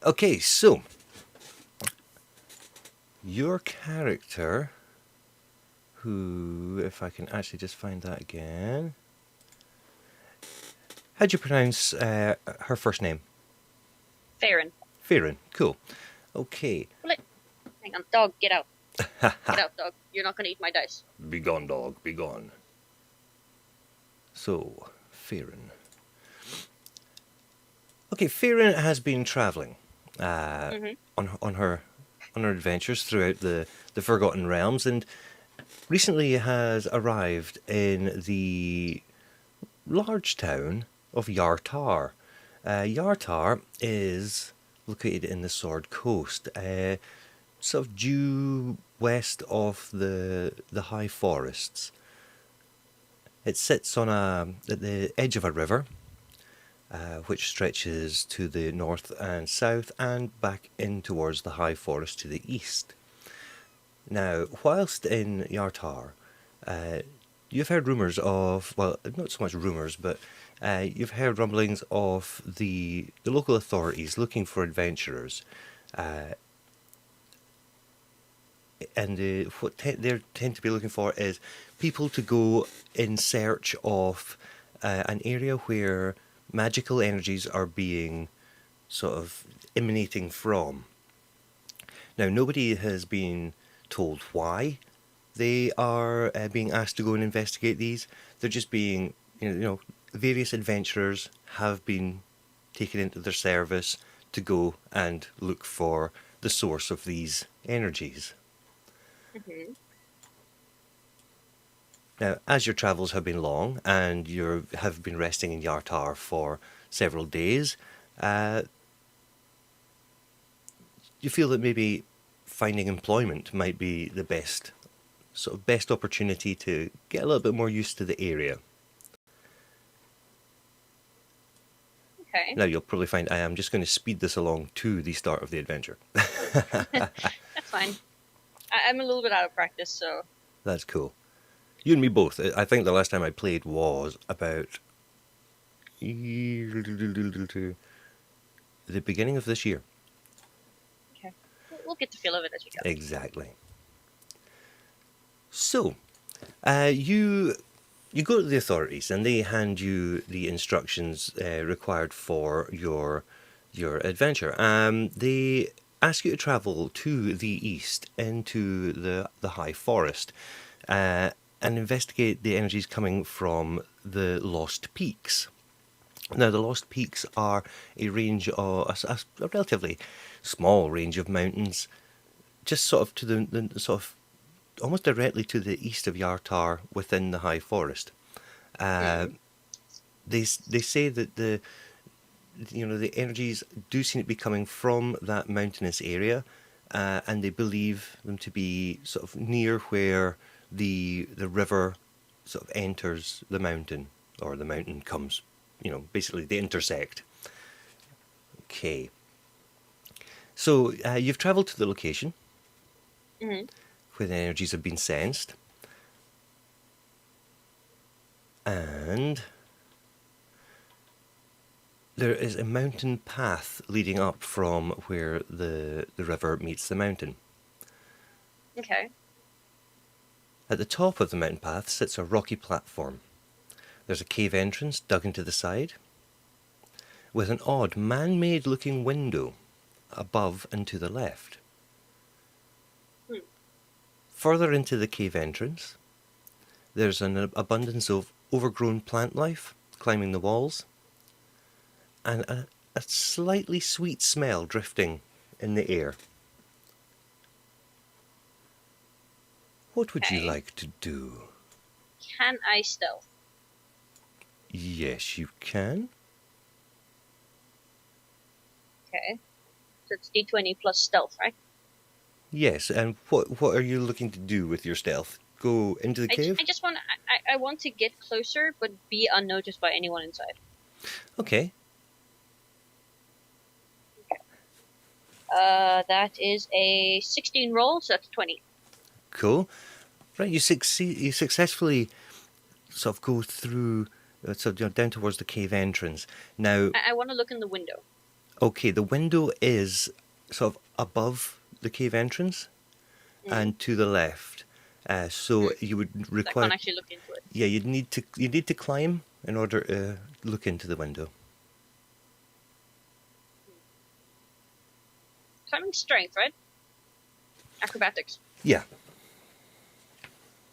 Okay, so your character, who, if I can actually just find that again, how do you pronounce her first name? Farron. Farron. Cool. Okay. Hang on, dog, get out. Get out, dog. You're not gonna eat my dice. Be gone, dog. Be gone. So, Farron. Okay, Farron has been traveling Mm-hmm. on her adventures throughout the Forgotten Realms, and recently has arrived in the large town of Yartar. Yartar is located in the Sword Coast, sort of due west of the high forests. It sits at the edge of a river, which stretches to the north and south and back in towards the high forest to the east. Now, whilst in Yartar, uh, you've heard rumours of, well, not so much rumours, but you've heard rumblings of the local authorities looking for adventurers. Uh, and they tend to be looking for is people to go in search of an area where magical energies are being sort of emanating from. Now, nobody has been told why they are being asked to go and investigate these. They're just being, various adventurers have been taken into their service to go and look for the source of these energies. Mm-hmm. Now, as your travels have been long and you have been resting in Yartar for several days, uh, you feel that maybe finding employment might be the best opportunity to get a little bit more used to the area. Okay. Now, you'll probably find I am just going to speed this along to the start of the adventure. That's fine. I'm a little bit out of practice, so. That's cool. You and me both. I think the last time I played was about the beginning of this year. Okay. We'll get the feel of it as we go. Exactly. So, you go to the authorities and they hand you the instructions required for your adventure. They ask you to travel to the east into the high forest uh, and investigate the energies coming from the Lost Peaks. Now, the Lost Peaks are a range of a relatively small range of mountains, just sort of to the sort of almost directly to the east of Yartar within the high forest. Uh, Mm. they say that the energies do seem to be coming from that mountainous area, and they believe them to be sort of near where the river sort of enters the mountain, or the mountain comes, basically they intersect. Okay, so you've travelled to the location Mm-hmm. where the energies have been sensed, and there is a mountain path leading up from where the river meets the mountain. Okay. At the top of the mountain path sits a rocky platform. There's a cave entrance dug into the side, with an odd man-made looking window above and to the left. Hmm. Further into the cave entrance, there's an abundance of overgrown plant life climbing the walls, and a slightly sweet smell drifting in the air. What would you Okay. like to do? Can I stealth? Yes, you can. Okay. So it's D20 plus stealth, right? Yes, and what are you looking to do with your stealth? Go into the I cave? just want I want to get closer, but be unnoticed by anyone inside. Okay. That is a 16 roll, so that's 20. Cool. Right, you succeed. You successfully sort of go through, down towards the cave entrance. Now, I want to look in the window. Okay, the window is sort of above the cave entrance and to the left. So you would I require, can't actually look into it. yeah, you need to climb in order to look into the window. Climbing strength, right? Acrobatics. Yeah.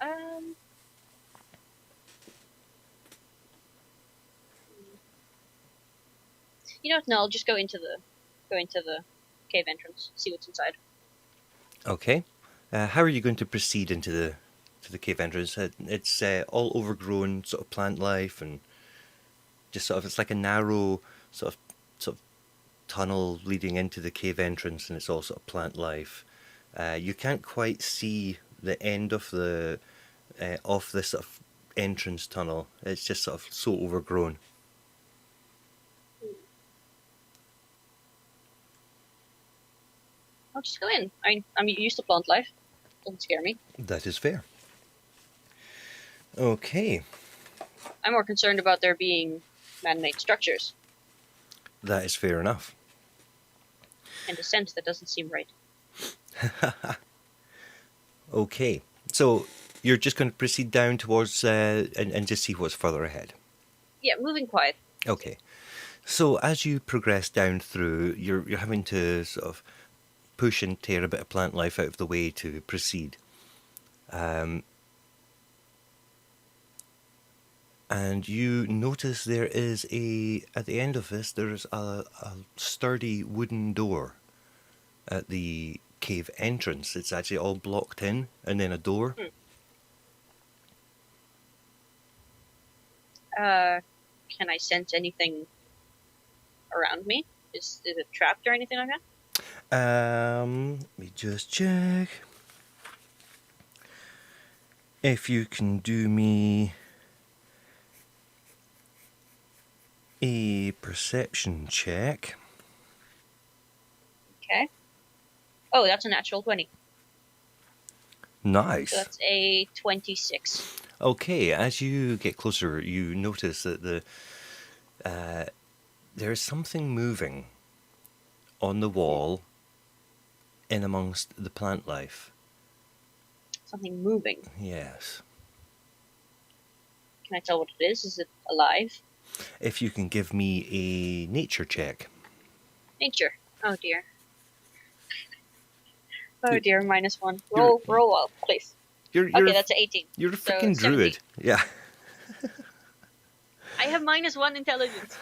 Um. You know what? No, I'll just go into the cave entrance. See what's inside. Okay. How are you going to proceed into the cave entrance? It's all overgrown, sort of plant life, and just sort of it's like a narrow sort of tunnel leading into the cave entrance, and it's all sort of plant life. You can't quite see the end of this sort of entrance tunnel. It's just sort of so overgrown. I'll just go in. I'm used to plant life. Doesn't scare me. That is fair. Okay, I'm more concerned about there being man-made structures that is fair enough. and a scent that doesn't seem right. Okay, so you're just going to proceed down towards and just see what's further ahead. Yeah, moving quiet. Okay, so as you progress down through, you're having to sort of push and tear a bit of plant life out of the way to proceed. And you notice there is at the end of this, there's a sturdy wooden door at the cave entrance. It's actually all blocked in, and then a door. Can I sense anything around me? Is it trapped or anything like that? Let me just check. If you can do me a perception check. Okay. Oh, that's a natural 20. Nice. So that's a 26. Okay, as you get closer, you notice that there is something moving on the wall in amongst the plant life. Something moving. Yes. Can I tell what it is? Is it alive? If you can give me a nature check. Nature. Oh dear. Oh dear, -1. Roll well, please. Okay, that's an 18. You're a So freaking 17. druid. Yeah. I have -1 intelligence.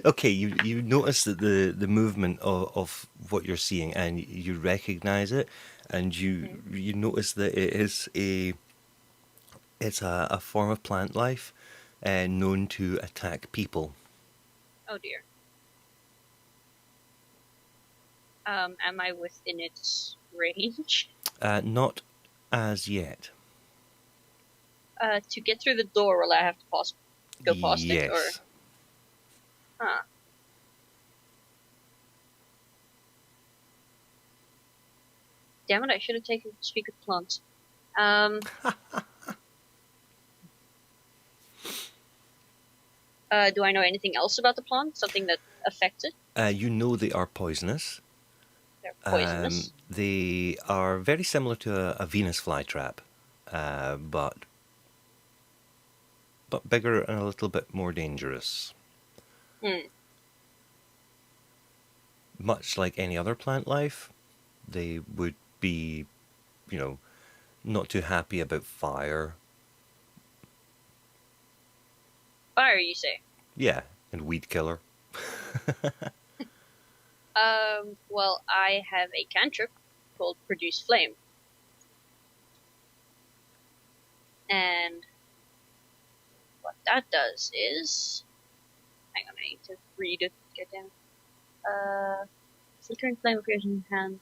Okay, you notice that the movement of what you're seeing, and you recognize it, and you notice that it's a form of plant life known to attack people. Oh dear. Am I within its range? Not as yet. To get through the door, will I have to go past it? Or... Yes. Huh. Damn it, I should have taken Speak with Plants. Do I know anything else about the plant? Something that affects it? You know they are poisonous. They're poisonous. They are very similar to a Venus flytrap, but bigger and a little bit more dangerous. Much like any other plant life, they would be, not too happy about fire. Fire, you say? Yeah, and weed killer. Well, I have a cantrip called Produce Flame. And what that does is... Hang on, I need to read it, get down. Flickering flame appears in your hand.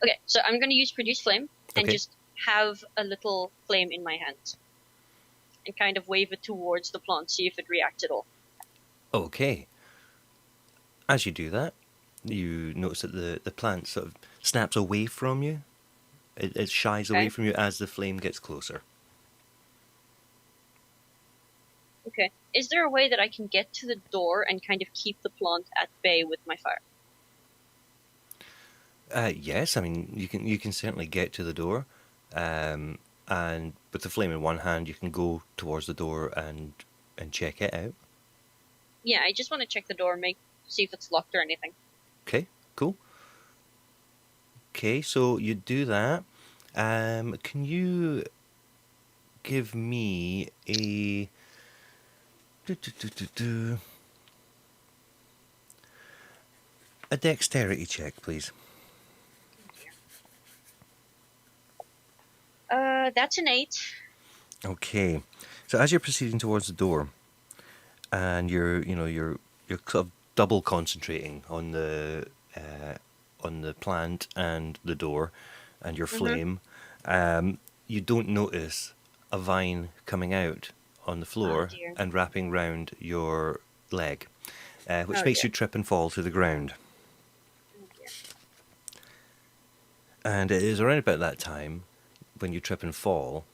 Okay, so I'm going to use Produce Flame and just have a little flame in my hand. And kind of wave it towards the plant, see if it reacts at all. Okay. As you do that, you notice that the plant sort of snaps away from you. It shies away Okay. from you as the flame gets closer. Okay. Is there a way that I can get to the door and kind of keep the plant at bay with my fire? Yes, I mean you can certainly get to the door, and with the flame in one hand, you can go towards the door and check it out. Yeah, I just want to check the door, see if it's locked or anything. Okay, cool. Okay, so you do that. Can you give me a a dexterity check, please? That's an 8. Okay, so as you're proceeding towards the door, and you're sort of double concentrating on the plant and the door and your Mm-hmm. flame, you don't notice a vine coming out on the Oh floor dear. and wrapping round your leg, which Oh makes dear. you trip and fall to the ground. Oh dear. And it is around about that time, when you trip and fall,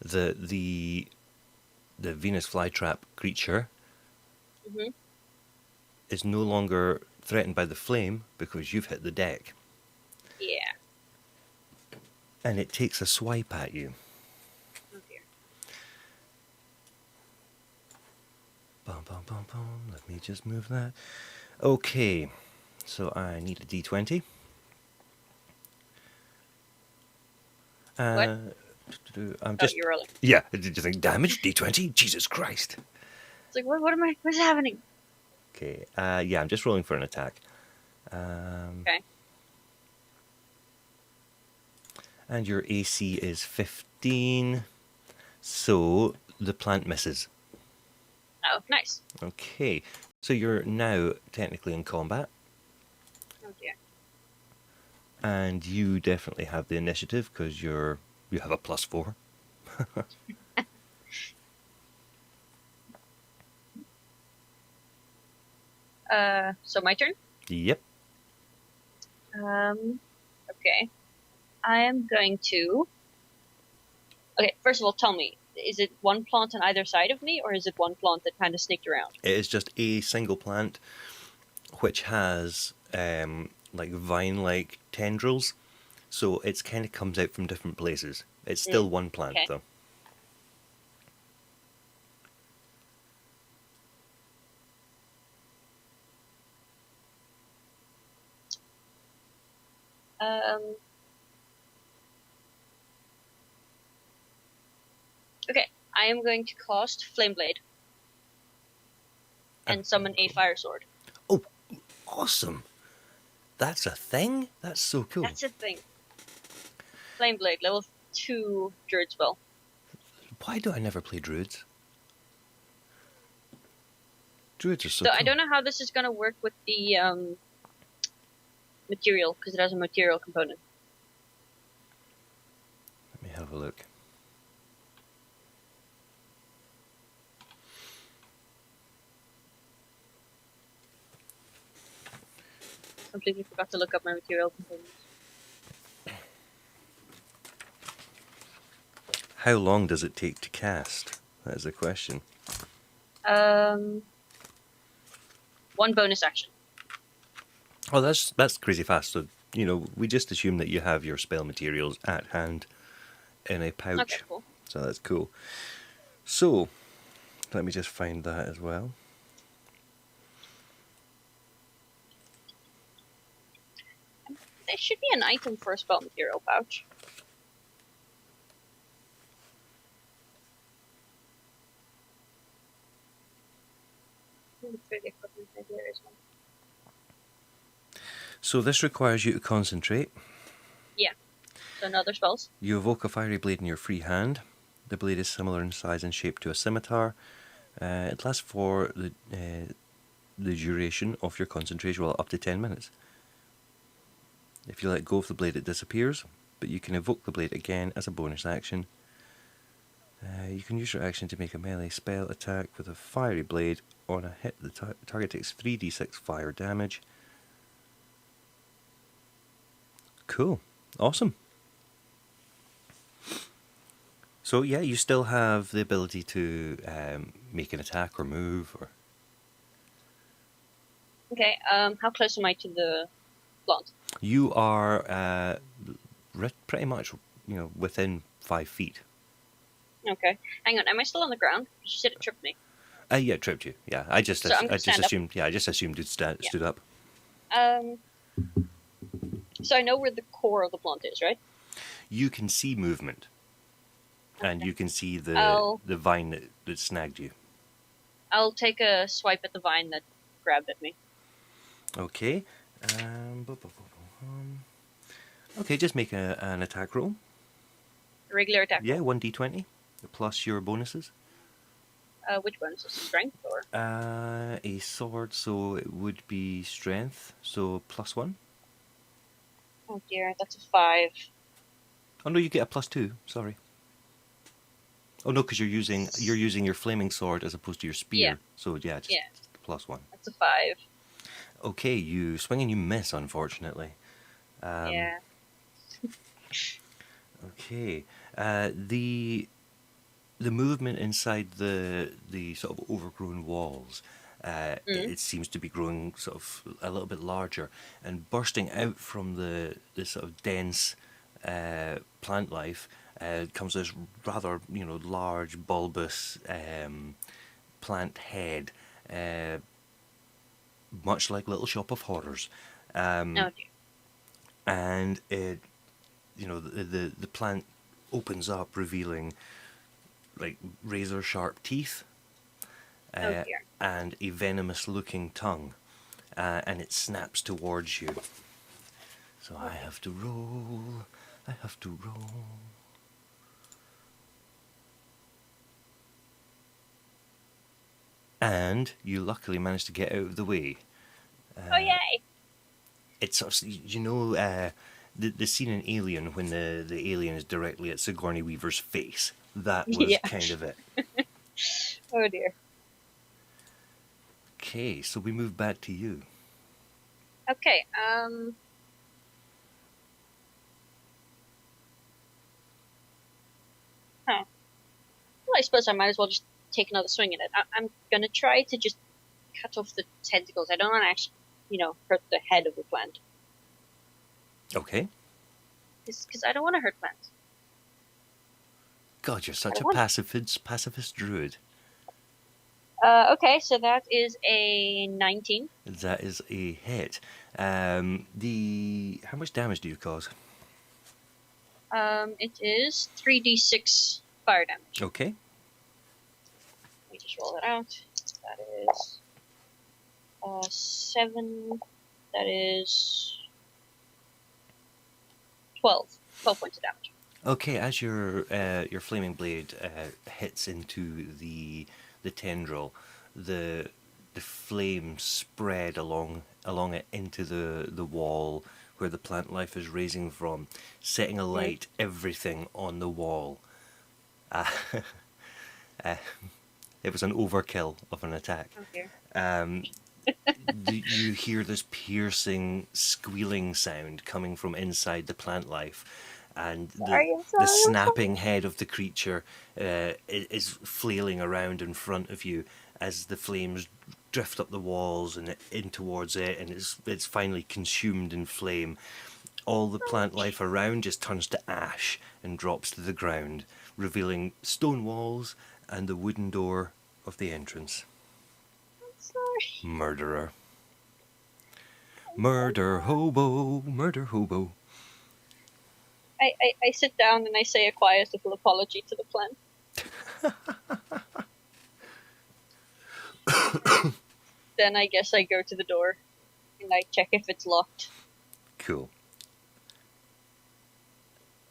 that the Venus flytrap creature Mm-hmm. is no longer threatened by the flame because you've hit the deck. Yeah. And it takes a swipe at you. Oh dear. Bum, bum, bum, bum. Let me just move that. Okay, so I need a d20. What? I'm Oh, just. you're rolling. Yeah, did you think damage? D20? Jesus Christ. It's like, what's happening? Okay, yeah, I'm just rolling for an attack. Okay. And your AC is 15, so the plant misses. Oh, nice. Okay, so you're now technically in combat, Oh dear. and you definitely have the initiative because you have a +4. So my turn? Yep. Okay. I am going to... Okay, first of all, tell me, is it one plant on either side of me, or is it one plant that kind of sneaked around? It is just a single plant which has like vine-like tendrils, so it's kind of comes out from different places. It's still one plant Okay. though. Okay, I am going to cast Flame Blade and summon a fire sword. Oh, awesome! That's a thing? That's so cool. That's a thing. Flame Blade, level 2 druid spell. Why do I never play druids? Druids are so So cool. I don't know how this is going to work with the material, because it has a material component. Let me have a look. Completely forgot to look up my material components. How long does it take to cast? That is the question. 1 bonus action. Oh, that's crazy fast. So, we just assume that you have your spell materials at hand in a pouch. Okay, cool. So that's cool. So, let me just find that as well. There should be an item for a spell material pouch. So this requires you to concentrate. Yeah. So no other spells? You evoke a fiery blade in your free hand. The blade is similar in size and shape to a scimitar. It lasts for the duration of your concentration, well, up to 10 minutes. If you let go of the blade, it disappears, but you can evoke the blade again as a bonus action. You can use your action to make a melee spell attack with a fiery blade. On a hit, the target takes 3d6 fire damage. Cool. Awesome. So yeah, you still have the ability to make an attack or move, or Okay. How close am I to the plant? you are pretty much within 5 feet. Okay. Hang on. Am I still on the ground? You said it tripped me. Yeah, it tripped you. Yeah, I just So I'm I gonna just stand up. assumed. Yeah, I just assumed it Yeah. stood up. Um. So I know where the core of the plant is, right? You can see movement, and Okay. you can see I'll the vine that snagged you. I'll take a swipe at the vine that grabbed at me. Okay. Okay, just make an attack roll. Regular attack Yeah, roll. 1d20 plus your bonuses. Which one is this? Strength or? A sword, so it would be strength, so +1. Oh dear, that's a 5. Oh no, you get a +2. Sorry. Oh no, because you're using your flaming sword as opposed to your Yeah. spear. So yeah, just Yeah. +1. That's a 5. Okay, you swing and you miss, unfortunately. Yeah. Okay. The movement inside the sort of overgrown walls, it seems to be growing sort of a little bit larger, and bursting out from the sort of dense plant life comes this rather large bulbous plant head, uh, much like Little Shop of Horrors, Oh dear. and it the plant opens up, revealing like razor sharp teeth Oh dear. and a venomous looking tongue, and it snaps towards you. So I have to roll. I have to roll. And you luckily managed to get out of the way. Oh yay! It's sort of, the scene in Alien when the alien is directly at Sigourney Weaver's face. That was Yeah. kind of it. Oh dear. Okay, so we move back to you. Okay. Huh. Well, I suppose I might as well just take another swing at it. I'm gonna try to just cut off the tentacles. I don't want to actually, hurt the head of the plant. Okay. Because I don't want to hurt plants. God, you're such I a want- pacifist druid. Okay, so that is a 19. That is a hit. How much damage do you cause? It is 3d6 fire damage. Okay. Let me just roll that out. That is 7. That is 12. 12 points of damage. Okay, as your flaming blade hits into the tendril, the flames spread along it into the wall where the plant life is raising from, setting alight everything on the wall. It was an overkill of an attack. Oh dear. You hear this piercing, squealing sound coming from inside the plant life, and the snapping head of the creature is flailing around in front of you as the flames drift up the walls and in towards it, and it's finally consumed in flame. All the plant life around just turns to ash and drops to the ground, revealing stone walls and the wooden door of the entrance. I'm sorry. Murderer. Murder hobo, murder hobo. I sit down and I say a quiet little apology to the plant. Then I guess I go to the door and I check if it's locked. Cool.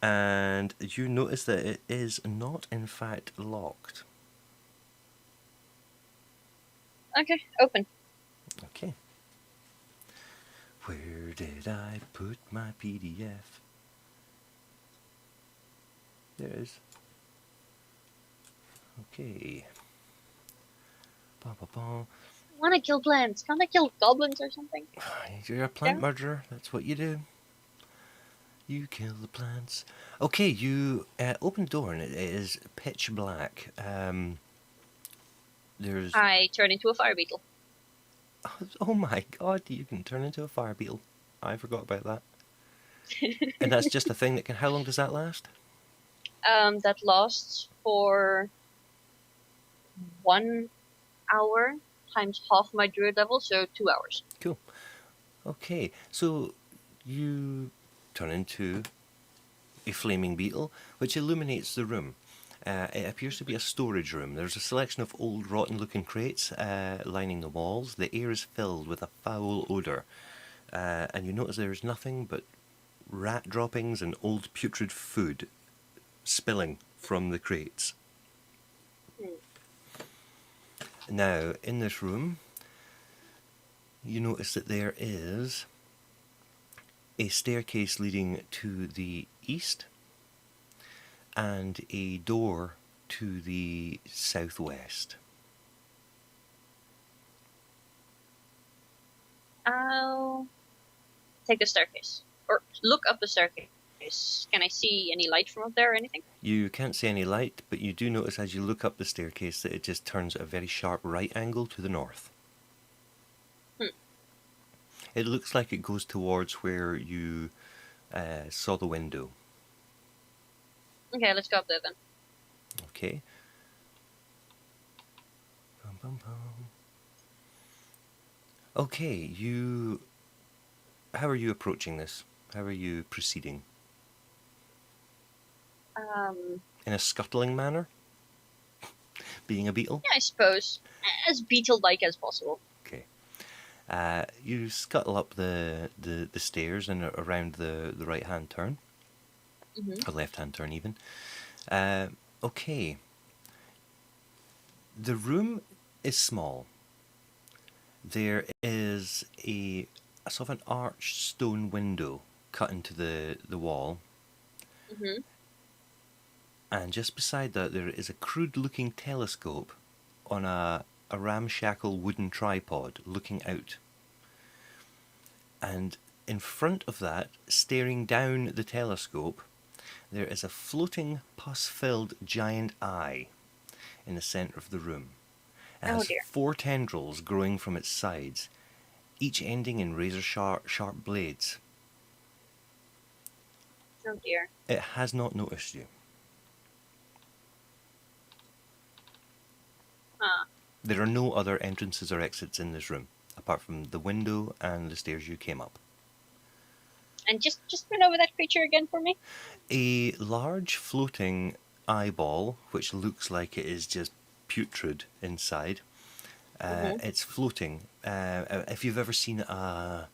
And you notice that it is not, in fact, locked. Okay, open. Okay. Where did I put my PDF? There it is. Okay. Ba, ba, ba. I want to kill plants. Can't I kill goblins or something? You're a plant murderer. That's what you do. You kill the plants. Okay, you open the door and it is pitch black. There's... I turn into a fire beetle. Oh my god, you can turn into a fire beetle. I forgot about that. And that's just a thing that can... How long does that last? That lasts for 1 hour times half my druid level, so 2 hours. Cool. Okay, so you turn into a flaming beetle, which illuminates the room. It appears to be a storage room. There's a selection of old, rotten-looking crates lining the walls. The air is filled with a foul odour, and you notice there's nothing but rat droppings and old putrid food spilling from the crates. Now, in this room, you notice that there is a staircase leading to the east and a door to the southwest. I'll take the staircase. Or look up the staircase. Can I see any light from up there or anything? You can't see any light, but you do notice as you look up the staircase that it just turns at a very sharp right angle to the north. It looks like it goes towards where you saw the window. Okay, let's go up there then. Okay. Bum, bum, bum. Okay, you... How are you approaching this? How are you proceeding? In a scuttling manner? Being a beetle? Yeah, I suppose. As beetle-like as possible. Okay. You scuttle up the stairs and around the right-hand turn. Mm-hmm. Or left-hand turn, even. Okay. The room is small. There is a sort of an arched stone window cut into the wall. Mm-hmm. And just beside that, there is a crude-looking telescope on a ramshackle wooden tripod looking out. And in front of that, staring down the telescope, there is a floating, pus-filled giant eye in the centre of the room. It has 4 tendrils growing from its sides, each ending in razor-sharp blades. Oh dear. It has not noticed you. There are no other entrances or exits in this room, apart from the window and the stairs you came up. And just run over that creature again for me? A large floating eyeball, which looks like it is just putrid inside. It's floating. If you've ever seen a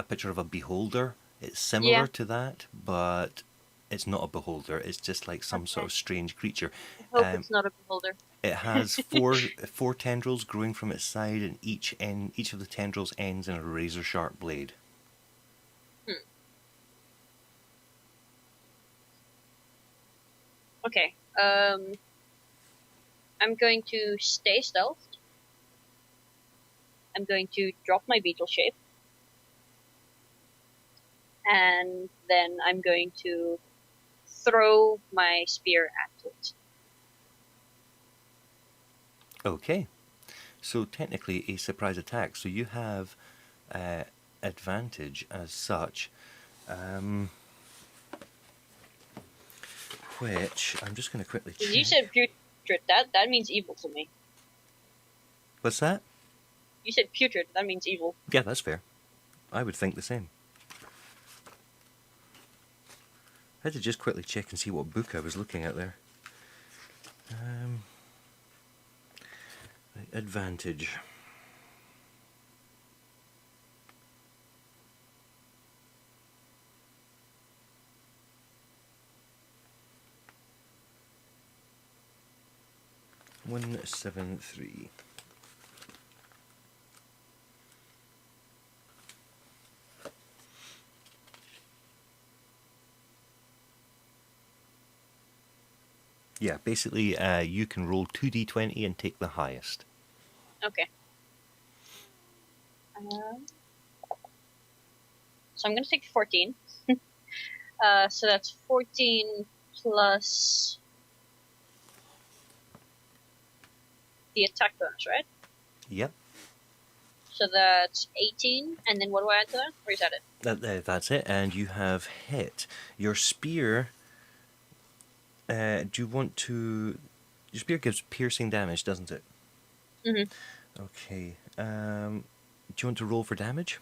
picture of a beholder, it's similar to that, but it's not a beholder. It's just like some sort of strange creature. I hope it's not a beholder. It has four tendrils growing from its side, and each of the tendrils ends in a razor-sharp blade. Okay. I'm going to stay stealthed. I'm going to drop my beetle shape. And then I'm going to throw my spear at it. Okay. So technically a surprise attack. So you have advantage as such. Which I'm just going to quickly check. You said putrid. That means evil to me. What's that? You said putrid. That means evil. Yeah, that's fair. I would think the same. I had to just quickly check and see what book I was looking at there. Advantage. One 7-3. Yeah, basically you can roll 2d20 and take the highest. Okay. So I'm going to take 14. So that's 14 plus the attack bonus, right? Yep. So that's 18, and then what do I add to that? Or is that it? That's it, and you have hit. Your spear. Do you want to? Your spear gives piercing damage, doesn't it? Mm-hmm. Okay. Do you want to roll for damage?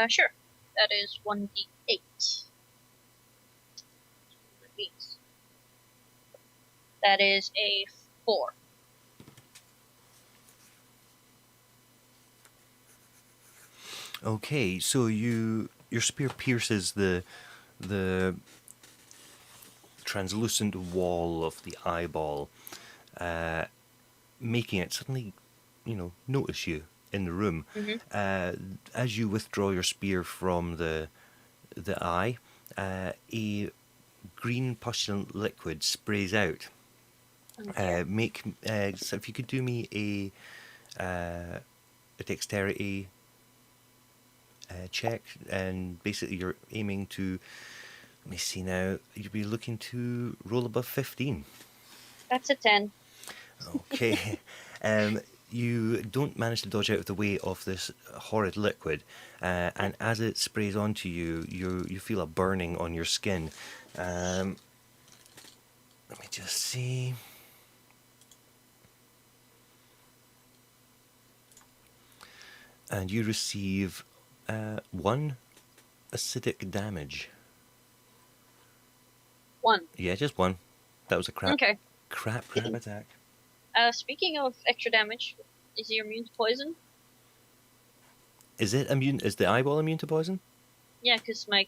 Sure. That is 1d8. That is a 4. Okay, so your spear pierces the translucent wall of the eyeball, making it suddenly, notice you in the room. Mm-hmm. As you withdraw your spear from the eye, a green pustulant liquid sprays out. Okay. So if you could do me a dexterity check, and basically you're aiming to. Let me see now. You'd be looking to roll above 15. That's a 10. Okay. You don't manage to dodge out of the way of this horrid liquid, and as it sprays onto you, you feel a burning on your skin. Let me just see. And you receive 1 acidic damage. 1. Yeah, just 1. That was a Okay. crap attack. Speaking of extra damage, is he immune to poison? Is it immune? Is the eyeball immune to poison? Yeah, because my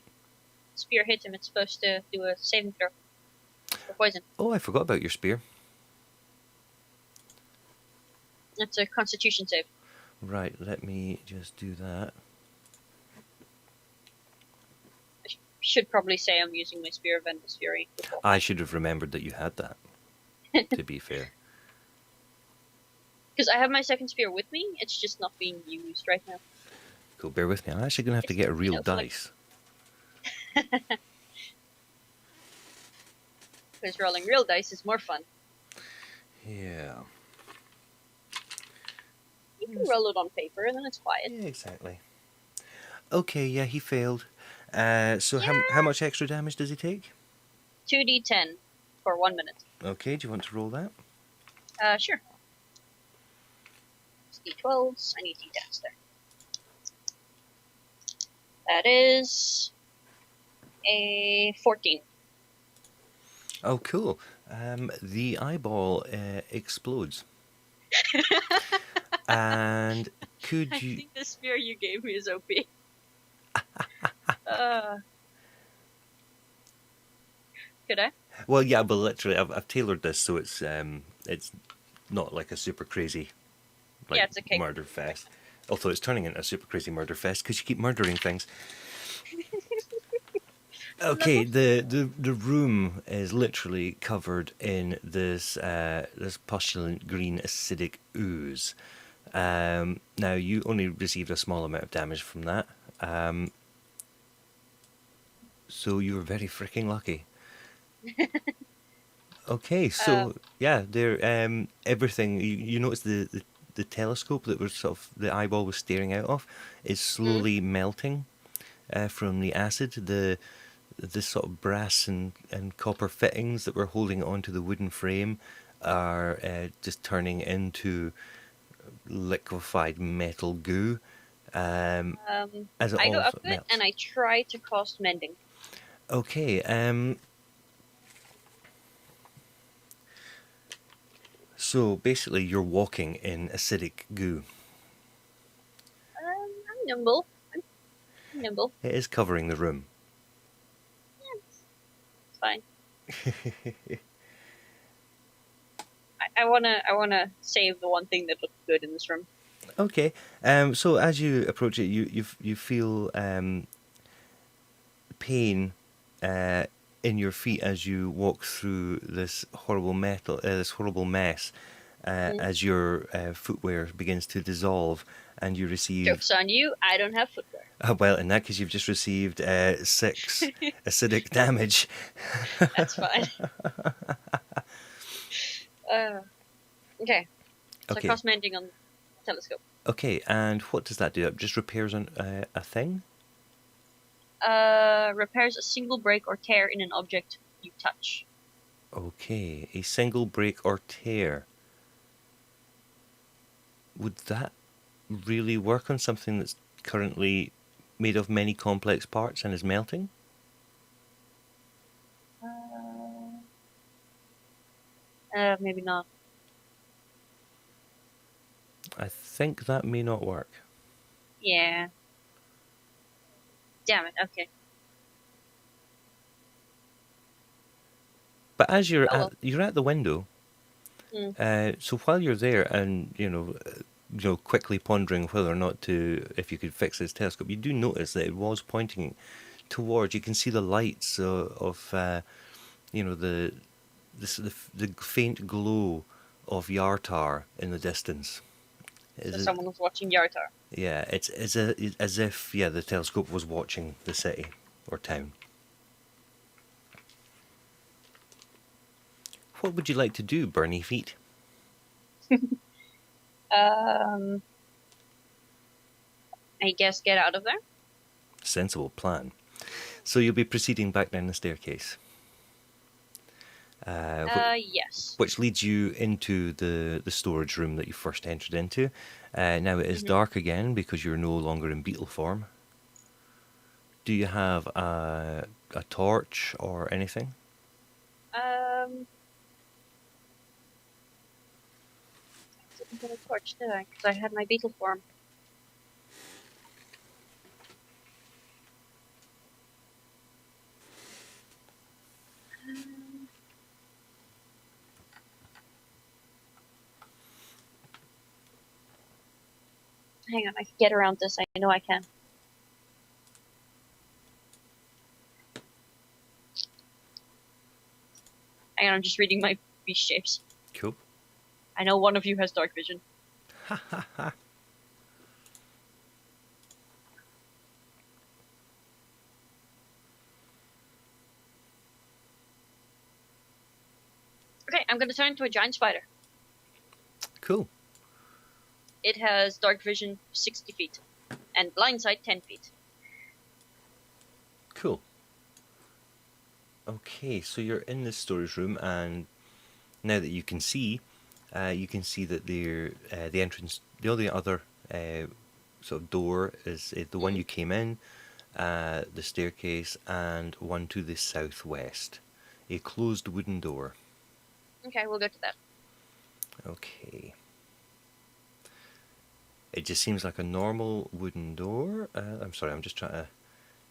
spear hit him. It's supposed to do a saving throw for poison. Oh, I forgot about your spear. That's a constitution save. Right, let me just do that. I should probably say I'm using my Spear of Endless Fury. I should have remembered that you had that, to be fair. Because I have my second spear with me, it's just not being used right now. Cool, bear with me. I'm actually going to have to get a real dice. Because rolling real dice is more fun. Yeah. You can roll it on paper and then it's quiet. Yeah, exactly. Okay, yeah, he failed. So how much extra damage does he take? 2d10 for 1 minute. Okay, do you want to roll that? Sure. It's d12s. I need d10s there. That is a 14. Oh, cool. The eyeball explodes. And could you... I think the spear you gave me is OP. Could I? Well, yeah, but literally, I've tailored this so it's not like a super crazy It's okay. murder fest. Although it's turning into a super crazy murder fest because you keep murdering things. Okay, the room is literally covered in this pustulant green acidic ooze. Now you only received a small amount of damage from that, so you were very freaking lucky. Okay, so yeah, there. Everything you notice the telescope that was sort of the eyeball was staring out of is slowly melting from the acid. The sort of brass and copper fittings that were holding it onto the wooden frame are just turning into liquefied metal goo. As it I go all up sort of to it melts. and I try to cast mending. Okay. So basically, you're walking in acidic goo. I'm nimble. I'm nimble. It is covering the room. Yeah, it's fine. I wanna save the one thing that looks good in this room. Okay. So as you approach it, you feel pain in your feet as you walk through this horrible this horrible mess. as your footwear begins to dissolve, and you receive. Joke's on you, I don't have footwear. Well, in that case, you've just received 6 acidic damage. That's fine. Okay, so I Okay. cast mending on the telescope. Okay, and what does that do? It just repairs a thing? Repairs a single break or tear in an object you touch. Okay, a single break or tear. Would that really work on something that's currently made of many complex parts and is melting? Maybe not. I think that may not work. Yeah. Damn it, okay. But as you're Oh, well. you're at the window, so while you're there and quickly pondering whether or not if you could fix this telescope, you do notice that it was pointing towards. You can see the lights of the faint glow of Yartar in the distance. So someone was watching Yartar. Yeah, it's as if the telescope was watching the city or town. What would you like to do, Bernie Feet? I guess get out of there. Sensible plan. So you'll be proceeding back down the staircase. Yes. Which leads you into the storage room that you first entered into. Now it is dark again because you're no longer in beetle form. Do you have a torch or anything? I didn't get a torch, did I? Because I had my beetle form. Hang on, I can get around this. I know I can. Hang on, I'm just reading my beast shapes. Cool. I know one of you has dark vision. Ha ha ha. Okay, I'm gonna turn into a giant spider. Cool. It has dark vision 60 feet and blind sight 10 feet. Cool. Okay, so you're in this storage room, and now that you can see that the entrance, the only other sort of door is the one you came in, the staircase, and one to the southwest, a closed wooden door. Okay, we'll go to that. Okay. It just seems like a normal wooden door. I'm sorry, I'm just trying to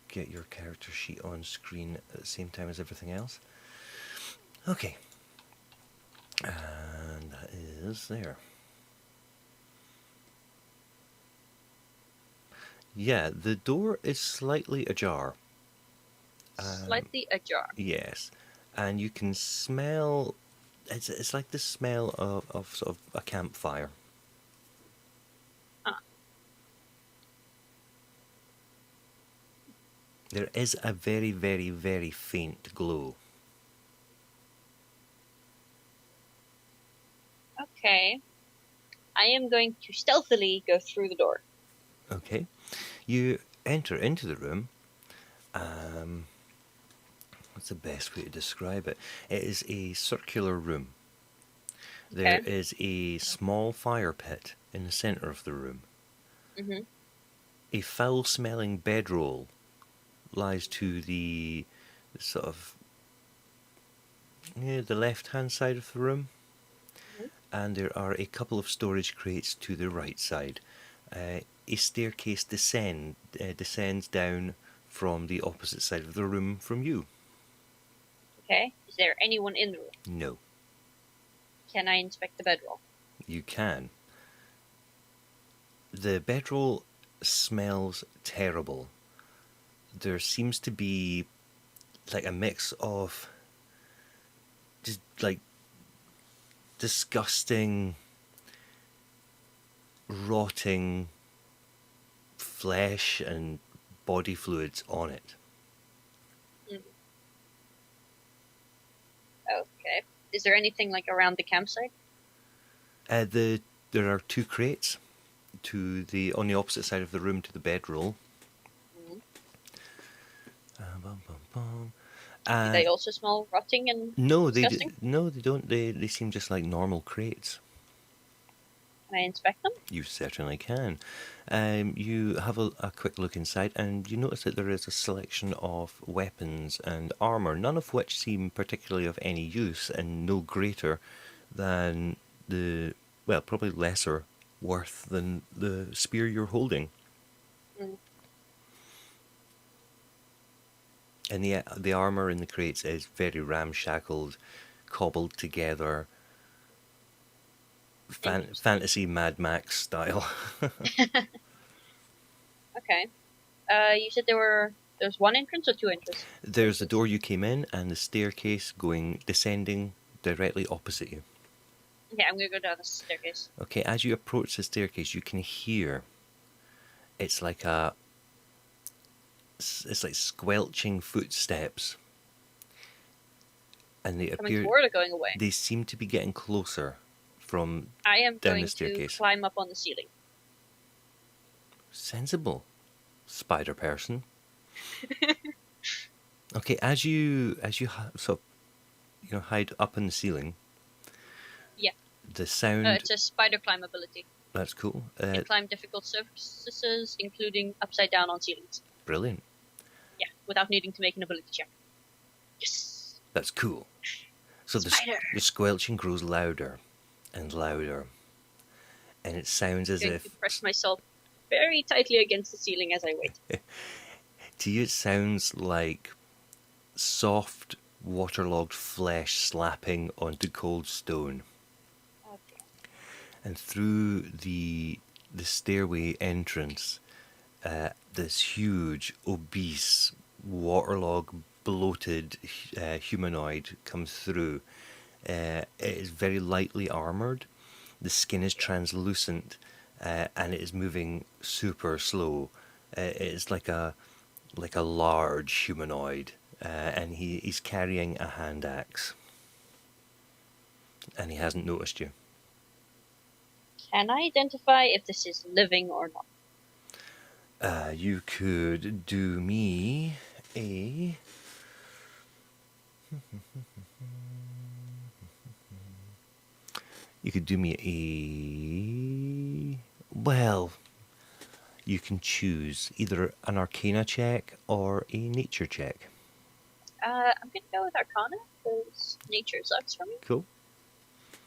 get your character sheet on screen at the same time as everything else. Okay. And that is there. Yeah, the door is slightly ajar. Slightly ajar. Yes. And you can smell... It's like the smell of sort of a campfire. There is a very, very, very faint glow. Okay. I am going to stealthily go through the door. Okay. You enter into the room. What's the best way to describe it? It is a circular room. There is a small fire pit in the centre of the room. Mm-hmm. A foul-smelling bedroll lies to the sort of the left-hand side of the room, and there are a couple of storage crates to the right side. A staircase descends down from the opposite side of the room from you. Okay. Is there anyone in the room? No. Can I inspect the bedroll? You can. The bedroll smells terrible. There seems to be like a mix of just like disgusting rotting flesh and body fluids on it. Mm. Okay. Is there anything like around the campsite? There are 2 crates on the opposite side of the room to the bedroll. Mm. Bum, bum, bum. Do they also smell rotting and disgusting? No, they don't. They seem just like normal crates. Can I inspect them? You certainly can. You have a quick look inside, and you notice that there is a selection of weapons and armour, none of which seem particularly of any use, and no greater than probably lesser worth than the spear you're holding. Mm. And the armour in the crates is very ramshackled, cobbled together, fantasy Mad Max style. Okay. You said there's one entrance or two entrances? There's the door you came in and the staircase descending directly opposite you. Okay, I'm gonna go down the staircase. Okay, as you approach the staircase, you can hear it's like squelching footsteps, and Coming forward or going away? they seem to be getting closer from I am down going the staircase. to climb up on the ceiling. Sensible, spider person. Okay, as you sort of hide up in the ceiling. Yeah. The sound. It's a spider climb ability. That's cool. Can climb difficult surfaces, including upside down on ceilings. Brilliant. Yeah, without needing to make an ability check. Yes. That's cool. So the squelching grows louder and louder, and it sounds as if. I'm going to press myself very tightly against the ceiling as I wait. To you, it sounds like soft, waterlogged flesh slapping onto cold stone. Okay. And through the stairway entrance, this huge, obese, waterlogged, bloated humanoid comes through. It is very lightly armoured. The skin is translucent, and it is moving super slow. It is like a large humanoid, and he's carrying a hand axe, and he hasn't noticed you. Can I identify if this is living or not? You could do me a. You could do me a. Well, you can choose either an Arcana check or a Nature check. I'm gonna go with Arcana, because nature sucks for me. Cool.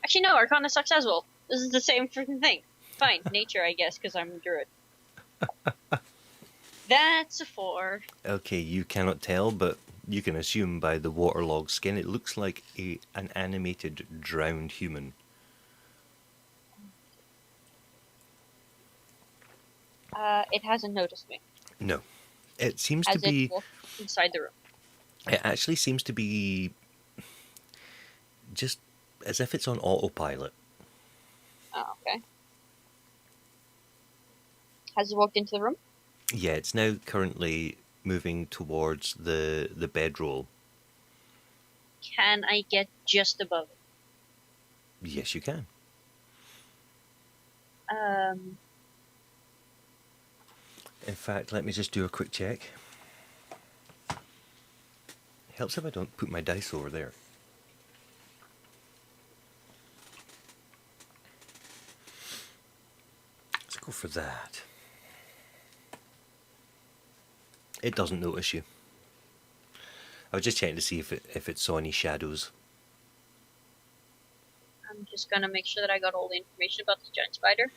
Actually, no, Arcana sucks as well. This is the same freaking thing. Fine, nature, I guess, because I'm a druid. That's a 4. Okay, you cannot tell, but you can assume by the waterlogged skin, it looks like an animated drowned human. It hasn't noticed me. No. It seems As to be... it walked inside the room. It actually seems to be just as if it's on autopilot. Oh, okay. Has it walked into the room? Yeah, it's now currently moving towards the bedroll. Can I get just above it? Yes, you can. In fact, let me just do a quick check. It helps if I don't put my dice over there. Let's go for that. It doesn't notice you. I was just checking to see if it saw any shadows. I'm just gonna make sure that I got all the information about this giant spider.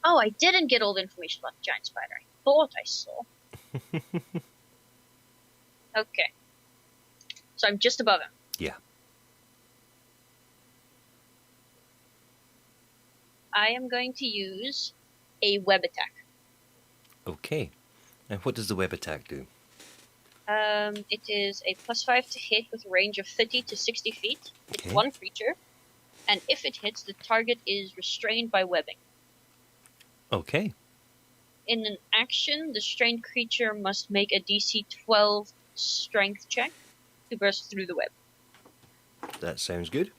Oh, I didn't get all the information about the giant spider. I thought I saw. Okay. So I'm just above him. Yeah. I am going to use a web attack. Okay. And what does the web attack do? It is a +5 to hit with a range of 30 to 60 feet. It's Okay. one creature, and if it hits, the target is restrained by webbing. Okay. In an action, the strained creature must make a DC 12 strength check to burst through the web. That sounds good.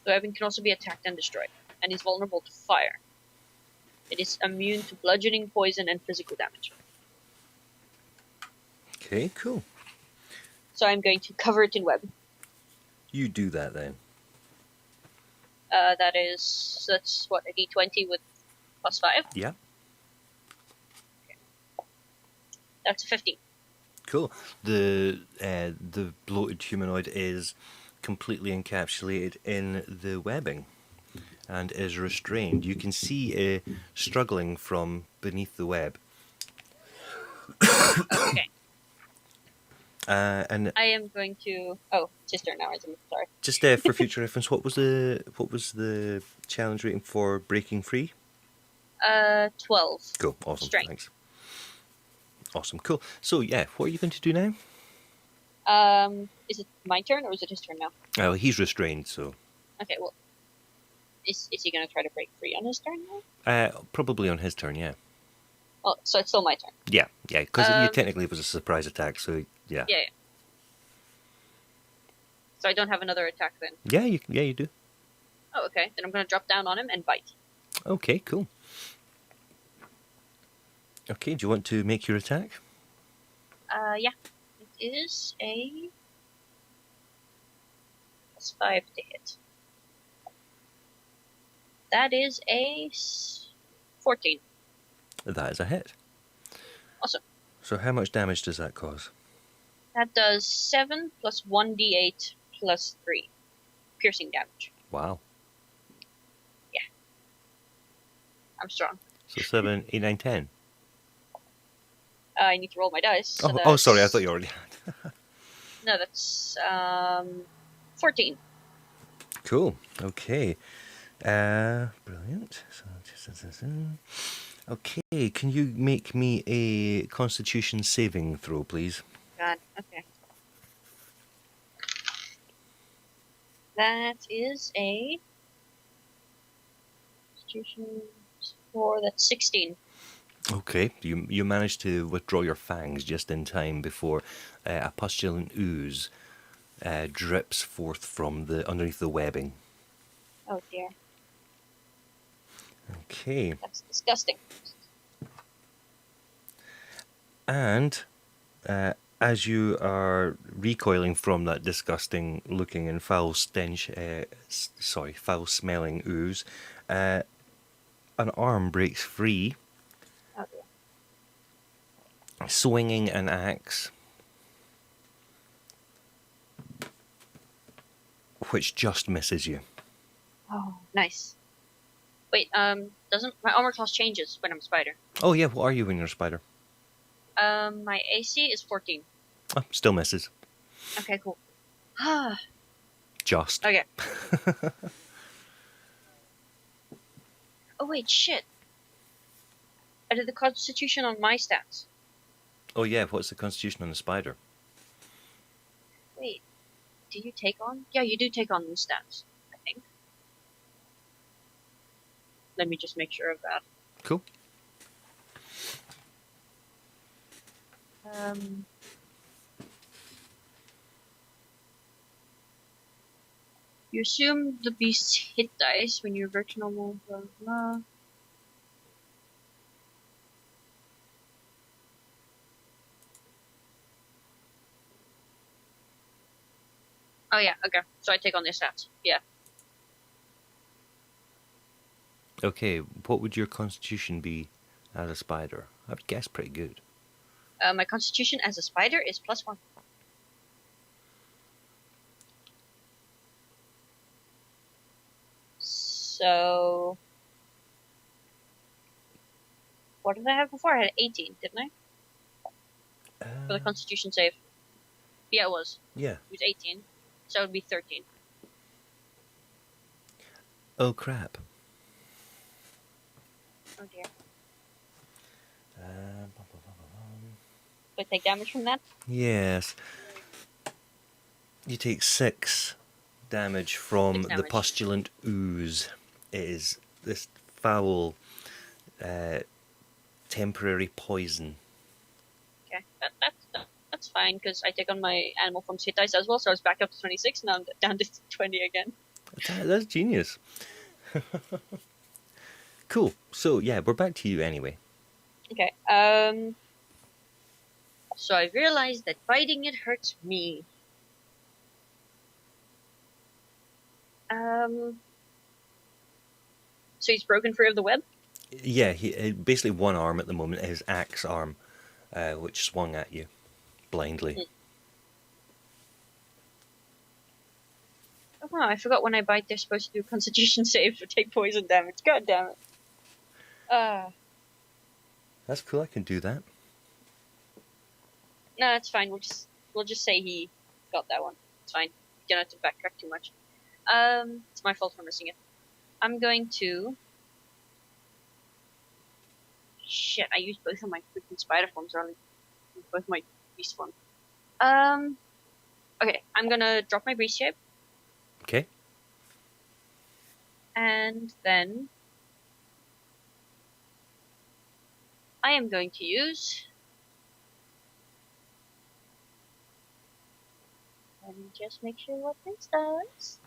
The webbing can also be attacked and destroyed, and is vulnerable to fire. It is immune to bludgeoning, poison, and physical damage. Okay, cool. So I'm going to cover it in web. You do that then. That's what, a D20 with +5? Yeah. That's a 15. Cool. The bloated humanoid is completely encapsulated in the webbing and is restrained. You can see it struggling from beneath the web. Okay. And I am going to... Oh, it's his turn now, isn't it? Sorry. just for future reference, what was the challenge rating for breaking free? 12. Cool. Awesome. Strength. Thanks. Awesome. Cool. So yeah, what are you going to do now? Is it my turn or is it his turn now? Oh, he's restrained, so Okay, well, is he going to try to break free on his turn now? probably on his turn. Yeah. Oh, so it's still my turn. Yeah. Because technically it was a surprise attack, so yeah. Yeah. So I don't have another attack then. Yeah, you do. Oh, okay. Then I'm going to drop down on him and bite. Okay, cool. Okay, do you want to make your attack? Yeah. It is a +5 to hit. That is a 14. That is a hit. Awesome. So how much damage does that cause? That does 7 plus 1d8 plus 3 piercing damage. Wow. Yeah. I'm strong. So 7, 8, 9, 10. I need to roll my dice. So Oh, sorry, I thought you already had. No, that's 14. Cool. Okay. Brilliant. Okay, can you make me a Constitution saving throw, please? God, okay. That is a Constitution score. That's 16. Okay, you managed to withdraw your fangs just in time before a pustulant ooze drips forth from underneath the webbing. Oh dear, Okay, that's disgusting. and as you are recoiling from that disgusting looking and foul smelling ooze, an arm breaks free, Oh dear. swinging an axe, which just misses you. Oh, nice. Wait, doesn't my armor class changes when I'm a spider? Oh yeah, what are you when you're a spider? My AC is 14. Oh, still misses. Okay, cool. Ah, Just. okay. Oh wait, shit. I did the Constitution on my stats. Oh yeah, what's the constitution on the spider? Wait, do you take on? Yeah, you do take on the stats, I think. Let me just make sure of that. Cool. You assume the beast's hit dice when you revert to normal, blah, blah. Oh yeah, okay. So I take on their stats. Yeah. Okay, what would your constitution be as a spider? I would guess pretty good. My constitution as a spider is +1. So, what did I have before? I had 18, didn't I? For the constitution save. Yeah, it was. Yeah. It was 18. So it would be 13. Oh crap. Oh dear. Do I take damage from that? Yes. You take 6 damage from 6 the damage. postulant ooze. It is this foul, temporary poison. Okay, that's fine, because I take on my animal form hit dice as well, so I was back up to 26, now I'm down to 20 again. That's genius. Cool. So yeah, we're back to you anyway. Okay, so I realized that biting it hurts me. So he's broken free of the web? Yeah, he basically one arm at the moment, his axe arm, which swung at you blindly. Oh, I forgot when I bite, they're supposed to do a constitution save to take poison damage. God damn it. That's cool. I can do that. No, it's fine. We'll just say he got that one. It's fine. You don't have to backtrack too much. It's my fault for missing it. I'm going to. Shit, I used both of my freaking spider forms early. Both my beast forms. Okay, I'm gonna drop my beast shape, Okay. and then I am going to use. Let me just make sure what this does.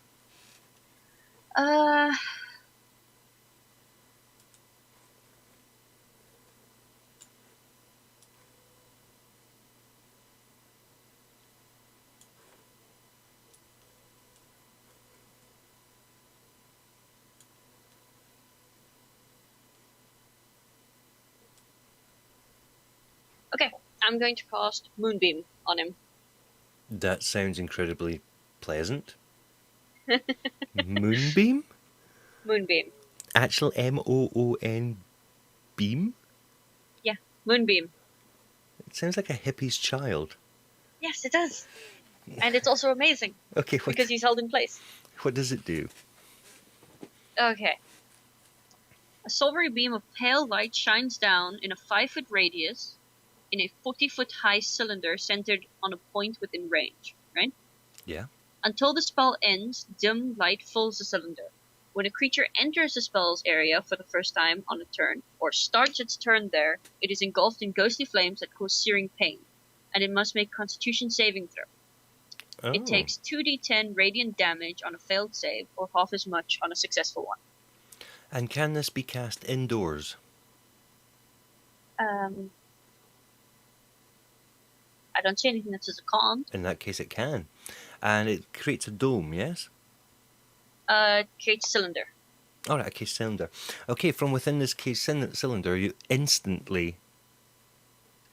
Okay, I'm going to cast Moonbeam on him. That sounds incredibly pleasant. Moonbeam? Moonbeam. Actual Moon beam? Yeah, Moonbeam. It sounds like a hippie's child. Yes, it does. And it's also amazing, Okay, because he's held in place. what does it do? Okay. A silvery beam of pale light shines down in a 5-foot radius in a 40-foot high cylinder centered on a point within range, right? Yeah. Until the spell ends, dim light fills the cylinder. When a creature enters the spell's area for the first time on a turn, or starts its turn there, it is engulfed in ghostly flames that cause searing pain, and it must make Constitution saving throw. Oh. It takes 2d10 radiant damage on a failed save, or half as much on a successful one. And can this be cast indoors? I don't see anything that says it can't. In that case, it can. And it creates a dome, yes? Create cylinder. Alright, a case cylinder. Okay, from within this case cylinder, you instantly.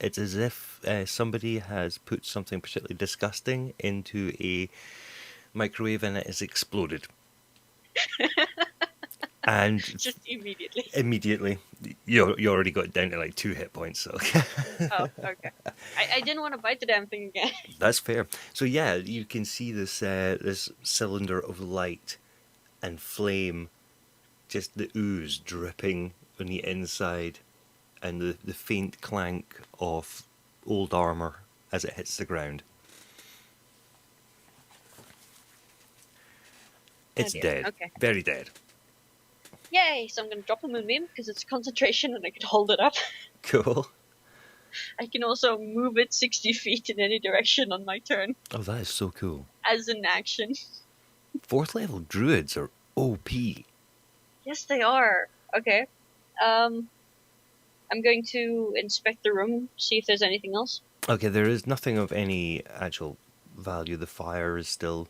It's as if somebody has put something particularly disgusting into a microwave and it has exploded. And Just immediately. immediately, you already got down to like 2 hit points. So Oh, okay. I didn't want to bite the damn thing again. that's fair. So yeah, you can see this this cylinder of light and flame, just the ooze dripping on the inside, and the faint clank of old armor as it hits the ground. It's dear. dead. Okay. Very dead. Yay! So I'm going to drop a moonbeam because it's concentration and I can hold it up. Cool. I can also move it 60 feet in any direction on my turn Oh, that is so cool. as an action. 4th level druids are OP. Yes, they are. Okay. I'm going to inspect the room, see if there's anything else. Okay, there is nothing of any actual value. The fire is still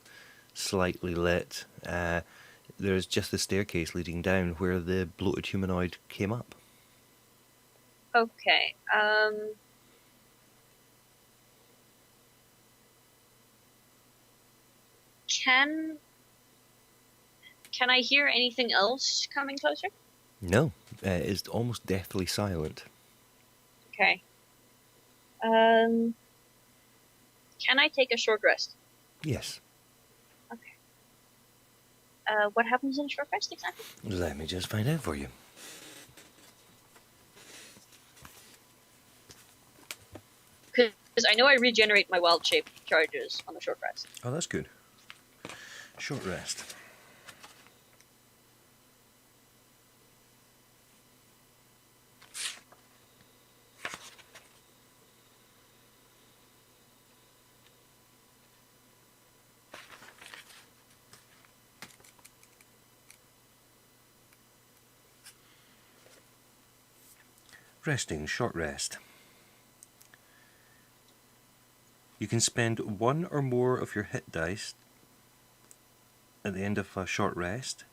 slightly lit. There's just the staircase leading down where the bloated humanoid came up. Okay. Can I hear anything else coming closer? No, it's almost deathly silent. Okay. Can I take a short rest? Yes. Okay. What happens in a short rest exactly? Let me just find out for you. Because I know I regenerate my wild shape charges on a short rest. Oh, that's good. Short rest. Resting, short rest. You can spend one or more of your hit dice at the end of a short rest,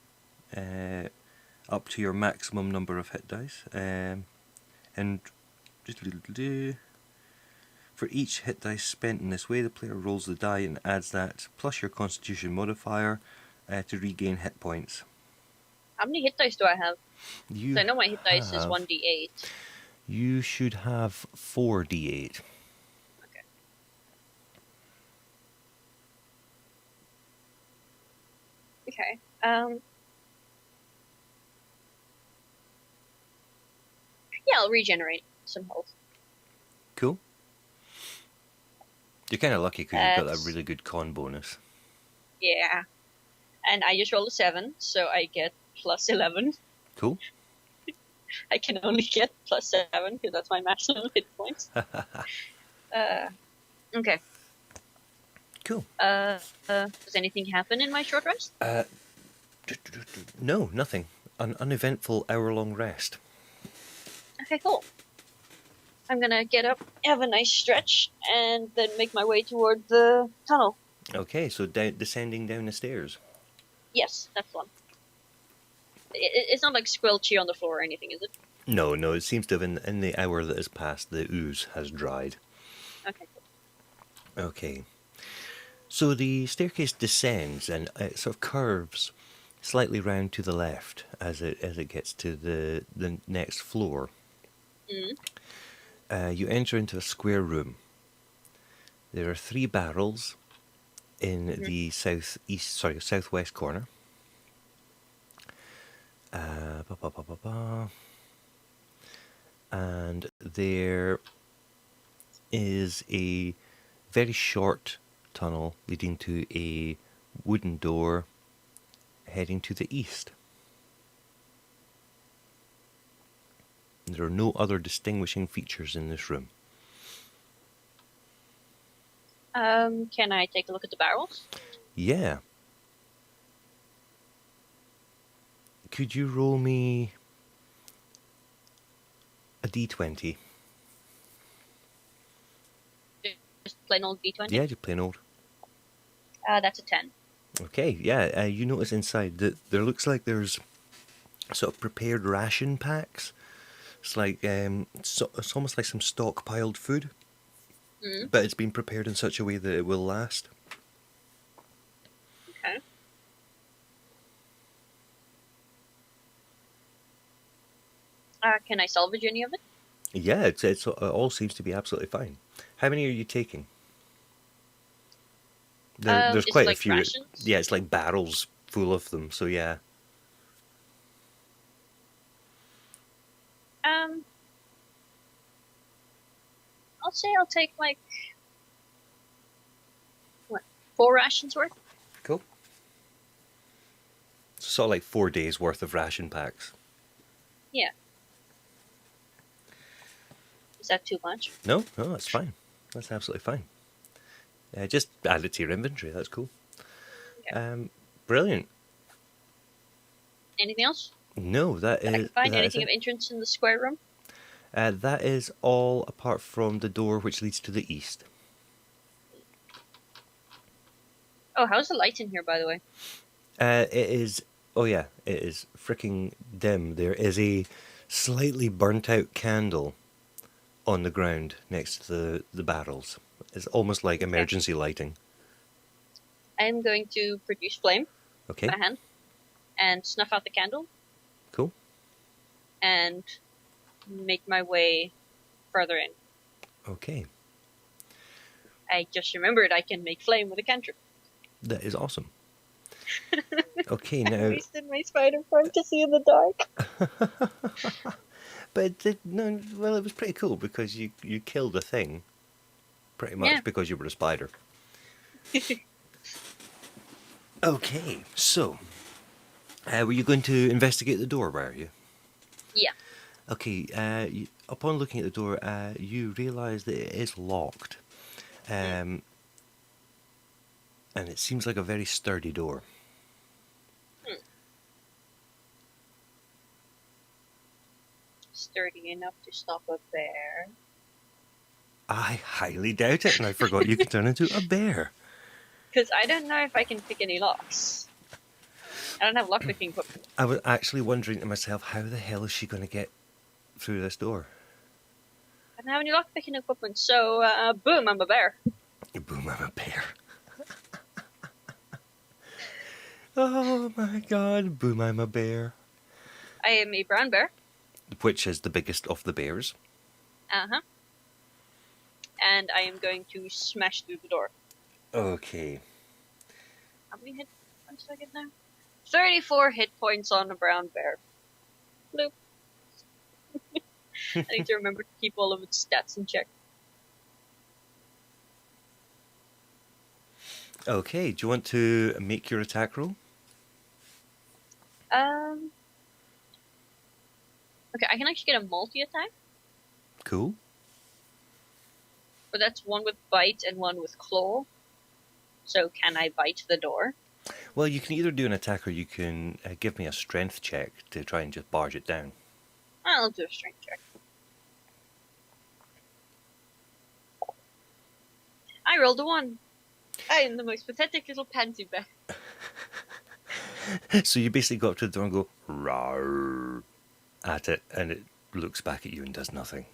up to your maximum number of hit dice, and for each hit dice spent in this way, the player rolls the die and adds that plus your Constitution modifier to regain hit points. How many hit dice do I have? You So I know my hit dice is have- 1d8. You should have 4d8. Okay. Yeah, I'll regenerate some health. Cool. You're kind of lucky because you've got that That's- really good con bonus. Yeah. And I just rolled a 7, so I get plus 11. Cool. I can only get plus 7 because that's my maximum hit points. Okay. Cool. Does anything happen in my short rest? No, nothing. An uneventful hour-long rest. Okay, cool. I'm gonna get up, have a nice stretch, and then make my way toward the tunnel. Okay, so descending down the stairs. Yes, that's the one. It's not like squelchy on the floor or anything, is it? No, it seems to have, in the hour that has passed, the ooze has dried. Okay, cool. Okay. So the staircase descends and it sort of curves slightly round to the left as it gets to the next floor. You enter into a square room. There are 3 barrels in the southwest corner. And there is a very short tunnel leading to a wooden door heading to the east. There are no other distinguishing features in this room. Can I take a look at the barrels? Yeah. Could you roll me a d20? Just plain old D20? Yeah, just plain old. That's a 10. Okay, yeah, you notice inside that there looks like there's sort of prepared ration packs. It's like it's almost like some stockpiled food, but it's been prepared in such a way that it will last. Okay. Can I salvage any of it? Yeah, it all seems to be absolutely fine. How many are you taking? There's is it quite a like few. rations? Yeah, it's like barrels full of them. So yeah. I'll say I'll take like 4 rations worth. Cool. Sort of like 4 days worth of ration packs. Yeah. Is that too much? No, that's fine. That's absolutely fine. Just add it to your inventory. That's cool. Okay. Brilliant. Anything else? No, that Did I is. find that anything is of interest in the square room? that is all apart from the door which leads to the east. Oh, how's the light in here, by the way? It is. Oh yeah, it is freaking dim. There is a slightly burnt out candle on the ground next to the barrels. It's almost like emergency lighting. I'm going to produce flame Okay, by hand and snuff out the candle cool. and make my way further in. Okay, I just remembered I can make flame with a cantrip. that is awesome. Okay, I now, wasted my spider front to see in the dark. but no, well, it was pretty cool because you killed a thing, pretty much Yeah. because you were a spider. Okay, so were you going to investigate the door? Were you? Yeah. Okay. Upon looking at the door, you realise that it is locked, Mm. and it seems like a very sturdy door. Hmm. Sturdy enough to stop a bear. I highly doubt it, and I forgot you can turn into a bear. Because I don't know if I can pick any locks. I don't have lockpicking equipment. I was actually wondering to myself, how the hell is she going to get through this door? I don't have any lockpicking equipment, so boom, I'm a bear. Boom, I'm a bear. Oh my god, boom, I'm a bear. I am a brown bear. Which is the biggest of the bears. Uh-huh. And I am going to smash through the door. Okay. How many hit points do I get now? 34 hit points on a brown bear. Bloop. I need to remember to keep all of its stats in check. Okay, do you want to make your attack roll? Um. Okay, I can actually get a multi-attack, Cool. but that's one with bite and one with claw. So can I bite the door? Well, you can either do an attack or you can give me a strength check to try and just barge it down. I'll do a strength check. I rolled a 1. I am the most pathetic little pansy bear. So you basically go up to the door and go rawr at it, and it looks back at you and does nothing.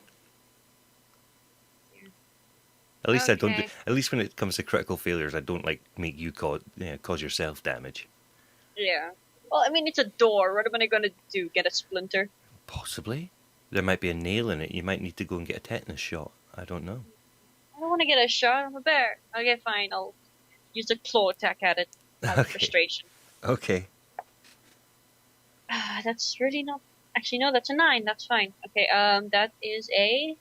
At least I don't. Okay. At least when it comes to critical failures, I don't like make you cause yourself damage. Yeah. Well, I mean, it's a door. What am I going to do? Get a splinter? Possibly, there might be a nail in it. You might need to go and get a tetanus shot. I don't know. I don't want to get a shot. I'm a bear. Okay, fine. I'll use a claw attack at it out of Okay. frustration. Okay. That's really not. Actually, no, that's a 9. That's fine. Okay, that is a.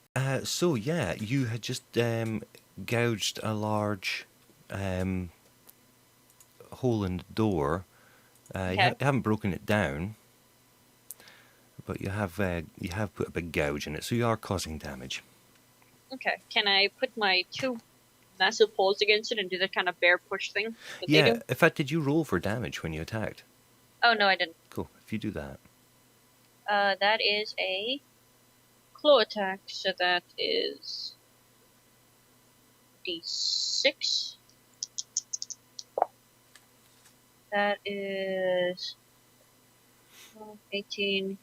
So yeah, you had just gouged a large hole in the door. Okay. You haven't broken it down, but you have put a big gouge in it, so you are causing damage. Okay. Can I put my 2 massive paws against it and do that kind of bear push thing that they Yeah. do? In fact, did you roll for damage when you attacked? Oh, no, I didn't. Cool. If you do that. That is a claw attack, so that is D6. That is 18,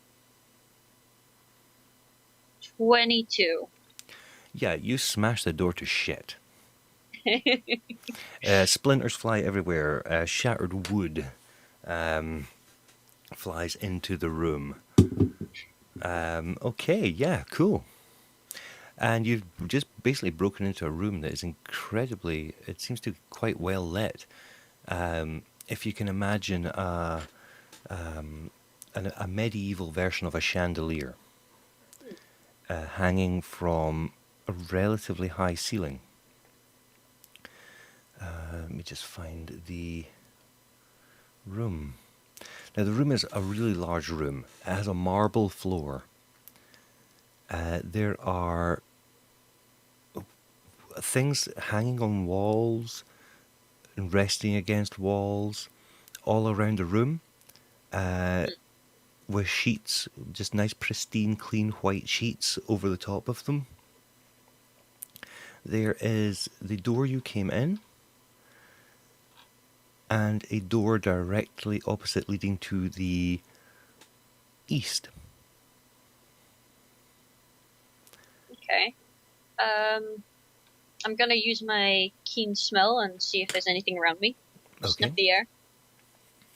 22. Yeah, you smash the door to shit. Splinters fly everywhere. Shattered wood flies into the room. Okay, yeah, cool. And you've just basically broken into a room that is incredibly, it seems to be quite well lit. If you can imagine a medieval version of a chandelier hanging from a relatively high ceiling. Let me just find the room. Now, the room is a really large room. It has a marble floor. There are things hanging on walls and resting against walls all around the room with sheets, just nice, pristine, clean white sheets over the top of them. There is the door you came in and a door directly opposite leading to the east. Okay. I'm gonna use my keen smell and see if there's anything around me. Okay. Sniff the air.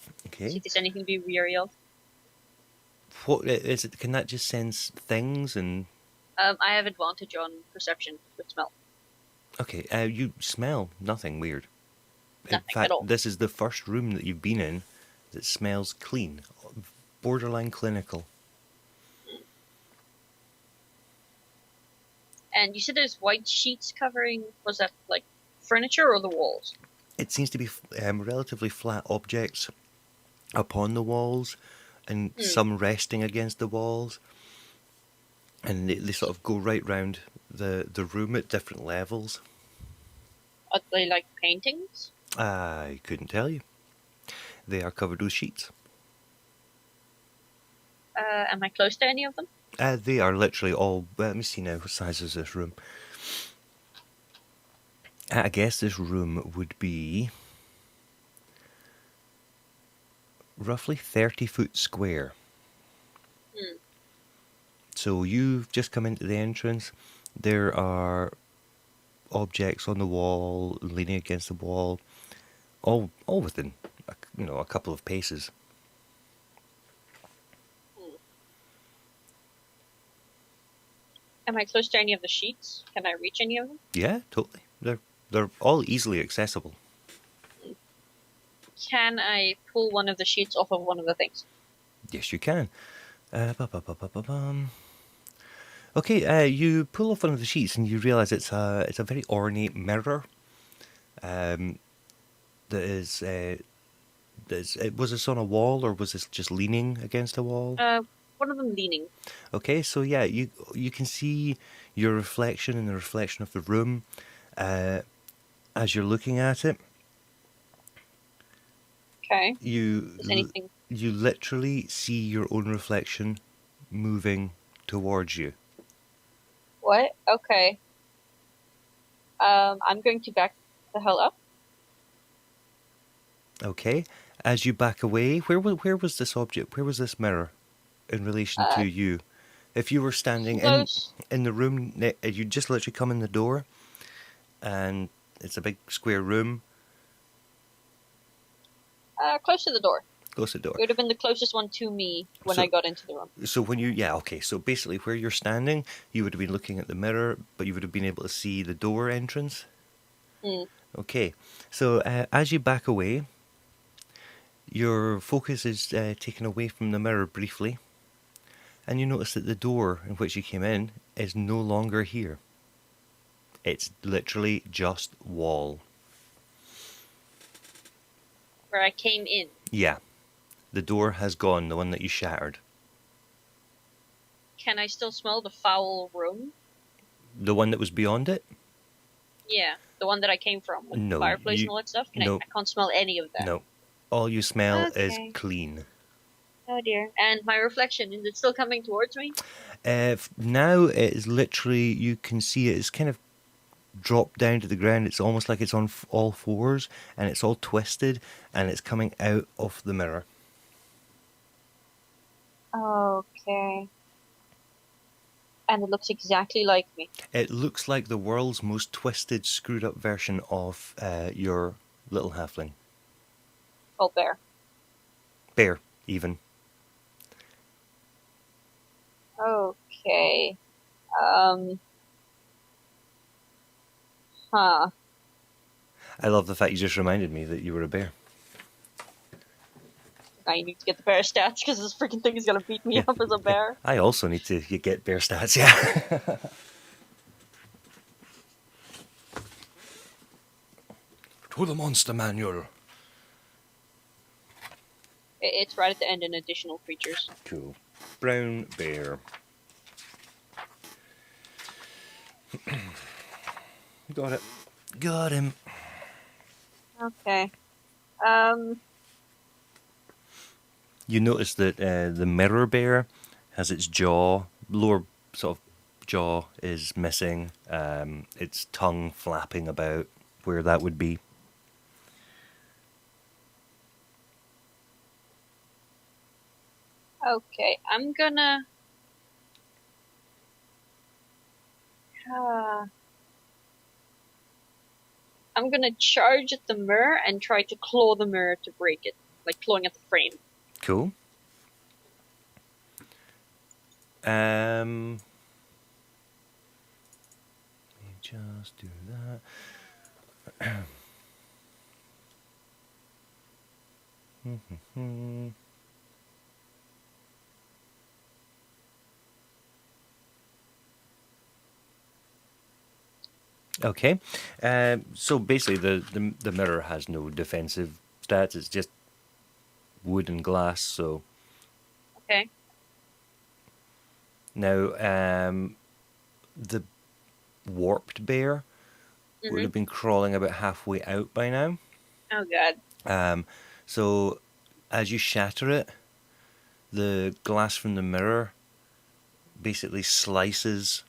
See Okay. if there's anything to be weary of. What is it? Can that just sense things and? I have advantage on perception with smell. Okay. You smell nothing weird. In Nothing fact, at all. this is the first room that you've been in that smells clean, borderline clinical. And you said there's white sheets covering, was that like furniture or the walls? it seems to be relatively flat objects upon the walls, and Hmm. some resting against the walls, and they sort of go right round the room at different levels. Are they like paintings? I couldn't tell you. They are covered with sheets. Am I close to any of them? They are literally all. Let me see now. What size is this room? I guess this room would be roughly 30 foot square. Hmm. So you've just come into the entrance. There are objects on the wall, leaning against the wall, all within a couple of paces. Hmm. Am I close to any of the sheets? Can I reach any of them? Yeah, totally. They're all easily accessible. Can I pull one of the sheets off of one of the things? Yes, you can. Ba-ba-ba-ba-ba-bum. Okay, you pull off one of the sheets and you realise it's a very ornate mirror. Um, that is was this on a wall or was this just leaning against a wall? One of them leaning. Okay, so yeah, you can see your reflection in the reflection of the room as you're looking at it. Okay. You Is anything? you literally see your own reflection moving towards you. What? Okay. I'm going to back the hell up. Okay, as you back away, where was this object? Where was this mirror in relation to Uh, you? If you were standing Close. in the room, you just literally come in the door, and it's a big square room. Close to the door. Close the door. It would have been the closest one to me when I So, got into the room. so when yeah, okay. So basically, where you're standing, you would have been looking at the mirror, but you would have been able to see the door entrance. Hmm. Okay, so as you back away, your focus is taken away from the mirror briefly, and you notice that the door in which you came in is no longer here. It's literally just wall. Where I came in. Yeah, the door has gone, the one that you shattered. Can I still smell the foul room? The one that was beyond it? Yeah, the one that I came from with the No, fireplace and all that stuff. no, I can't smell any of that. no. All you smell is Okay. clean. Oh dear. And my reflection, is it still coming towards me? Now it is literally, you can see it is kind of dropped down to the ground. It's almost like it's on all fours, and it's all twisted, and it's coming out of the mirror. Okay. And it looks exactly like me. It looks like the world's most twisted, screwed up version of your little halfling. Oh, bear. Bear, even. Okay. Um. Huh. I love the fact you just reminded me that you were a bear. I need to get the bear stats because this freaking thing is gonna beat me Yeah. up as a bear. I also need to get bear stats, yeah. To the monster manual. It's right at the end in additional creatures. Cool. Brown bear. Got it. Got him. Okay. You notice that the mirror bear has its lower sort of jaw is missing. Its tongue flapping about where that would be. Okay. I'm gonna. I'm gonna charge at the mirror and try to claw the mirror to break it, like clawing at the frame. Cool. Let me just do that. Okay. So basically, the mirror has no defensive stats. It's just wood and glass. So Okay. now, the warped bear would have Mhm. been crawling about halfway out by now. Oh god. Um, so as you shatter it, the glass from the mirror basically slices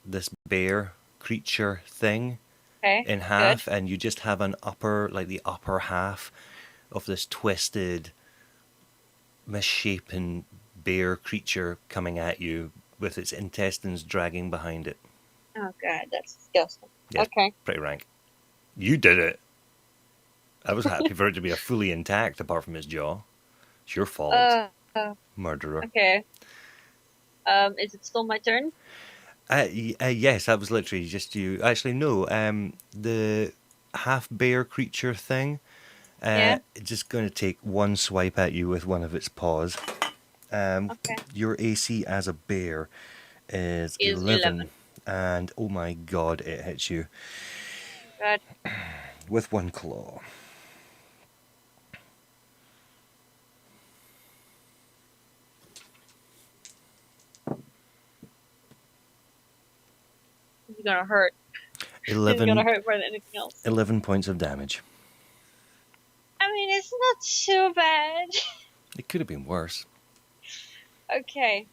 this bear creature thing Okay. in Good. half, and you just have an upper, like the upper half of this twisted, misshapen bear creature coming at you with its intestines dragging behind it. Oh god, that's disgusting. Yes, Okay. pretty rank. You did it. I was happy for it to be a fully intact, apart from his jaw. It's your fault, Uh. murderer. Okay. Is it still my turn? Yes, that was literally just you. Actually, no. The half bear creature thing. Yeah. Just going to take one swipe at you with one of its paws. Okay. Your AC as a bear is Is 11, 11. and oh my god, it hits you God. with one claw. This is gonna hurt. This is gonna 11, hurt more than anything else. 11 points of damage. I mean, it's not too bad. It could have been worse. Okay.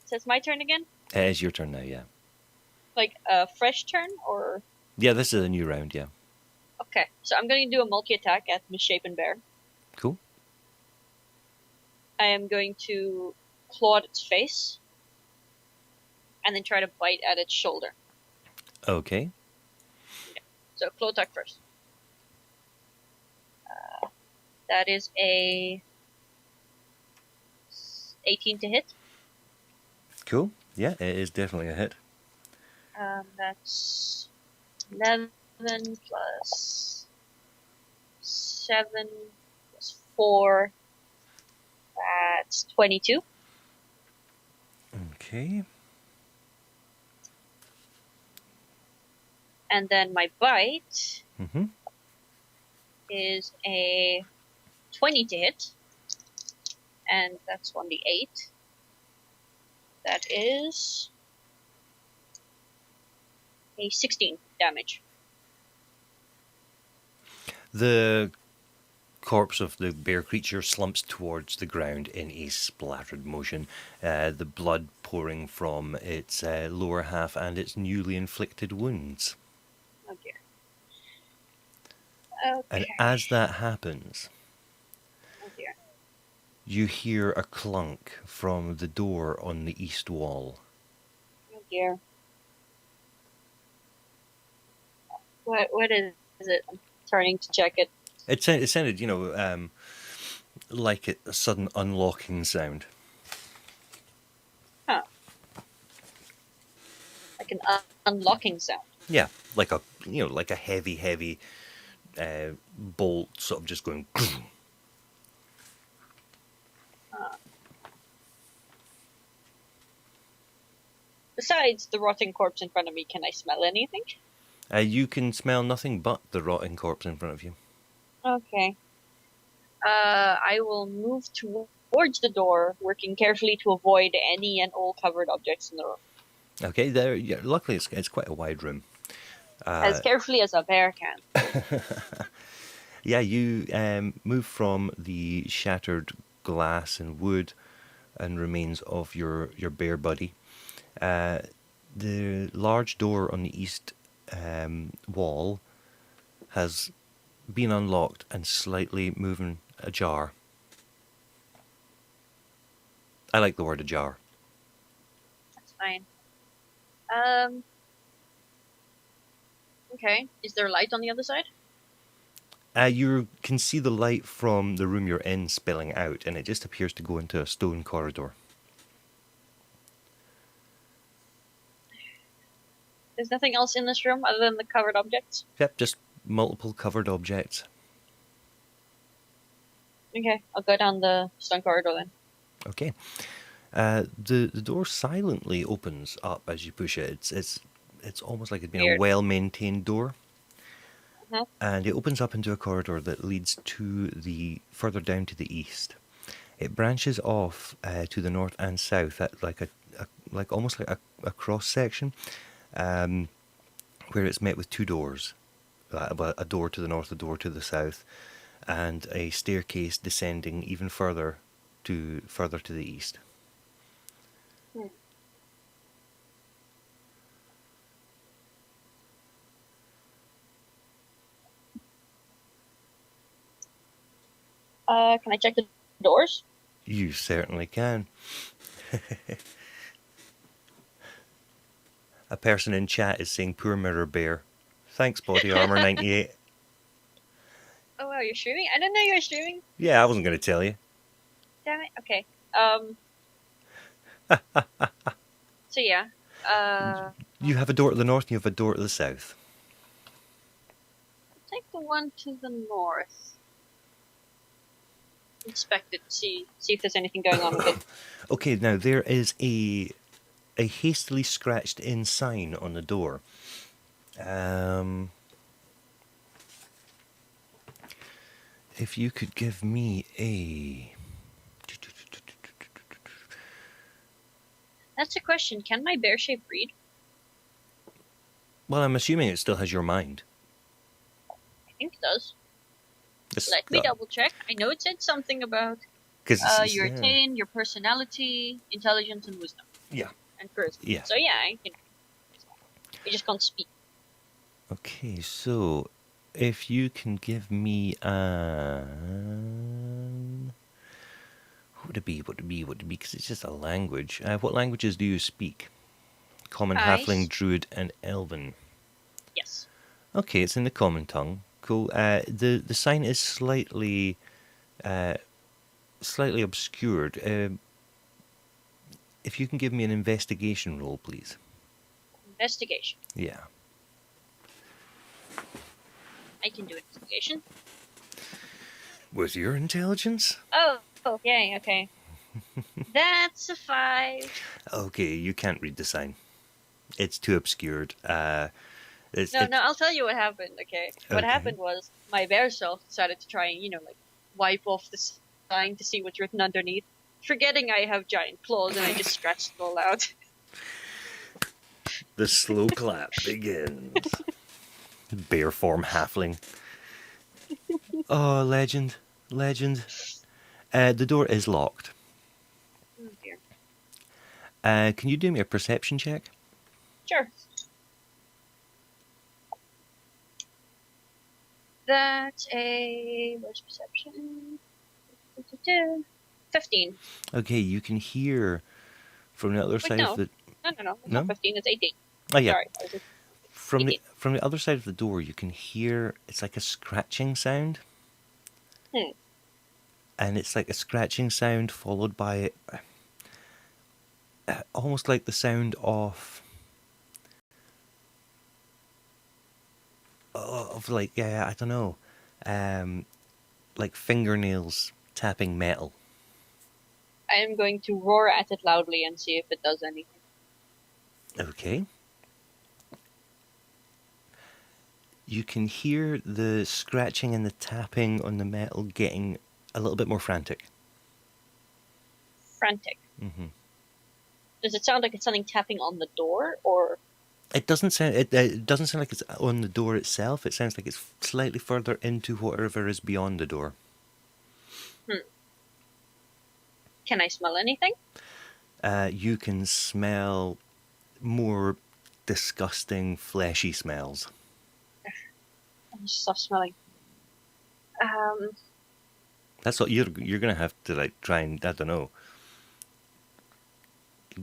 So it's my turn again? It is your turn now, yeah. Like a fresh turn or Yeah, this is a new round, yeah. okay. So I'm going to do a multi-attack at Misshapen Bear. Cool. I am going to claw at its face and then try to bite at its shoulder. Okay. So claw attack first. That is a 18 to hit. Cool. Yeah, it is definitely a hit. That's 11 plus 7 plus 4. That's 22. Okay. And then my bite Mm-hmm. is a 20 to hit. And that's 1d8. That is a 16 damage. The corpse of the bear creature slumps towards the ground in a splattered motion, the blood pouring from its lower half and its newly inflicted wounds. Oh dear. And Okay. as that happens, Oh dear. you hear a clunk from the door on the east wall. Oh dear. What is it? I'm turning to check it. It sounded, like a sudden unlocking sound. Huh. Like an unlocking sound. Yeah, like a heavy bolt sort of just going. Besides the rotting corpse in front of me, can I smell anything? You can smell nothing but the rotting corpse in front of you. Okay. I will move towards the door, working carefully to avoid any and all covered objects in the room. Okay, there. Yeah, luckily, it's quite a wide room. As carefully as a bear can. Yeah, you move from the shattered glass and wood and remains of your bear buddy. The large door on the east wall has been unlocked and slightly moving ajar. I like the word ajar. That's fine. Okay. Is there a light on the other side? You can see the light from the room you're in spilling out, and it just appears to go into a stone corridor. There's nothing else in this room other than the covered objects? Yep, just multiple covered objects. Okay, I'll go down the stone corridor then. Okay. The door silently opens up as you push it. It's almost like it's been a Weird. well-maintained door. Uh-huh. And it opens up into a corridor that leads to the further down to the east. It branches off to the north and south at like like almost like a cross section, where it's met with two doors, a door to the north, a door to the south, and a staircase descending even further to the east. Hmm. Can I check the doors? You certainly can. A person in chat is saying poor mirror bear. Thanks, body armor 98. Oh wow, you're streaming? I didn't know you were streaming. Yeah, I wasn't going to tell you. Damn it. Okay. So yeah. You have a door to the north and you have a door to the south. Take the one to the north. Inspect it. See if there's anything going on with it. Okay, now there is a hastily scratched in sign on the door. If you could give me a... That's a question. Can my bear shape read? Well, I'm assuming it still has your mind. I think it does. It's, Let me double check. I know it said something about your attain, your personality, intelligence, and wisdom. Yeah. And charisma. Yeah. So yeah, I can. You just can't speak. Okay, so if you can give me what would it be? Because it's just a language. What languages do you speak? Common, Halfling, Druid, and Elven. Yes. Okay, it's in the common tongue. Cool. The sign is slightly obscured. If you can give me an investigation roll, please. Investigation. Yeah. I can do investigation. With your intelligence? Oh, yay, okay. That's a 5. Okay, you can't read the sign. It's too obscured. No, I'll tell you what happened, okay? What Okay. happened was my bear self decided to try and, wipe off the sign to see what's written underneath, forgetting I have giant claws, and I just scratched it all out. The slow clap begins. Bear form halfling. Oh, legend. The door is locked. Oh, dear. Can you do me a perception check? Sure. That's where's perception? 15. Okay, you can hear from the other side of the... No. It's not 15, it's 18. Oh, yeah. Sorry. From the other side of the door, you can hear... It's like a scratching sound. And it's like a scratching sound followed by... almost like the sound of like, I don't know, like fingernails tapping metal. I am going to roar at it loudly and see if it does anything. Okay. You can hear the scratching and the tapping on the metal getting a little bit more frantic. Frantic. Mm-hmm. Does it sound like it's something tapping on the door, or? It doesn't sound. It doesn't sound like it's on the door itself. It sounds like it's slightly further into whatever is beyond the door. Can I smell anything? You can smell more disgusting, fleshy smells. I'm just stop smelling. That's what you're gonna have to like try and, I don't know,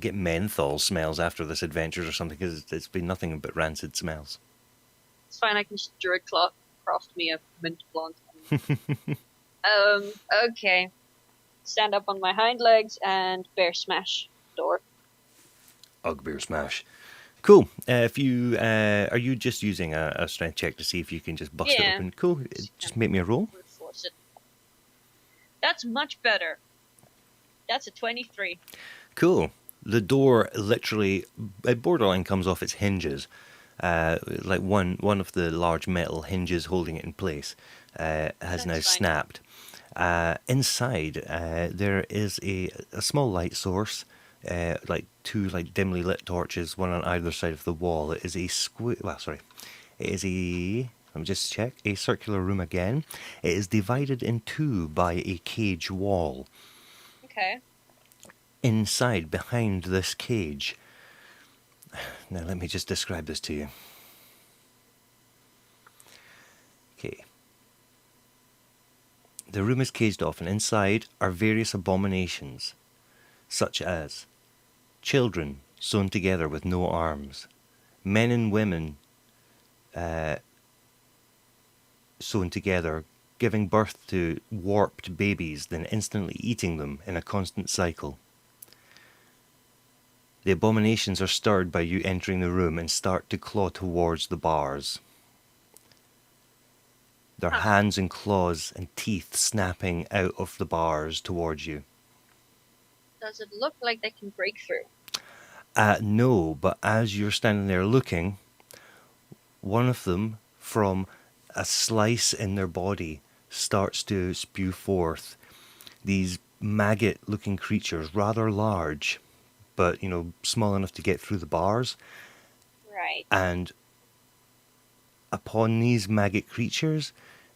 get menthol smells after this adventure or something, because it's been nothing but rancid smells. It's fine. I can just druid craft me a mint blonde. Okay. Stand up on my hind legs and bear smash door. Ugbear smash. Cool. If you are you just using a strength check to see if you can just bust it open? Cool. Just make me a roll. Force it. That's much better. That's a 23. Cool. The door literally borderline comes off its hinges, Like one of the large metal hinges holding it in place has now That's fine. snapped. Inside, there is a small light source, like two like dimly lit torches, one on either side of the wall. It is a it is a. Let me just check. A circular room again. It is divided in two by a cage wall. Okay. Inside, behind this cage. Now let me just describe this to you. Okay. The room is caged off, and inside are various abominations, such as children sewn together with no arms, men and women sewn together, giving birth to warped babies, then instantly eating them in a constant cycle. The abominations are stirred by you entering the room and start to claw towards the bars. Their Huh. hands and claws and teeth snapping out of the bars towards you. Does it look like they can break through? No, but as you're standing there looking, one of them, from a slice in their body, starts to spew forth these maggot-looking creatures, rather large, but, small enough to get through the bars. Right. And upon these maggot creatures,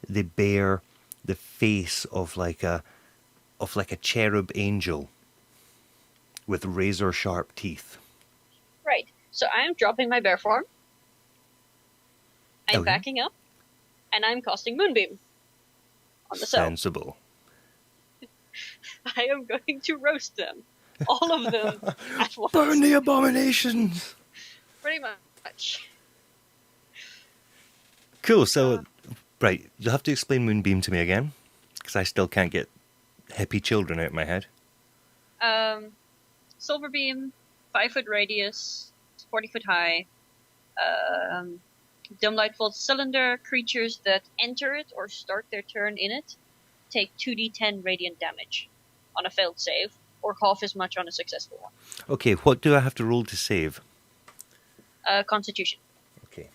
they bear the face of like a cherub angel with razor sharp teeth. Right. So I'm dropping my bear form. I'm Okay. backing up, and I'm casting Moonbeam on the cell. Sensible. I am going to roast them. All of them at once. Burn the abominations! Pretty much. Cool, so, right, you'll have to explain Moonbeam to me again, because I still can't get hippie children out of my head. Silver beam, 5-foot radius, 40-foot high. Dim light falls cylinder. Creatures that enter it or start their turn in it take 2d10 radiant damage on a failed save, or half as much on a successful one. Okay, what do I have to roll to save? Constitution. Okay.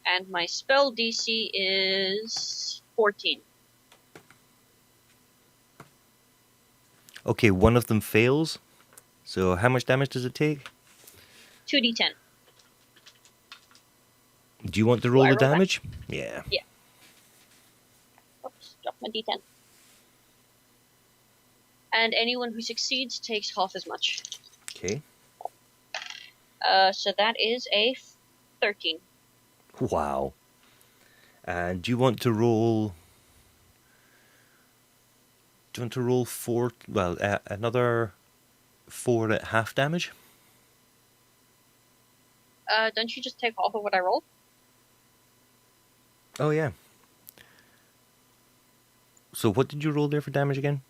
And my spell DC is 14. Okay, one of them fails. So how much damage does it take? 2d10. Do you want to roll I the roll that? damage? Yeah. Yeah. Oops, drop my d10. And anyone who succeeds takes half as much. Okay. So that is a 13. Wow. And do you want to roll... Do you want to roll four... Well, another 4 at half damage? Don't you just take half of what I rolled? Oh, yeah. So what did you roll there for damage again?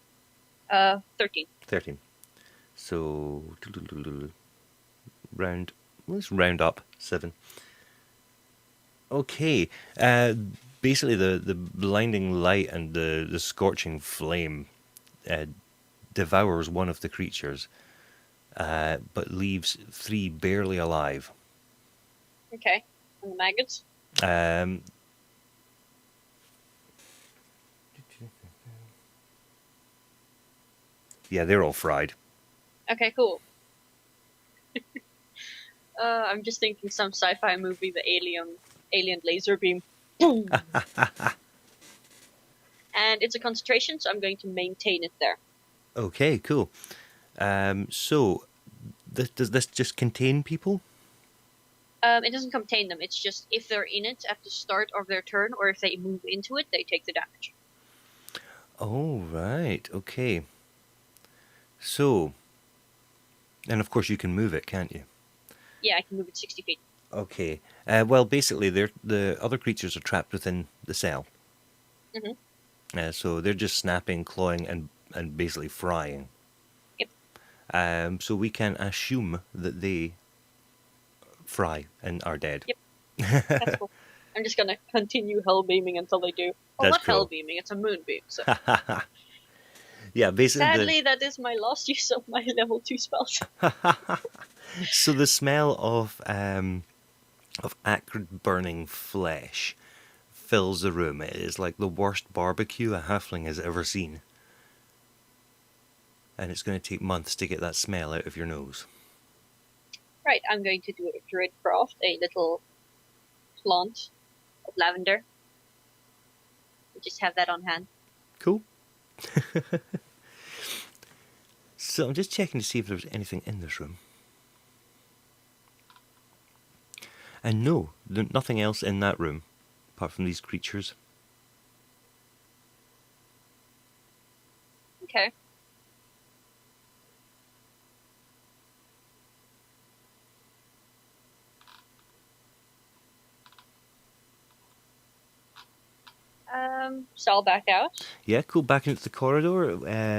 13. 13. So... Let's round up. 7. Okay. Basically, the blinding light and the scorching flame devours one of the creatures, but leaves 3 barely alive. Okay. And the maggots? Yeah, they're all fried. Okay, cool. I'm just thinking some sci-fi movie, the alien laser beam. Boom! And it's a concentration, so I'm going to maintain it there. Okay, cool. So, does this just contain people? It doesn't contain them. It's just if they're in it at the start of their turn, or if they move into it, they take the damage. Oh, right. Okay. So, and of course you can move it, can't you? Yeah, I can move it 60 feet. Okay. Well, basically, the other creatures are trapped within the cell. Mm-hmm. So they're just snapping, clawing, and basically frying. Yep. So we can assume that they fry and are dead. Yep. That's cool. I'm just gonna continue hell beaming until they do. Well, That's not hell cool. beaming, it's a moonbeam. So Yeah, basically. sadly, that is my last use of my level 2 spells. So the smell of of acrid burning flesh fills the room. It is like the worst barbecue a halfling has ever seen. And it's going to take months to get that smell out of your nose. Right, I'm going to do a druid craft, a little plant of lavender. We just have that on hand. Cool. So I'm just checking to see if there's anything in this room. And no, nothing else in that room, apart from these creatures. Okay. So I'll back out. Yeah, cool. Back into the corridor.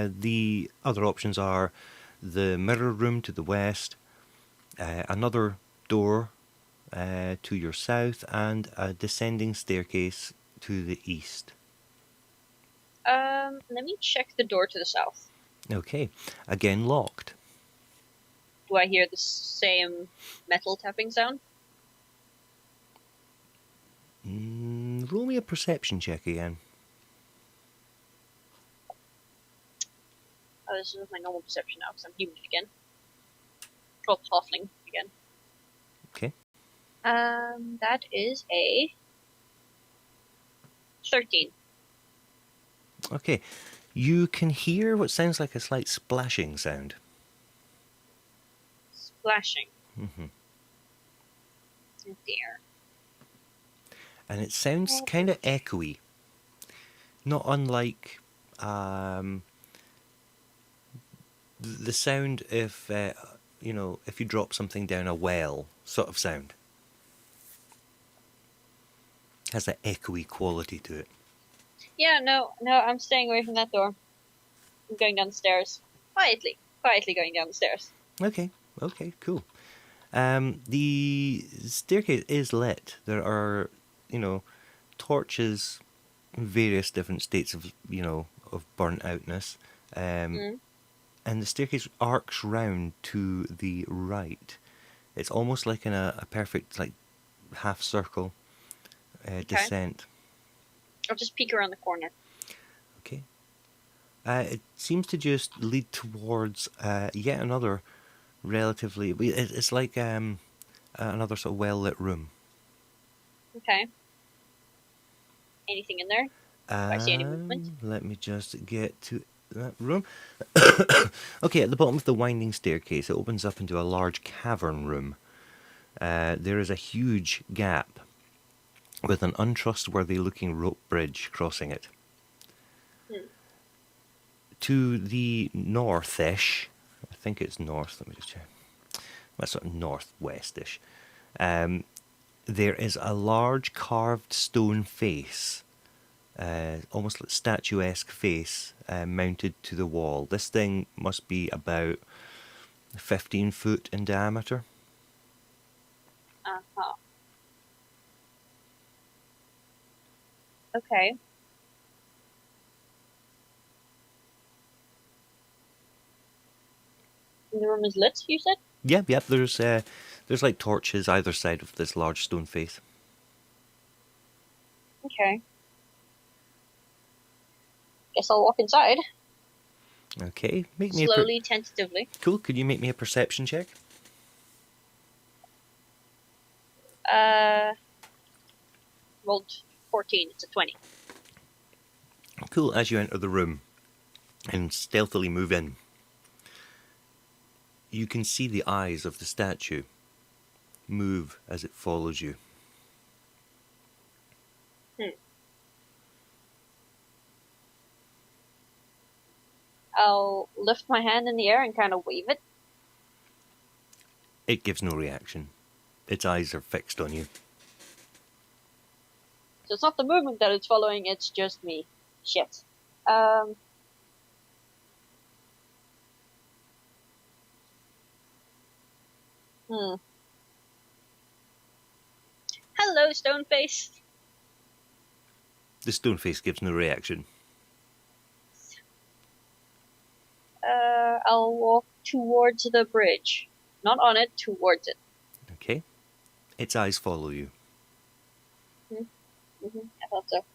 The other options are the mirror room to the west, another door to your south, and a descending staircase to the east. Let me check the door to the south. Okay, again locked. Do I hear the same metal tapping sound? Roll me a perception check again. Oh, this is my normal perception now because I'm human again. Drop halfling again. Okay. That is a 13. Okay, you can hear what sounds like a slight splashing sound. Splashing. Mm-hmm. Oh dear. And it sounds kind of echoey. Not unlike the sound if, if you drop something down a well sort of sound. Has that echoey quality to it. Yeah, no, I'm staying away from that door. I'm going down the stairs. Quietly going down the stairs. Okay, cool. The staircase is lit. There are, torches in various different states of, of burnt outness. And the staircase arcs round to the right. It's almost like in a perfect, like, half circle descent. I'll just peek around the corner. Okay. It seems to just lead towards yet another relatively... It's like another sort of well-lit room. Okay. Anything in there? Do I see any movement? Let me just get to that room. Okay, at the bottom of the winding staircase, it opens up into a large cavern room. There is a huge gap with an untrustworthy-looking rope bridge crossing it. To the north-ish, I think it's north, let me just check. That's sort of northwest-ish. There is a large carved stone face, almost like statuesque face, mounted to the wall. This thing must be about 15 foot in diameter. Uh-huh. Okay. And the room is lit, you said? Yep. There's like torches either side of this large stone face. Okay. Guess I'll walk inside. Okay, make me slowly, tentatively. Cool. Could you make me a perception check? Rolled 14. It's a 20. Cool. As you enter the room and stealthily move in, you can see the eyes of the statue move as it follows you. I'll lift my hand in the air and kind of wave it. It gives no reaction. Its eyes are fixed on you. So it's not the movement that it's following, it's just me. Shit. Hello, Stoneface. The stone face gives no reaction. I'll walk towards the bridge. Not on it, towards it. Okay. Its eyes follow you. I thought so.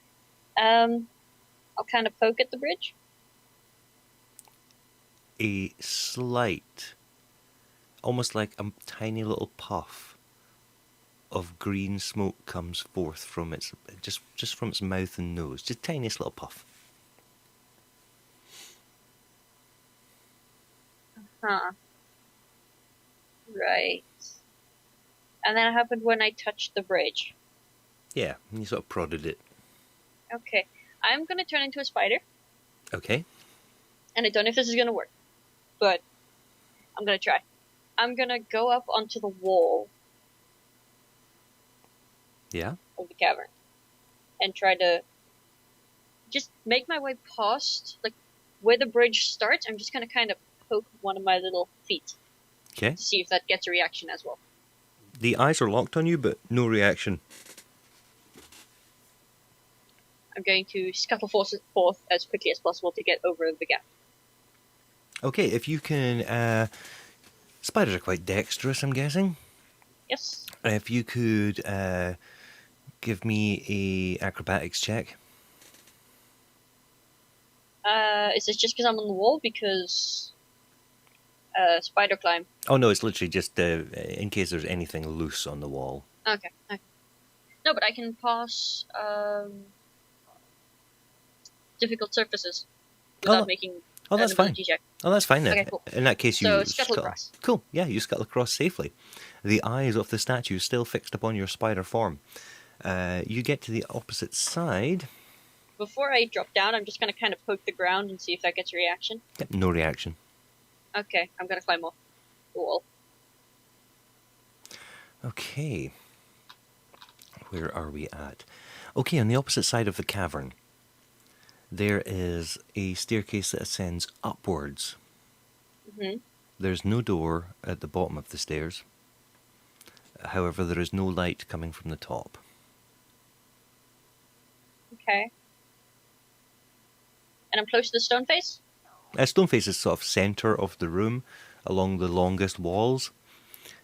I'll kind of poke at the bridge. A slight, almost like a tiny little puff of green smoke comes forth from its just from its mouth and nose. Just tiniest little puff. Huh. Right. And then it happened when I touched the bridge. Yeah, and you sort of prodded it. Okay. I'm gonna turn into a spider, Okay. and I don't know if this is gonna work, but I'm gonna try. I'm gonna go up onto the wall Yeah. of the cavern and try to just make my way past, like, where the bridge starts. I'm just gonna kind of poke one of my little feet Okay. to see if that gets a reaction as well. The eyes are locked on you, but no reaction. I'm going to scuttle forth as quickly as possible to get over the gap. Okay, if you can, spiders are quite dexterous, I'm guessing. Yes. If you could give me a acrobatics check. Is this just because I'm on the wall? Because spider climb. Oh no, it's literally just in case there's anything loose on the wall. Okay. No, but I can pass difficult surfaces without making Oh, that's an fine. ability check. Oh, that's fine then. Okay, cool. In that case, you So, scuttle across. Cool. Yeah, you scuttle across safely. The eyes of the statue still fixed upon your spider form. You get to the opposite side. Before I drop down, I'm just gonna kind of poke the ground and see if that gets a reaction. Yep, no reaction. Okay, I'm gonna climb off the wall. Okay. Where are we at? Okay, on the opposite side of the cavern, there is a staircase that ascends upwards. hmm There's no door at the bottom of the stairs. However, there is no light coming from the top. Okay. And I'm close to the stone face? Stoneface is sort of centre of the room, along the longest walls.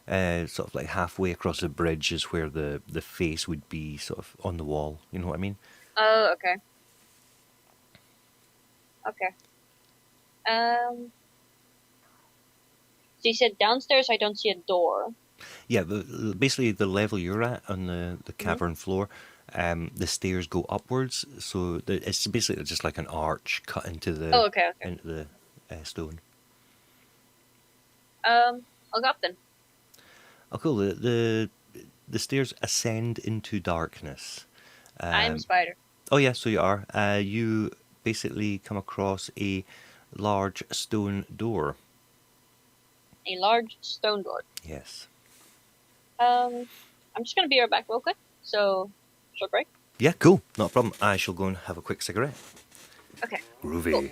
Sort of like halfway across the bridge is where the face would be sort of on the wall. You know what I mean? Oh, okay. Okay. So you said downstairs I don't see a door. Yeah, basically the level you're at on the cavern floor, the stairs go upwards, so it's basically just like an arch cut into Oh, okay. into the stone. I'll go up then. Oh, cool. The stairs ascend into darkness. I'm a spider. Oh yeah, so you are. You basically come across a large stone door. A large stone door. Yes. I'm just gonna be right back real quick. So, short break. Yeah, cool. Not a problem. I shall go and have a quick cigarette. Okay. Groovy. Cool.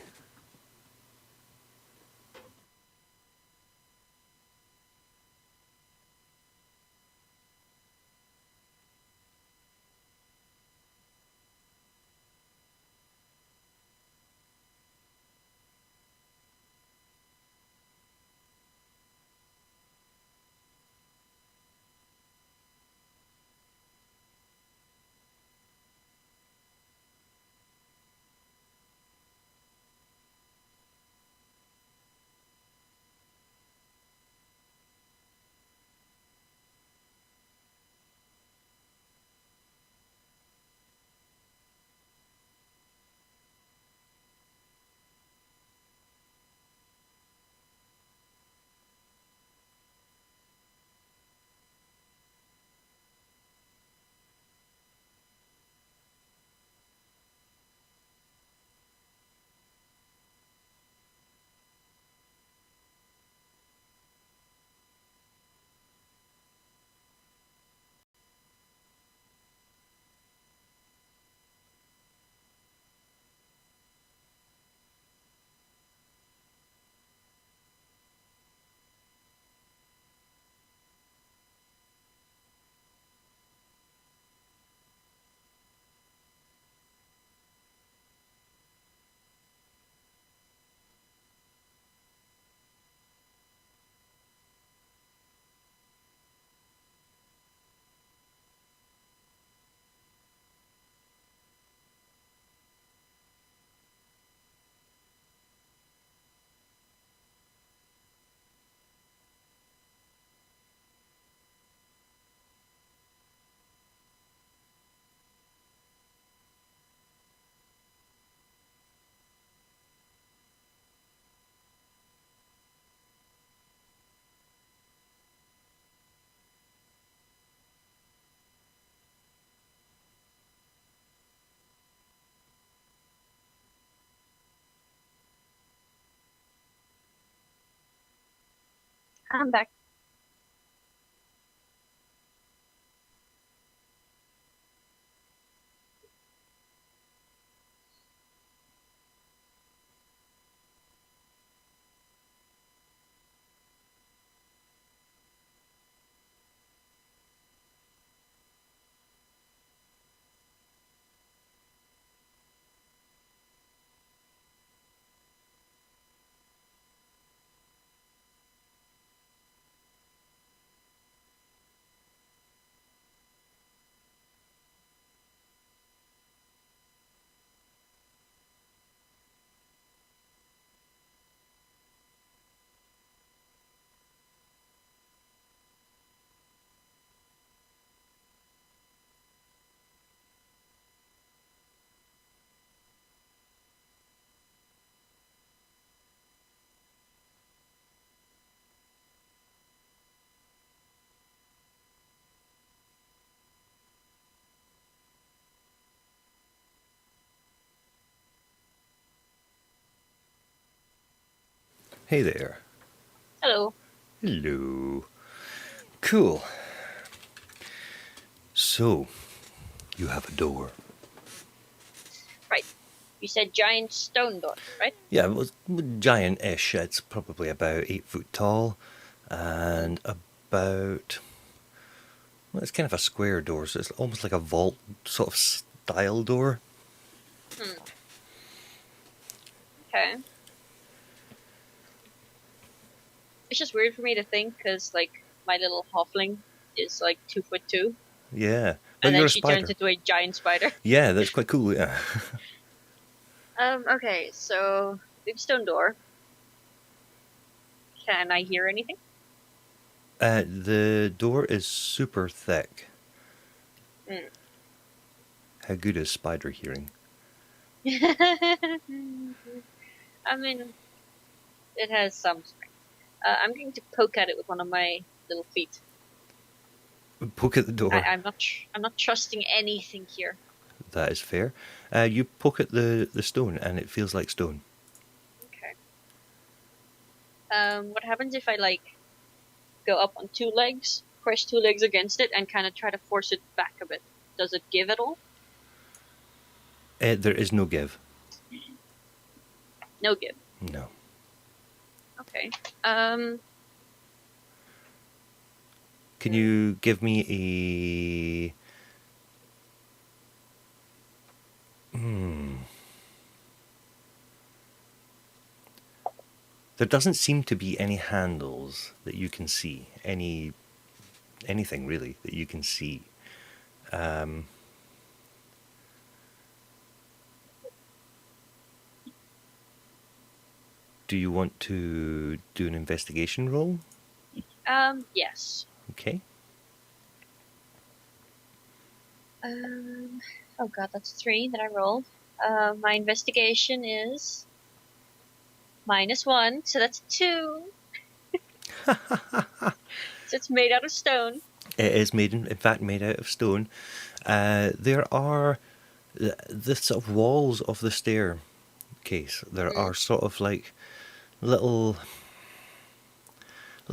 I'm back. Hey there. Hello. Hello. Cool. So, you have a door. Right. You said giant stone door, right? Yeah, it was giant-ish. It's probably about 8 foot tall, and about, well, it's kind of a square door, so it's almost like a vault sort of style door. Hmm. Okay. It's just weird for me to think because like my little halfling is like 2'2", Yeah. Well, and then you're a she turns spider. into a giant spider. Yeah, that's quite cool. Yeah. Okay, so big stone door. Can I hear anything? The door is super thick. Hmm. How good is spider hearing? I mean, it has some strength. I'm going to poke at it with one of my little feet. Poke at the door. I'm not trusting anything here. That is fair. You poke at the stone, and it feels like stone. Okay. What happens if I like go up on two legs, press two legs against it, and kind of try to force it back a bit? Does it give at all? There is no give. No give. No. Okay. Um. Can you give me a? There doesn't seem to be any handles that you can see. Anything really that you can see. Um, do you want to do an investigation roll? Yes. Okay. Um. Oh God, that's 3 that I rolled. My investigation is -1, so that's 2. So it's made out of stone. It is made, in fact, made out of stone. There are the sort of walls of the staircase. There Mm. are sort of like little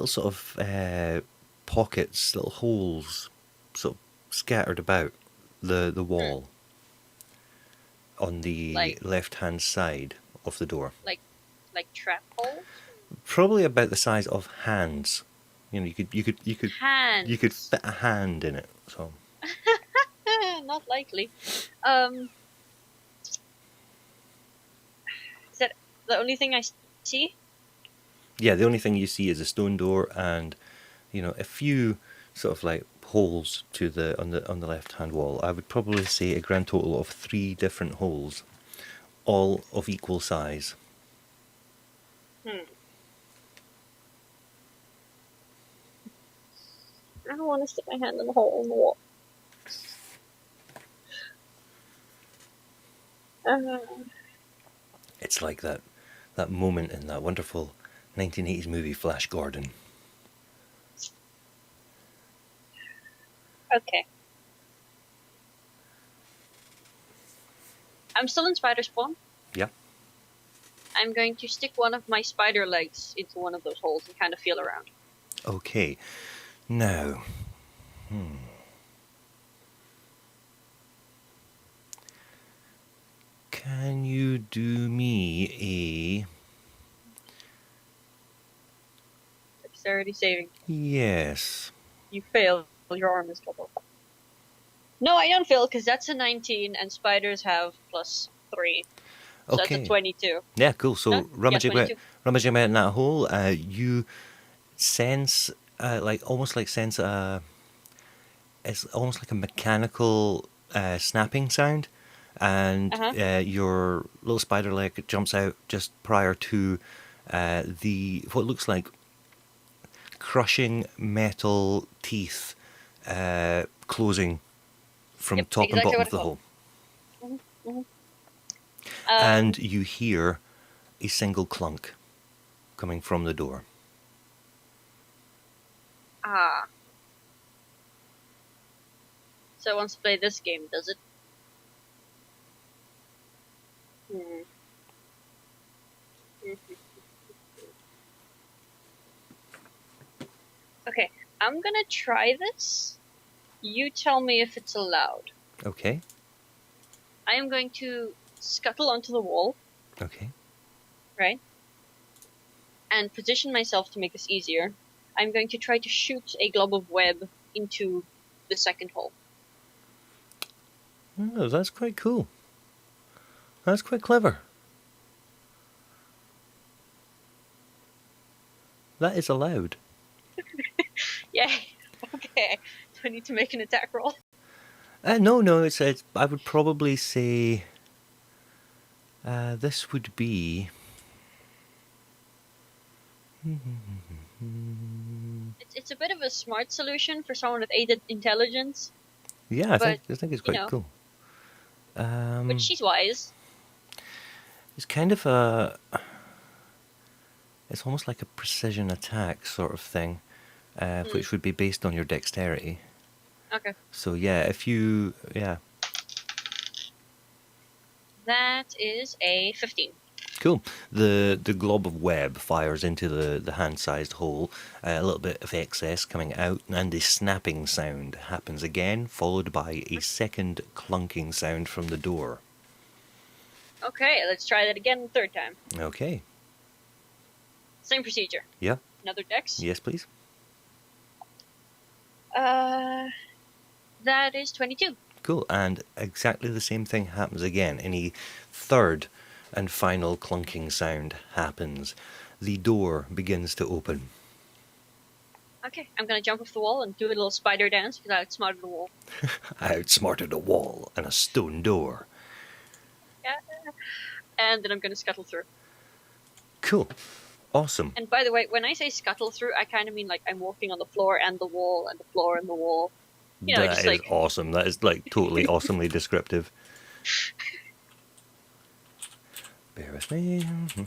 sort of pockets, little holes, sort of scattered about the Mm. wall on the Like left hand side of the door. like like trap holes. Probably about the size of hands. You know, you could Hands. fit a hand in it. So Not likely. Um. Is that the only thing I see? yeah, the only thing you see is a stone door and a few sort of like holes to the on the left hand wall. I would probably say a grand total of 3 different holes, all of equal size. Hmm. I don't want to stick my hand in the hole in the wall. Uh, It's like that moment in that wonderful 1980s movie Flash Gordon. okay. I'm still in spider spawn. Yeah. I'm going to stick one of my spider legs into one of those holes and kind of feel around. Okay. Now, can you do me Dexterity saving. a... Yes. You fail. Your arm is cut off. No, I don't fail because that's a 19 and spiders have +3. So that's a Okay. 22. Yeah, cool. So Huh? Yeah, 22. rummaging about in that hole, you sense, almost like sense it's almost like a mechanical snapping sound, and Uh-huh. your little spider leg jumps out just prior to the what looks like crushing metal teeth closing from Yep, top and exactly bottom what of I the thought. hole, Mm-hmm. and you hear a single clunk coming from the door. Ah. So it wants to play this game, does it? Hmm. Okay, I'm gonna try this. You tell me if it's allowed. Okay. I am going to scuttle onto the wall, Okay. right? And position myself to make this easier. I'm going to try to shoot a glob of web into the second hole. Oh, that's quite cool. That's quite clever. That is allowed. Yay! Okay. Do I need to make an attack roll? No, it's I would probably say this would be. It's a bit of a smart solution for someone with aided intelligence, Yeah, but, I think it's you quite know, cool. but she's wise. It's kind of a. It's almost like a precision attack sort of thing, which would be based on your dexterity. Okay. So yeah, if you That is a 15. cool. The glob of web fires into the hand-sized hole. A little bit of excess coming out, and a snapping sound happens again, followed by a second clunking sound from the door. Okay, let's try that again the third time. Okay. Same procedure. Yeah. Another dex. Yes, please. That is 22. Cool. And exactly the same thing happens again. Any third and final clunking sound happens. The door begins to open. Okay, I'm gonna jump off the wall and do a little spider dance because I outsmarted the wall. I outsmarted a wall and a stone door. Yeah. And then I'm gonna scuttle through. Cool. Awesome. And by the way, when I say scuttle through, I kind of mean like I'm walking on the floor and the wall and the floor and the wall. You know, That just is like awesome. That is like totally awesomely descriptive. Bear with me.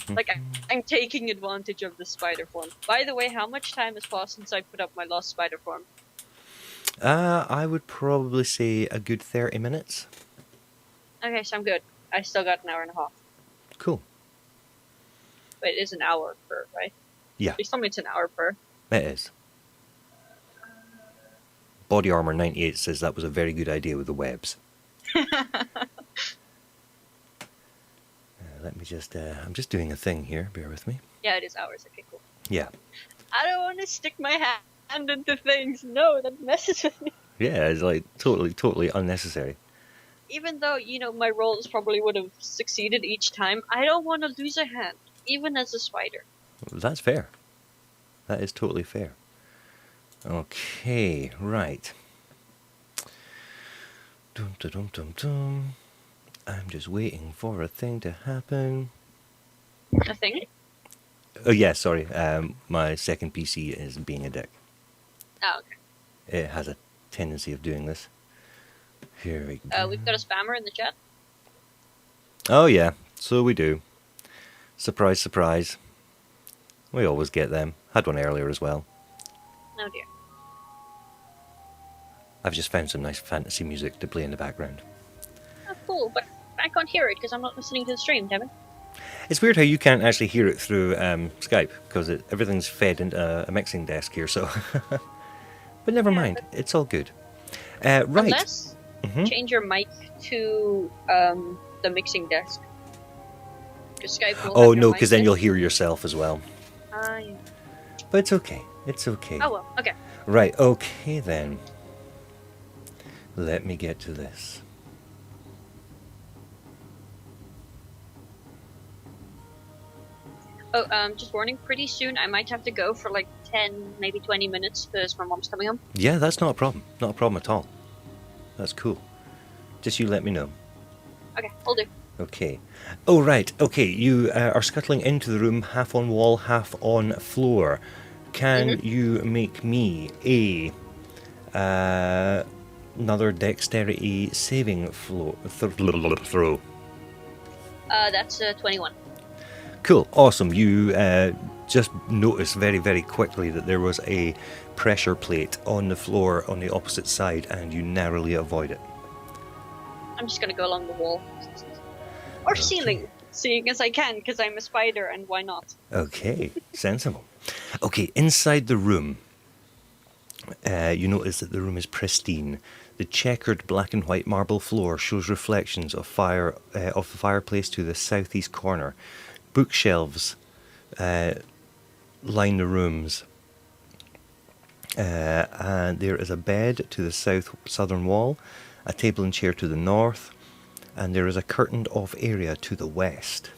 like I'm taking advantage of the spider form. By the way, how much time has passed since I put up my last spider form? I would probably say a good 30 minutes. Okay, so I'm good. I still got an hour and a half. Cool. But it is an hour per, right? Yeah, Please tell me it's an hour per. it is. Body Armor 98 says that was a very good idea with the webs. Let me just, I'm just doing a thing here, bear with me. Yeah, it is hours. Okay, cool. Yeah. I don't want to stick my hand into things. No, that messes with me. Yeah, it's like totally unnecessary. Even though, you know, my rolls probably would have succeeded each time, I don't want to lose a hand, even as a spider. That's fair. That is totally fair. Okay, right. Dum dum dum dum dum. I'm just waiting for a thing to happen. Nothing? Oh yeah, sorry. My second PC is being a dick. Oh, okay. It has a tendency of doing this. Here we go. We've got a spammer in the chat. Oh yeah, so we do. Surprise, surprise. We always get them. Had one earlier as well. Oh dear. I've just found some nice fantasy music to play in the background. Oh, cool, but I can't hear it because I'm not listening to the stream, damn it. It's weird how you can't actually hear it through Skype because everything's fed into a mixing desk here. So, but never Yeah, mind. but It's all good. Right. unless Mhm. change your mic to the mixing desk. Because Skype will Oh have your no, mic because then in. you'll hear yourself as well. Yeah. But it's okay. It's okay. Oh well, okay. Right. Okay then. Let me get to this. Oh, just warning, pretty soon I might have to go for like 10, maybe 20 minutes because my mom's coming home. Yeah, that's not a problem. Not a problem at all. That's cool. Just you let me know. Okay, will do. Okay. Oh, right. Okay, you are scuttling into the room, half on wall, half on floor. Can you make me another dexterity saving throw? That's 21. Cool. Awesome. You just noticed very, very quickly that there was a pressure plate on the floor on the opposite side, and you narrowly avoid it. I'm just gonna go along the wall. Or Okay. ceiling, seeing as I can, because I'm a spider, and why not? Okay, sensible. Okay, inside the room, you notice that the room is pristine. The checkered black and white marble floor shows reflections of the fireplace to the southeast corner. Bookshelves line the rooms, and there is a bed to the southern wall, a table and chair to the north, and there is a curtained off area to the west.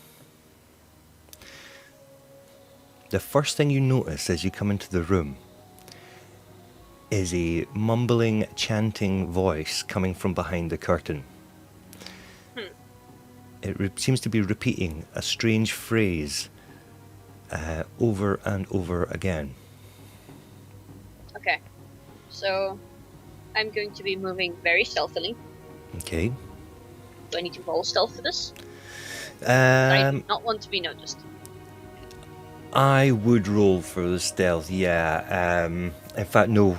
The first thing you notice as you come into the room is a mumbling, chanting voice coming from behind the curtain. It seems to be repeating a strange phrase over and over again. Okay, so I'm going to be moving very stealthily. Okay. Do I need to roll stealth for this? I Um, do not want to be noticed. I would roll for the stealth, yeah. In fact, no.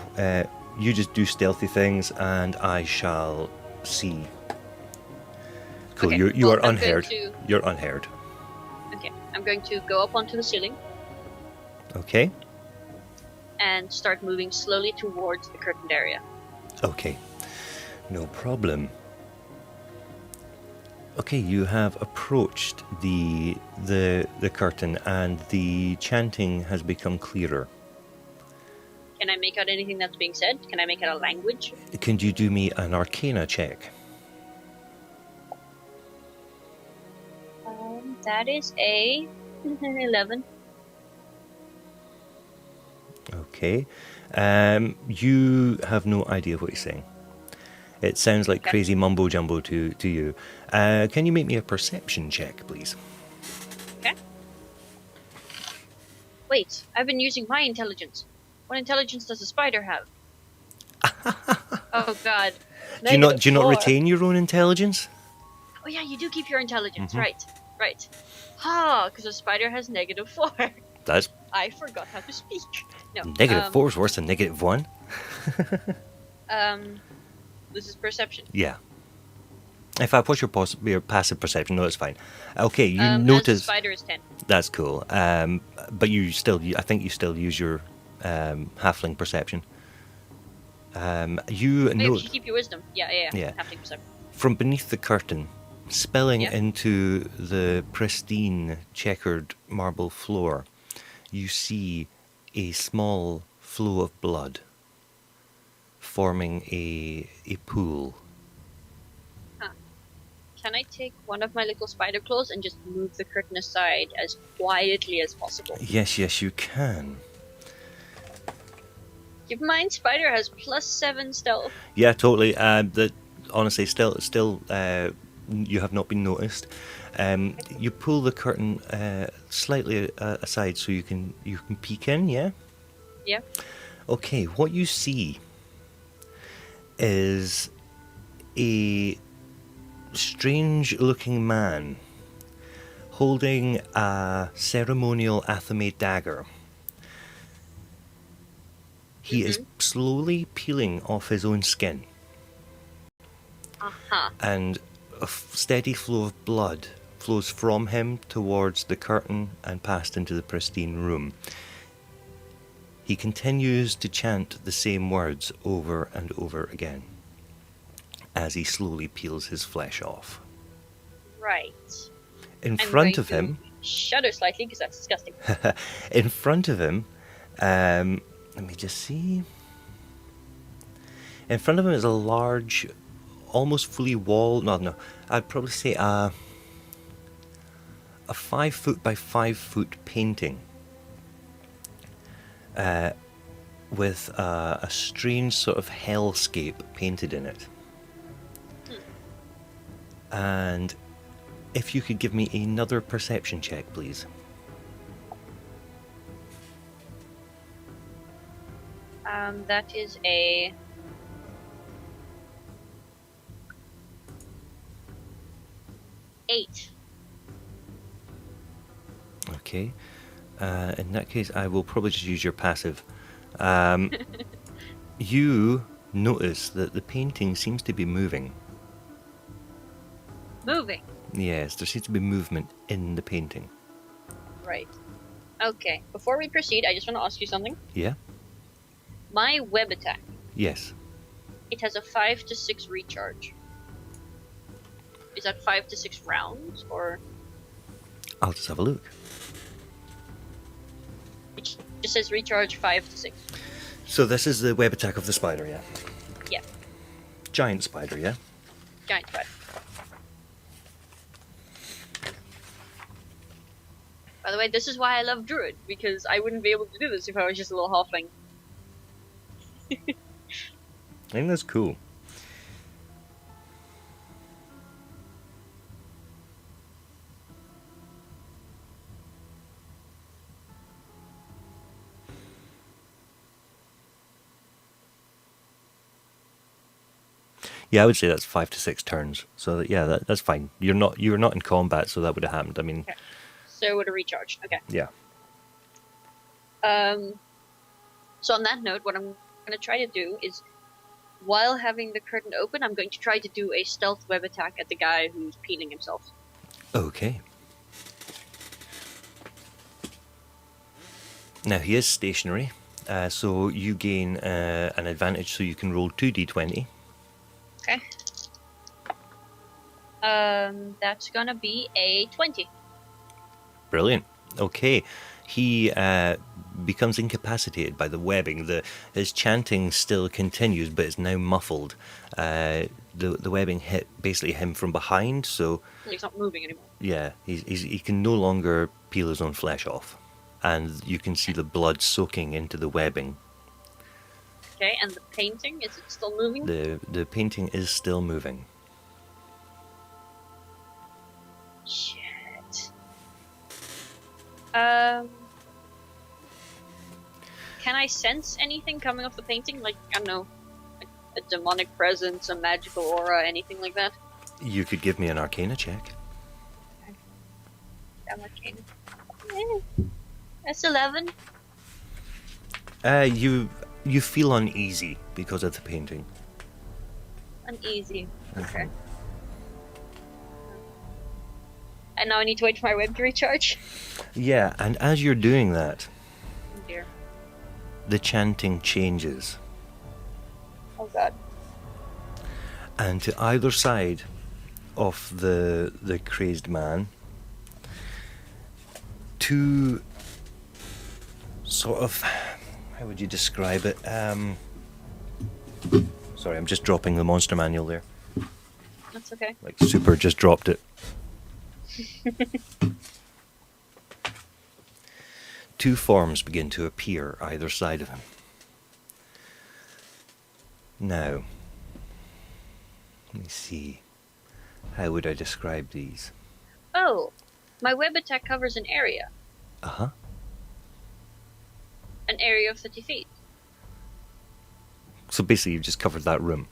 You just do stealthy things, and I shall see. Cool. Okay, You well, are I'm going unheard. to- You're unheard. Okay, I'm going to go up onto the ceiling Okay. and start moving slowly towards the curtained area. Okay. No problem. Okay, you have approached the curtain, and the chanting has become clearer. Can I make out anything that's being said? Can I make out a language? Can you do me an Arcana check? That is a 11. Okay. You have no idea what he's saying. It sounds like Okay. crazy mumbo jumbo to you. Can you make me a perception check, please? Okay. Wait, I've been using my intelligence. What intelligence does a spider have? Oh god. Do you not -4. retain your own intelligence? Oh yeah, you do keep your intelligence, Mhm. right. Because a spider has -4. That's I forgot how to speak. No. -4 is worse than -1. This is perception. Yeah. In fact, what's your passive perception? No, it's fine. Okay, you As a notice spider is 10. that's cool. But I think you still use your halfling perception. You Oh, yeah, know you should keep your wisdom. Yeah. Yeah. Halfling perception. from beneath the curtain, spilling Yeah. into the pristine checkered marble floor, you see a small flow of blood forming a pool. Can I take one of my little spider claws and just move the curtain aside as quietly as possible? Yes, you can. Keep in mind, spider has +7 stealth. Yeah, totally. Honestly, still, you have not been noticed. You pull the curtain slightly aside so you can peek in. Yeah. Yeah. Okay. What you see is a strange-looking man holding a ceremonial athame dagger. He is slowly peeling off his own skin, Uh-huh. and a steady flow of blood flows from him towards the curtain and past into the pristine room. He continues to chant the same words over and over again as he slowly peels his flesh off. Right. In I'm front going of him, to shudder slightly because that's disgusting. in front of him, let me just see. In front of him is a large, almost fully walled. No, I'd probably say a 5 foot by 5 foot painting with a strange sort of hellscape painted in it. And if you could give me another perception check, please. That is a 8. Okay. In that case, I will probably just use your passive. You notice that the painting seems to be moving. Moving. Yes, there seems to be movement in the painting. Right. Okay. Before we proceed, I just want to ask you something. Yeah? My web attack, Yes. it has a 5 to 6 recharge. Is that 5 to 6 rounds, or I'll just have a look. it just says recharge 5 to 6? So this is the web attack of the spider, yeah? Yeah. Giant spider, yeah? Giant spider. By the way, this is why I love Druid, because I wouldn't be able to do this if I was just a little halfling. I think that's cool. Yeah, I would say that's 5 to 6 turns. So yeah, that's fine. You're not in combat, so that would have happened. I mean, Okay. So it would have recharged. Okay. yeah. So on that note, what I'm going to try to do is, while having the curtain open, I'm going to try to do a stealth web attack at the guy who's peeling himself. Okay. Now he is stationary, so you gain an advantage, so you can roll 2d20. Okay. That's gonna be a 20. Brilliant. Okay. He becomes incapacitated by the webbing. His chanting still continues, but it's now muffled. The webbing hit basically him from behind, so He's not moving anymore. yeah, he can no longer peel his own flesh off, and you can see the blood soaking into the webbing. Okay, and the painting, is it still moving? The painting is still moving. Shit. Can I sense anything coming off the painting? Like, I don't know, a demonic presence, a magical aura, anything like that? You could give me an Arcana check. That much cane. That's 11. You feel uneasy because of the painting. Uneasy. Okay. And now I need to wait for my web to recharge? Yeah, and as you're doing that, Oh dear. the chanting changes. Oh god. And to either side of the crazed man, two sort of, how would you describe it? Sorry, I'm just dropping the monster manual there. That's okay. Like super just dropped it. Two forms begin to appear either side of him. Now, let me see. How would I describe these? Oh, my web attack covers an area. Uh-huh. An area of 30 feet. So basically you've just covered that room.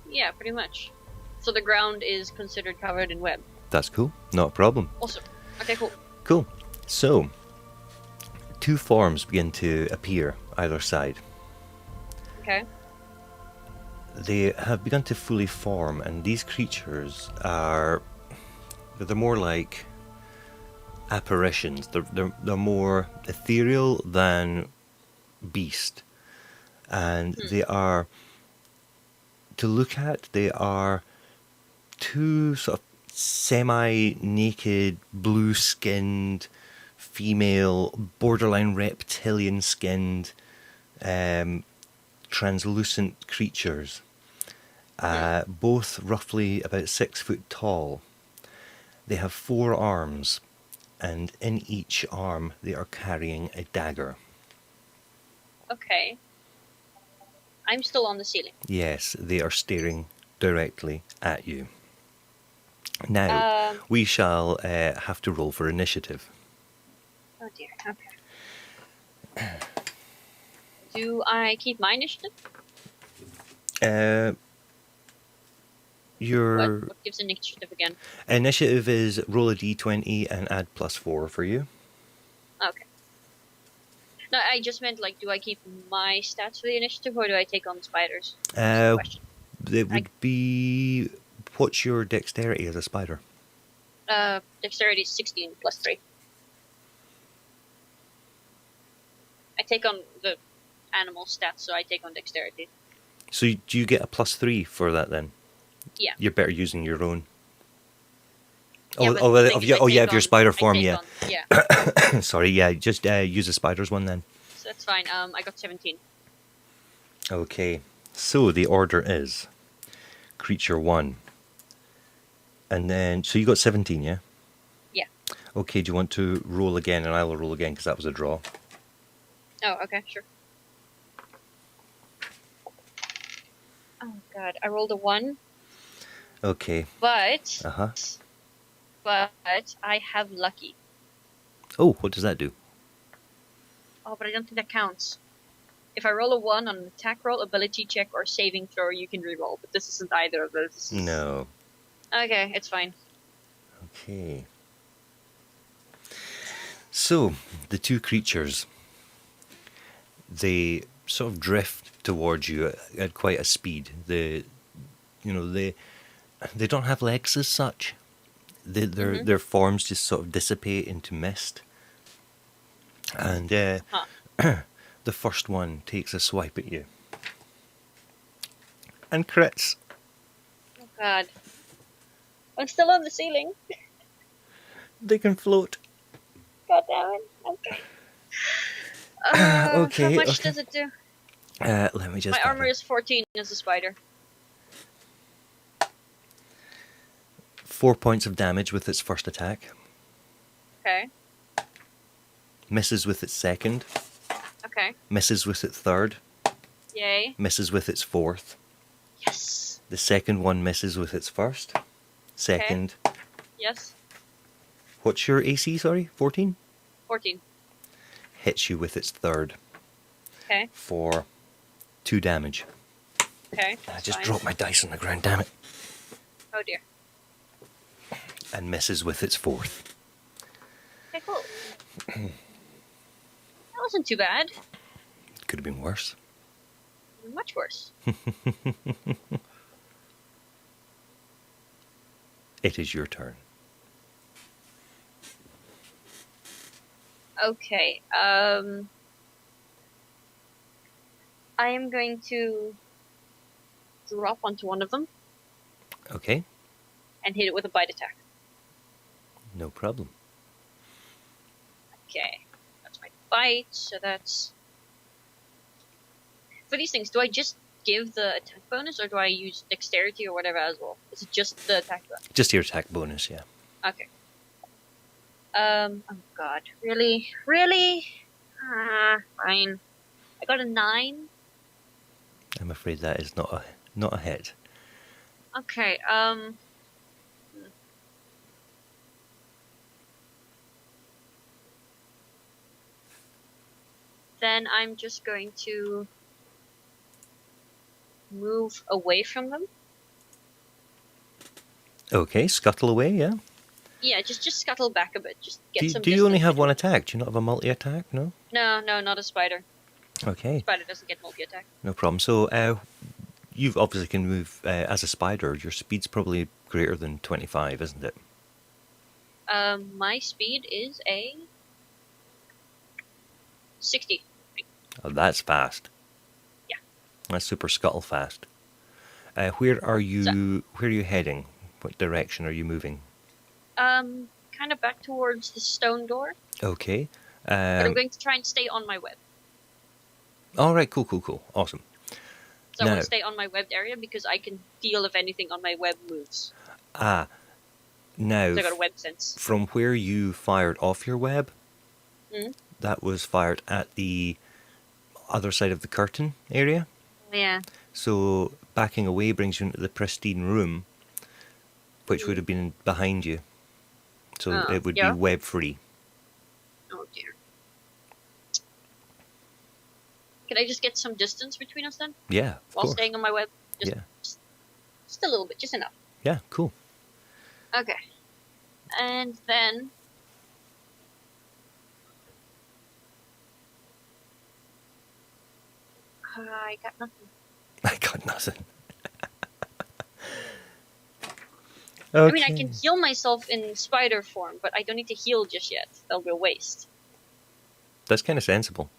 Yeah, pretty much. So the ground is considered covered in web. That's cool. Not a problem. Awesome. Okay, cool. Cool. So, two forms begin to appear either side. Okay. they have begun to fully form, and these creatures they're more like apparitions. They're more ethereal than beast, and they are, to look at, they are two sort of semi-naked, blue-skinned, female, borderline reptilian-skinned, translucent creatures, both roughly about 6 foot tall. They have 4 arms, and in each arm they are carrying a dagger. Okay. I'm still on the ceiling. Yes, they are staring directly at you. Now, we shall have to roll for initiative. Oh dear, okay. Do I keep my initiative? Your What gives initiative again? initiative is roll a d20 and add +4 for you. Okay. No, I just meant, like, do I keep my stats for the initiative, or do I take on the spiders? It would be... What's your dexterity as a spider? Dexterity is 16 plus 3. I take on the animal stats, so I take on dexterity. So do you get a +3 for that then? Yeah. You're better using your own. Yeah, of your spider form, yeah. Yeah. Sorry, yeah, just use the spider's one then. So that's fine. I got 17. Okay, so the order is creature 1. And then, so you got 17, yeah? Yeah. Okay, do you want to roll again? And I will roll again because that was a draw. Oh, okay, sure. Oh god, I rolled a 1. Okay. But I have lucky. Oh, what does that do? Oh, but I don't think that counts. If I roll a 1 on an attack roll, ability check, or saving throw, you can reroll. But this isn't either of those. No. Okay, it's fine. Okay. So, the two creatures, they sort of drift towards you at quite a speed. They don't have legs as such. Their forms just sort of dissipate into mist. And the first one takes a swipe at you. And crits. Oh god. I'm still on the ceiling. They can float. God damn it. Okay. Okay. How much does it do? Let me just... My armor is 14 as a spider. 4 points of damage with its first attack. Okay. Misses with its second. Okay. Misses with its third. Yay. Misses with its fourth. Yes. The second one misses with its first. Second. Okay. Yes. What's your AC, sorry? 14? 14. Hits you with its third. Okay. For 2 damage. Okay. I just dropped my dice on the ground, damn it. Oh dear. And misses with its fourth. Okay, cool. That wasn't too bad. Could have been worse. Much worse. It is your turn. Okay. I am going to drop onto one of them Okay. and hit it with a bite attack. No problem. Okay. That's my bite, so that's... For these things, do I just give the attack bonus, or do I use dexterity or whatever as well? Is it just the attack bonus? Just your attack bonus, yeah. Okay. Oh god. Really? Really? Fine. I got a 9. I'm afraid that is not a hit. Okay, then I'm just going to move away from them. Okay, scuttle away, yeah. Yeah, just scuttle back a bit. Just get some Do you only distance have one between- attack? Do you not have a multi-attack? No? No, not a spider. Okay, Spider doesn't get multi-attack. no problem. So, you obviously can move as a spider. Your speed's probably greater than 25, isn't it? My speed is a 60. Oh, that's fast. Yeah. That's super scuttle fast. Where are you? Where are you heading? What direction are you moving? Kind of back towards the stone door, Okay. but I'm going to try and stay on my web. All right. Cool. Awesome. So I Now, want to stay on my webbed area because I can feel if anything on my web moves. now, So I got a web sense. from where you fired off your web, that was fired at the other side of the curtain area. Yeah. So backing away brings you into the pristine room, which would have been behind you. So it would be yeah. web free. Oh dear. Can I just get some distance between us then? Yeah, of While course. staying on my web? Yeah. Just a little bit, just enough. Yeah, cool. Okay. And then... I got nothing. I got nothing. Okay. I mean, I can heal myself in spider form, but I don't need to heal just yet. That'll be a waste. That's kind of sensible.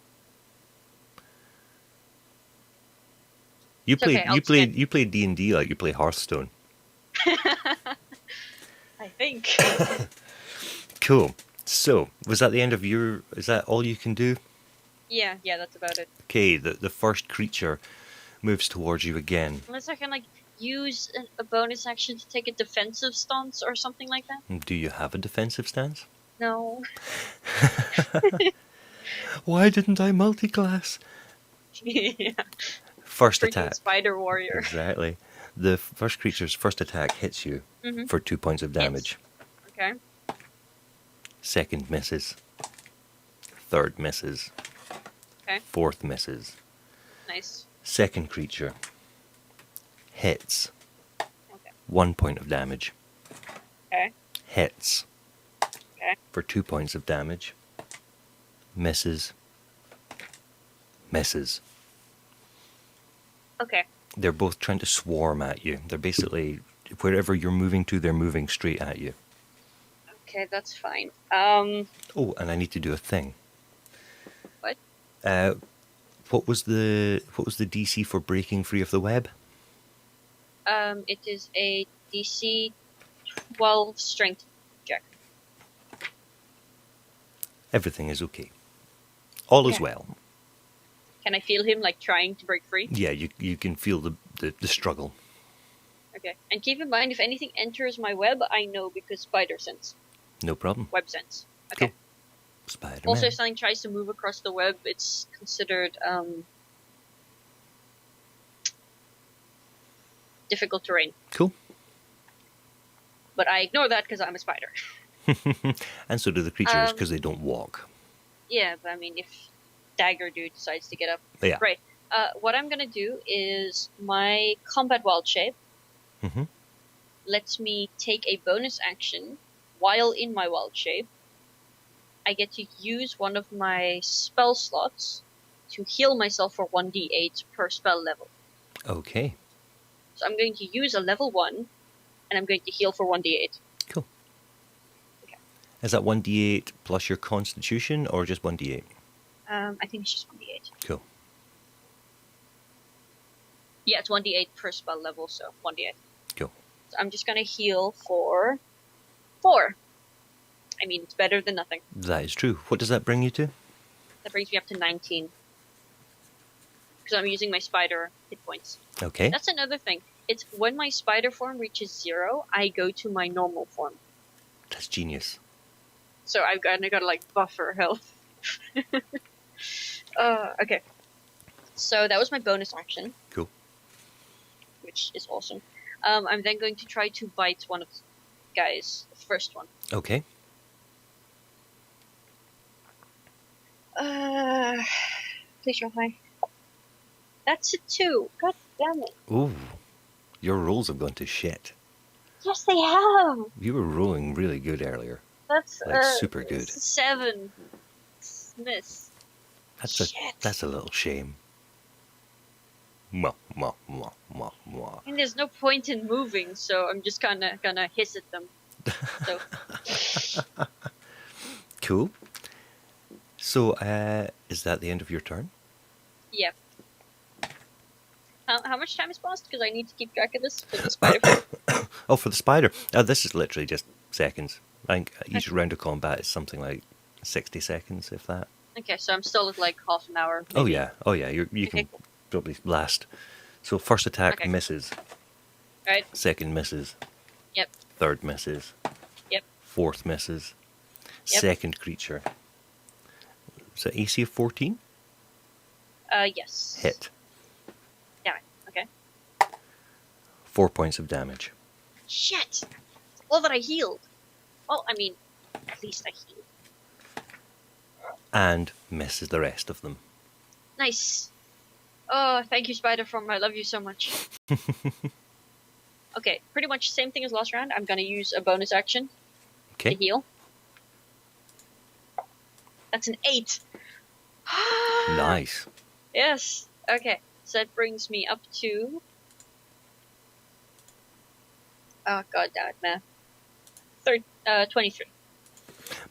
You It's played okay, I'll you played D&D like you play Hearthstone. I think. Cool. So, was that the end of your... Is that all you can do? Yeah, that's about it. Okay, the first creature moves towards you again. Unless I can, like, use a bonus action to take a defensive stance or something like that. Do you have a defensive stance? No. Why didn't I multiclass? Yeah. First Freaking attack. spider warrior. Exactly. The first creature's first attack hits you for 2 points of damage. Okay. Second misses. Third misses. Okay. Fourth misses. Nice. Second creature hits. Okay. 1 point of damage. Okay. Hits Okay. for 2 points of damage. Misses. Misses. Okay. They're both trying to swarm at you. They're basically, wherever you're moving to, they're moving straight at you. Okay, that's fine. Oh, and I need to do a thing. What? What was the DC for breaking free of the web? It is a DC 12 strength check. Everything is okay. All is Okay. well. Can I feel him, like, trying to break free? Yeah, you can feel the struggle. Okay. And keep in mind, if anything enters my web, I know because spider sense. No problem. Web sense. Okay. Cool. Spider-Man. Also, if something tries to move across the web, it's considered difficult terrain. Cool. But I ignore that because I'm a spider. And so do the creatures because they don't walk. Yeah, but I mean, if Dagger Dude decides to get up. Yeah. Right. What I'm going to do is my combat wild shape lets me take a bonus action while in my wild shape. I get to use one of my spell slots to heal myself for 1d8 per spell level. Okay. So I'm going to use a level 1, and I'm going to heal for 1d8. Cool. Okay. Is that 1d8 plus your constitution or just 1d8? I think it's just 1d8. Cool. Yeah, it's 1d8 per spell level, so 1d8. Cool. So I'm just going to heal for 4. I mean, it's better than nothing. That is true. What does that bring you to? That brings me up to 19. Because I'm using my spider hit points. Okay. That's another thing. It's when my spider form reaches 0, I go to my normal form. That's genius. So I've got to like buffer health. Okay. So that was my bonus action. Cool. Which is awesome. I'm then going to try to bite one of the guys. The first one. Okay. Please roll high. That's a 2. God damn it. Ooh. Your rolls have gone to shit. Yes, they have. You were rolling really good earlier. That's Like, super good. 7. Miss. That's Shit. that's a little shame. Mwah, mwah, mwah, mwah, mwah. And there's no point in moving, so I'm just kind of gonna hiss at them. So Cool. So, is that the end of your turn? yeah. How much time has passed? Because I need to keep track of this for the spider. Oh, for the spider. This is literally just seconds. I think each round of combat is something like 60 seconds, if that. Okay, so I'm still at like half an hour. Oh maybe. yeah, oh yeah. You can cool. probably last. So first attack Okay. misses. Right. Second misses. Yep. Third misses. Yep. Fourth misses. Yep. Second creature. Is that AC of 14? Yes. Hit. Damn it. Okay. 4 points of damage. Shit. All that I healed. Well, I mean, at least I healed. And misses the rest of them. Nice. Oh, thank you, Spider Form. I love you so much. Okay, pretty much same thing as last round. I'm gonna use a bonus action to Okay. heal. That's an 8. Nice. Yes. Okay, so that brings me up to... Oh, god damn it, man. 23.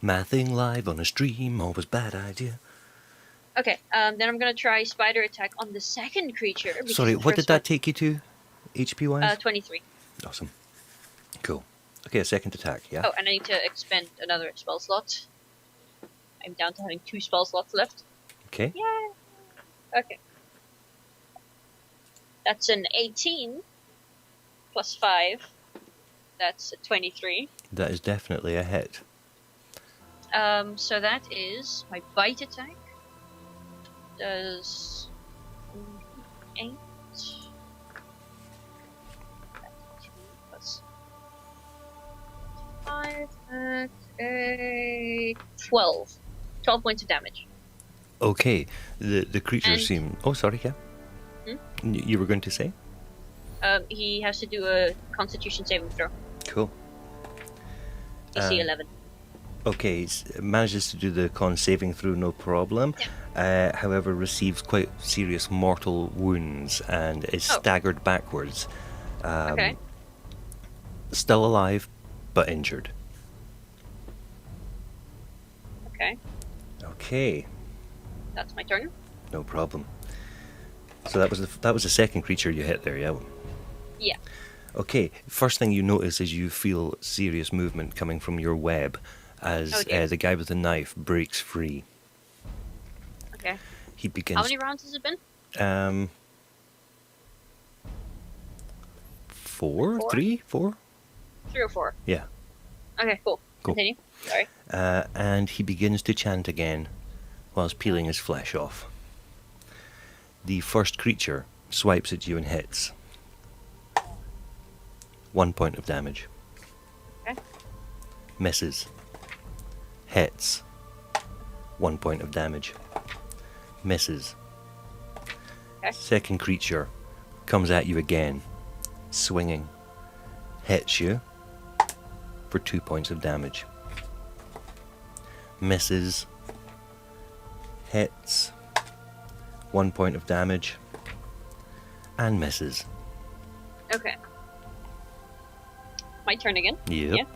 Mathing live on a stream, always bad idea. Okay, then I'm gonna try spider attack on the second creature. because Sorry, the what did first that take you to? HP one- wise? 23. Awesome. Cool. Okay, a second attack, yeah? Oh, and I need to expend another spell slot. I'm down to having 2 spell slots left. Okay. Yay! Okay. That's an 18 plus 5. That's a 23. That is definitely a hit. So that is my bite attack. Does 8 plus 5. That's a 12. 12 points of damage. Okay, the creature And- seemed... Oh, sorry, yeah? You were going to say? He has to do a Constitution saving throw. Cool. DC 11. Okay, manages to do the con saving through no problem. However, receives quite serious mortal wounds and is Oh. staggered backwards. Okay. Still alive, but injured. Okay. Okay, That's my turn. no problem. So that was the second creature you hit there, yeah? Yeah. Okay, first thing you notice is you feel serious movement coming from your web as Oh, dear. the guy with the knife breaks free. Okay. He begins... How many rounds has it been? 4? Four? 3? 4? 3 or 4. Yeah. Okay, cool. Cool. Continue. Sorry. And he begins to chant again whilst peeling his flesh off. The first creature swipes at you and hits. 1 point of damage. Okay. Misses. Hits. 1 point of damage. Misses. Okay. Second creature comes at you again, swinging. Hits you for 2 points of damage. Misses. Hits. 1 point of damage. And misses. Okay. My turn again. Yep.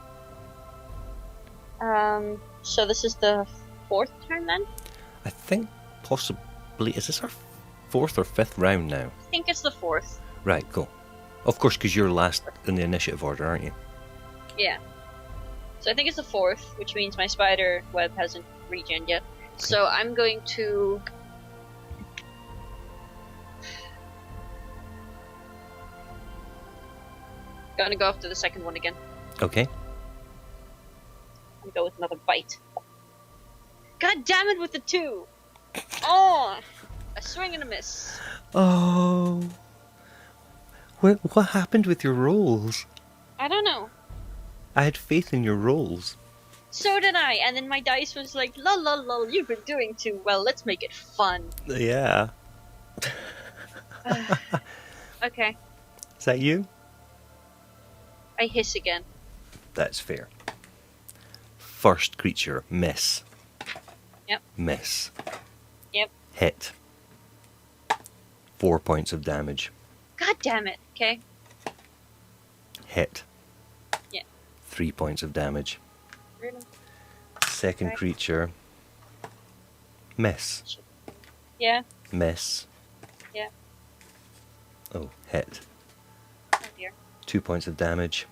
Yeah. So this is the 4th turn then? I think possibly... Is this our 4th or 5th round now? I think it's the 4th. Right, cool. Of course, because you're last in the initiative order, aren't you? Yeah. So I think it's the 4th, which means my spider web hasn't regened yet. So I'm going to... Gonna go after the second one again. Okay. I'm gonna go with another bite. God damn it with the 2! Oh! A swing and a miss. Oh. What happened with your rolls? I don't know. I had faith in your rolls. So did I, and then my dice was like, lol lol lol, you've been doing too well, let's make it fun. Yeah. Okay, Is that you? I hiss again. That's fair. First creature, miss. Yep. Miss. Yep. Hit. 4 points of damage. God damn it. Okay. Hit. Yeah. 3 points of damage. Really? Second Okay. creature. Miss. Yeah. Miss. Yeah. Oh, hit. Oh dear. 2 points of damage.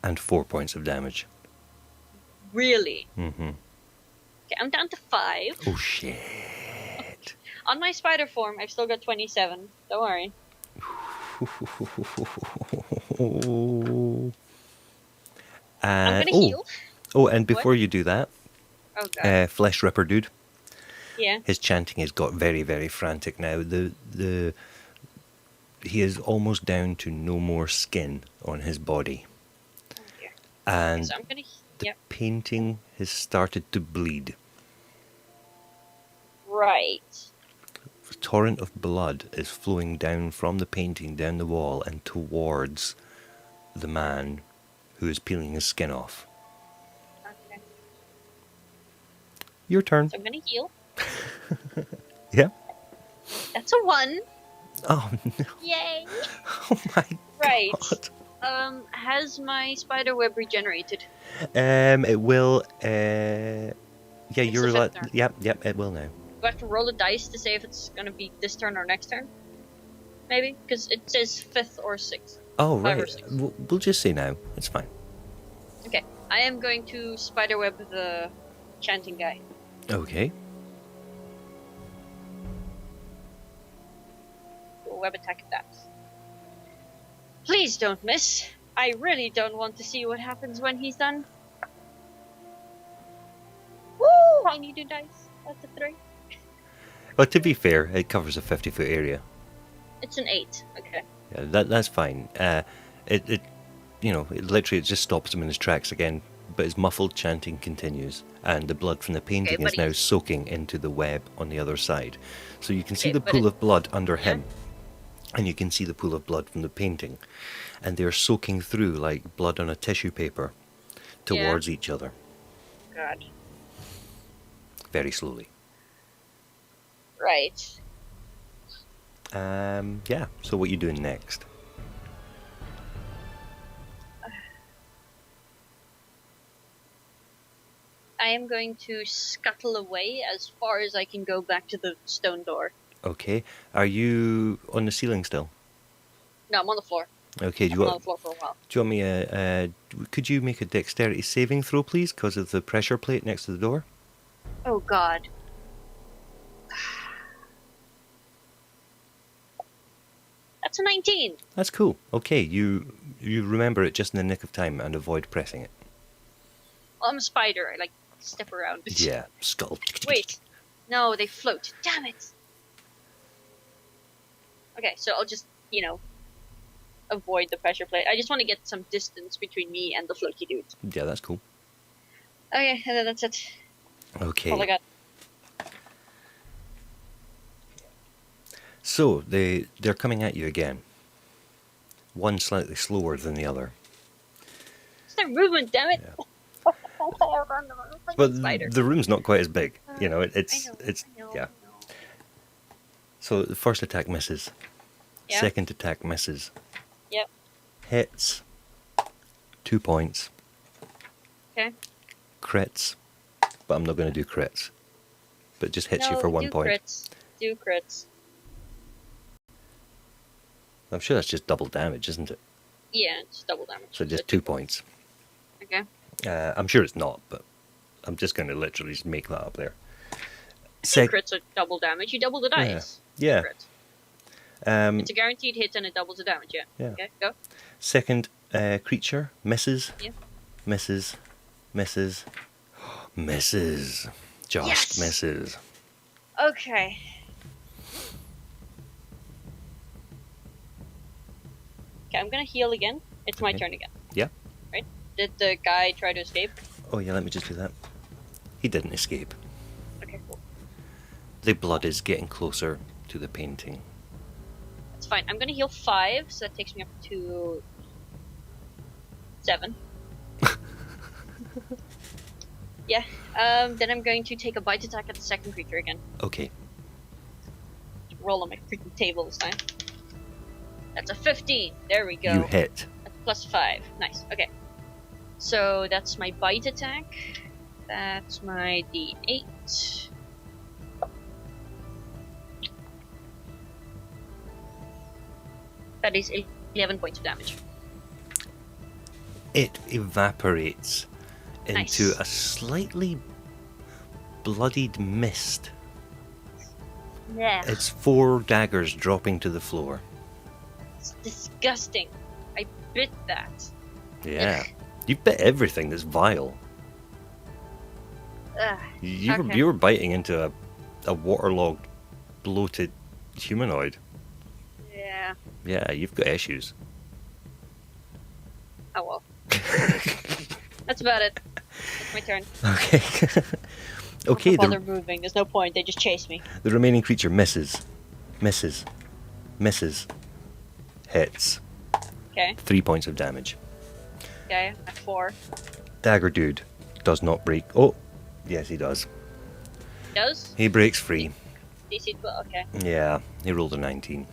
And 4 points of damage. Really? Mm-hmm. Okay, I'm down to 5. Oh, shit. On my spider form, I've still got 27. Don't worry. I'm gonna heal. Oh, and before What? you do that, Oh god. Flesh Ripper Dude, Yeah. his chanting has got very, very frantic now. He is almost down to no more skin on his body. Oh dear. And Okay, so I'm gonna. the Yep. painting has started to bleed. Right. A torrent of blood is flowing down from the painting down the wall and towards the man who is peeling his skin off. Okay. Your turn. So I'm gonna heal. Yeah. That's a 1. Oh no. Yay. Oh my Right. god. Has my spider web regenerated? It will. Yeah, It's you're the allowed. fifth turn. Yep, it will now. Do I have to roll a dice to say if it's gonna be this turn or next turn? Maybe? Because it says 5th or 6th. Oh, 5 or right. 6. We'll just say now. It's fine. Okay. I am going to spiderweb the chanting guy. Okay. Web attack at that. Please don't miss. I really don't want to see what happens when he's done. Woo! I need a dice. That's a 3. But to be fair, it covers a 50-foot area. It's an 8. Okay. Yeah, that's fine. It literally it just stops him in his tracks again. But his muffled chanting continues, and the blood from the painting but is now he's- soaking into the web on the other side. So you can see Okay, the but pool it- of blood under yeah. him, and you can see the pool of blood from the painting, and they're soaking through like blood on a tissue paper towards each other, God. very slowly. Right. Yeah. So what are you doing next? I am going to scuttle away as far as I can go back to the stone door. Okay. Are you on the ceiling still? No, I'm on the floor. Okay. I'm on the floor for a while. Do you want me could you make a dexterity saving throw, please, because of the pressure plate next to the door? Oh God. That's a 19. That's cool. Okay, you remember it just in the nick of time and avoid pressing it. Well, I'm a spider. I like step around. Yeah, skull. Wait. No, they float. Damn it. Okay, so I'll just, avoid the pressure plate. I just want to get some distance between me and the floaty dude. Yeah, that's cool. Okay, and then that's it. Okay. All I got. So they're coming at you again. One slightly slower than the other. It's their movement, damn it. Yeah. But Spider. the room's not quite as big. I know, it's I know, yeah. I know. So the first attack misses. Yeah. Second attack misses. Yep. Hits. 2 points. Okay. Crits. But I'm not going to do crits. But just hits you No, for 1 do point. Crits. Do crits. I'm sure that's just double damage, isn't it? Yeah, it's double damage. So just 2 points. Okay. I'm sure it's not, but I'm just going to literally just make that up there. Crits are double damage. You double the dice. Yeah. Crit. Um, It's a guaranteed hit and it doubles the damage, yeah. Yeah. Okay, go. second creature misses. Yeah. Misses. Misses. Misses. Just Yes! misses. Okay. Okay, I'm gonna heal again. It's my Okay. turn again. Yeah. Right? Did the guy try to escape? Oh yeah, let me just do that. He didn't escape. Okay, cool. The blood is getting closer to the painting. That's fine. I'm gonna heal 5, so that takes me up to 7. Yeah. Then I'm going to take a bite attack at the second creature again. Okay. roll on my freaking table this time. That's a 15. There we go. You hit. That's +5. Nice. Okay. So that's my bite attack. That's my D8. That is 11 points of damage. It evaporates into Nice. a slightly bloodied mist. Yeah. It's 4 daggers dropping to the floor. It's disgusting. I bit that. Yeah. You bit everything that's vile. Ugh. Okay. You were biting into a waterlogged, bloated humanoid. Yeah. Yeah, you've got issues. Oh well. That's about it. That's my turn. Okay. Okay, While they're moving, there's no point. They just chase me. the remaining creature misses. Misses. Hits. Okay. 3 points of damage. Okay. At 4. Dagger dude does not break. Oh, yes, he does. Does? He breaks free. DC 12. Okay. Yeah, he rolled a 19.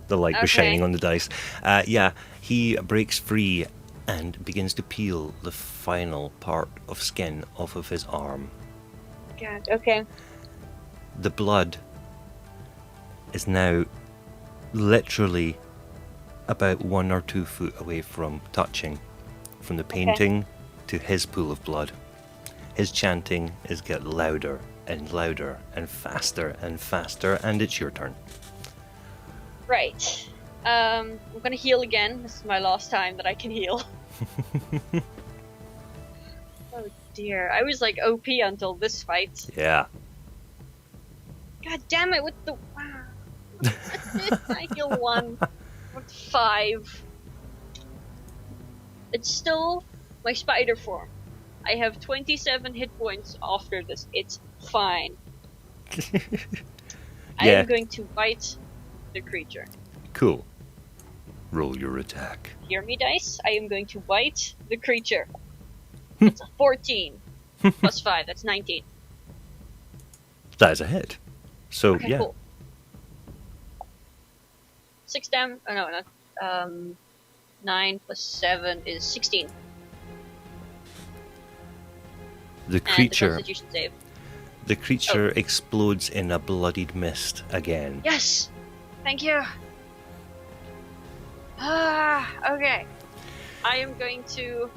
The light was Okay. shining on the dice. Yeah, he breaks free and begins to peel the final part of skin off of his arm. God. Okay. The blood is now literally about 1 or 2 foot away from touching, from the painting to his pool of blood. His chanting is getting louder and louder and faster, and it's your turn. Right. I'm gonna heal again. This is my last time that I can heal. Oh dear. I was like OP until this fight. Yeah. God damn it, with the... Wow. I heal 1 with 5. It's still my spider form. I have 27 hit points after this. It's fine. I Yeah. am going to bite the creature. Cool. Roll your attack. Hear me, dice? I am going to bite the creature. It's a 14. Plus 5, that's 19. That is a hit. So, Okay, yeah. cool. 6 damage. Oh, no, not. 9 plus 7 is 16. The And the creature Constitution save. explodes in a bloodied mist again. Yes! Thank you! Ah, okay. I am going to...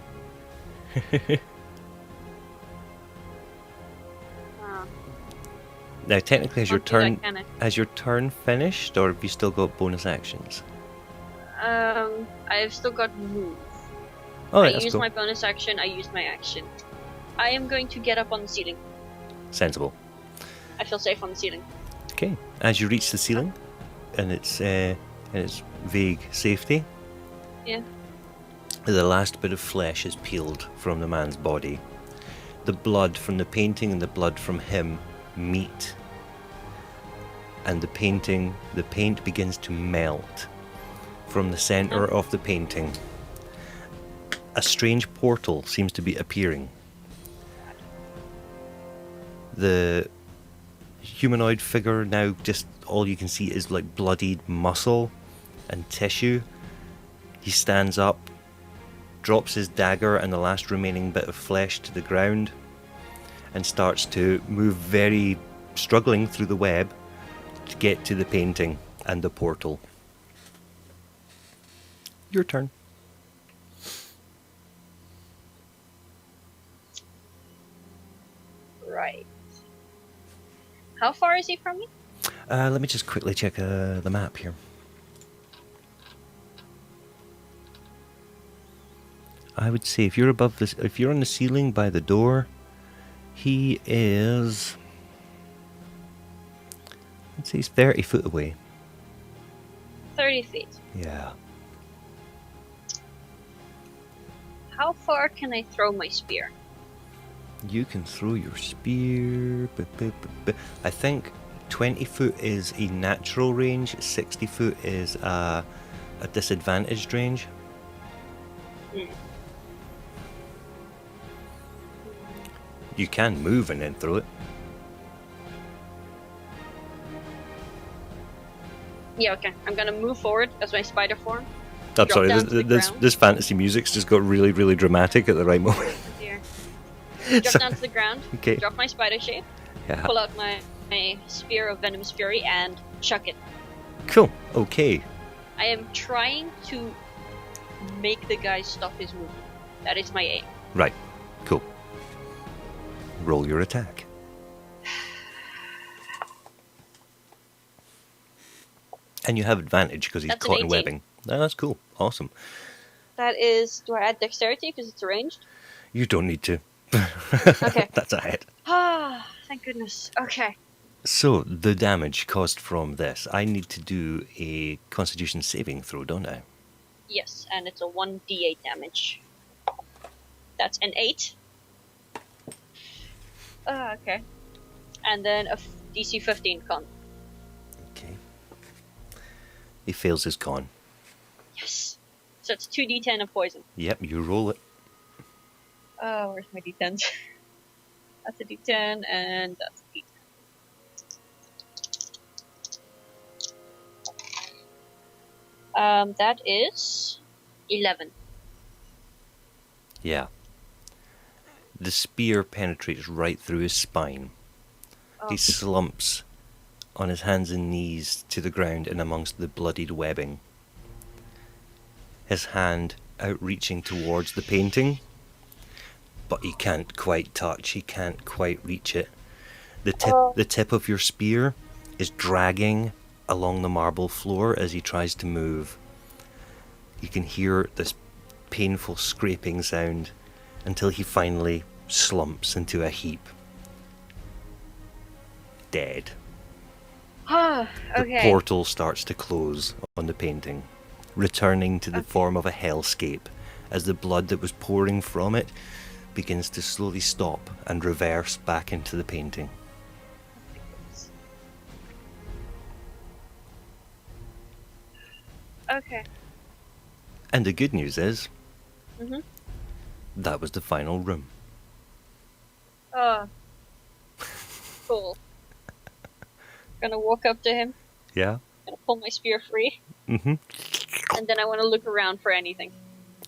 Now, technically, can't do that, can I? has your turn finished, or have you still got bonus actions? I've still got move. Oh, I yeah, that's used cool. my bonus action, I used my action. I am going to get up on the ceiling. Sensible. I feel safe on the ceiling. Okay. As you reach the ceiling, and it's vague safety, Yeah. the last bit of flesh is peeled from the man's body. The blood from the painting and the blood from him meet, and the paint begins to melt from the center of the painting. A strange portal seems to be appearing. The humanoid figure now, just all you can see is like bloodied muscle and tissue. He stands up, drops his dagger and the last remaining bit of flesh to the ground, and starts to move, very struggling through the web to get to the painting and the portal. Your turn. Right. How far is he from me? Let me just quickly check the map here. I would say if you're above this, if you're on the ceiling by the door, he is, I'd say he's 30 foot away. 30 feet. Yeah. How far can I throw my spear? You can throw your spear. I think 20 foot is a natural range, 60 foot is a disadvantaged range. You can move and then throw it. Yeah, okay. I'm gonna move forward as my spider form. I'm Drop sorry, down to the this ground. this fantasy music's just got really, really dramatic at the right moment. Oh dear. Drop Sorry. down to the ground. Okay. Drop my spider shape. Yeah. Pull out my spear of venomous fury and chuck it. Cool. Okay. I am trying to make the guy stop his wound. That is my aim. Right. Cool. Roll your attack. And you have advantage because he's That's an caught in 18. webbing. Oh, that's cool. Awesome. That is. Do I add dexterity because it's ranged? You don't need to. Okay. That's a hit. Ah, thank goodness. Okay. So, the damage caused from this, I need to do a Constitution saving throw, don't I? Yes, and it's a 1d8 damage. That's an 8. Okay. And then a DC 15 con. Okay. He fails his con. Yes. So it's 2d10 of poison. Yep, you roll it. Where's my d10s? That's a d10, and that's a d10. That is 11. Yeah. The spear penetrates right through his spine. Oh. He slumps on his hands and knees to the ground in amongst the bloodied webbing. His hand outreaching towards the painting, but he can't quite touch, he can't quite reach it. The tip of your spear is dragging along the marble floor as he tries to move. You can hear this painful scraping sound until he finally slumps into a heap. Dead. The Okay. portal starts to close on the painting, returning to the form of a hellscape as the blood that was pouring from it begins to slowly stop and reverse back into the painting. Okay. And the good news is, Mhm. that was the final room. Oh. Cool. Gonna walk up to him. Yeah? Gonna pull my spear free. Mm-hmm. And then I want to look around for anything.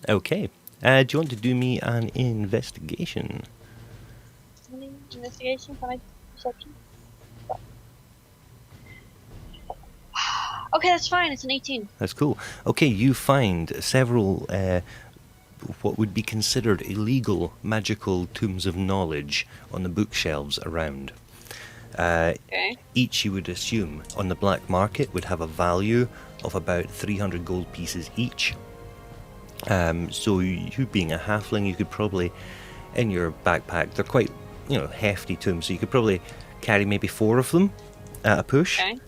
Okay. Do you want to do me an investigation? Any investigation? Can I do perception? Okay, that's fine. It's an 18. That's cool. Okay, you find several what would be considered illegal magical tombs of knowledge on the bookshelves around. Okay. Each, you would assume, on the black market would have a value of about 300 gold pieces each. So you being a halfling, you could probably, in your backpack, they're quite, hefty tombs, so you could probably carry maybe 4 of them at a push. Okay.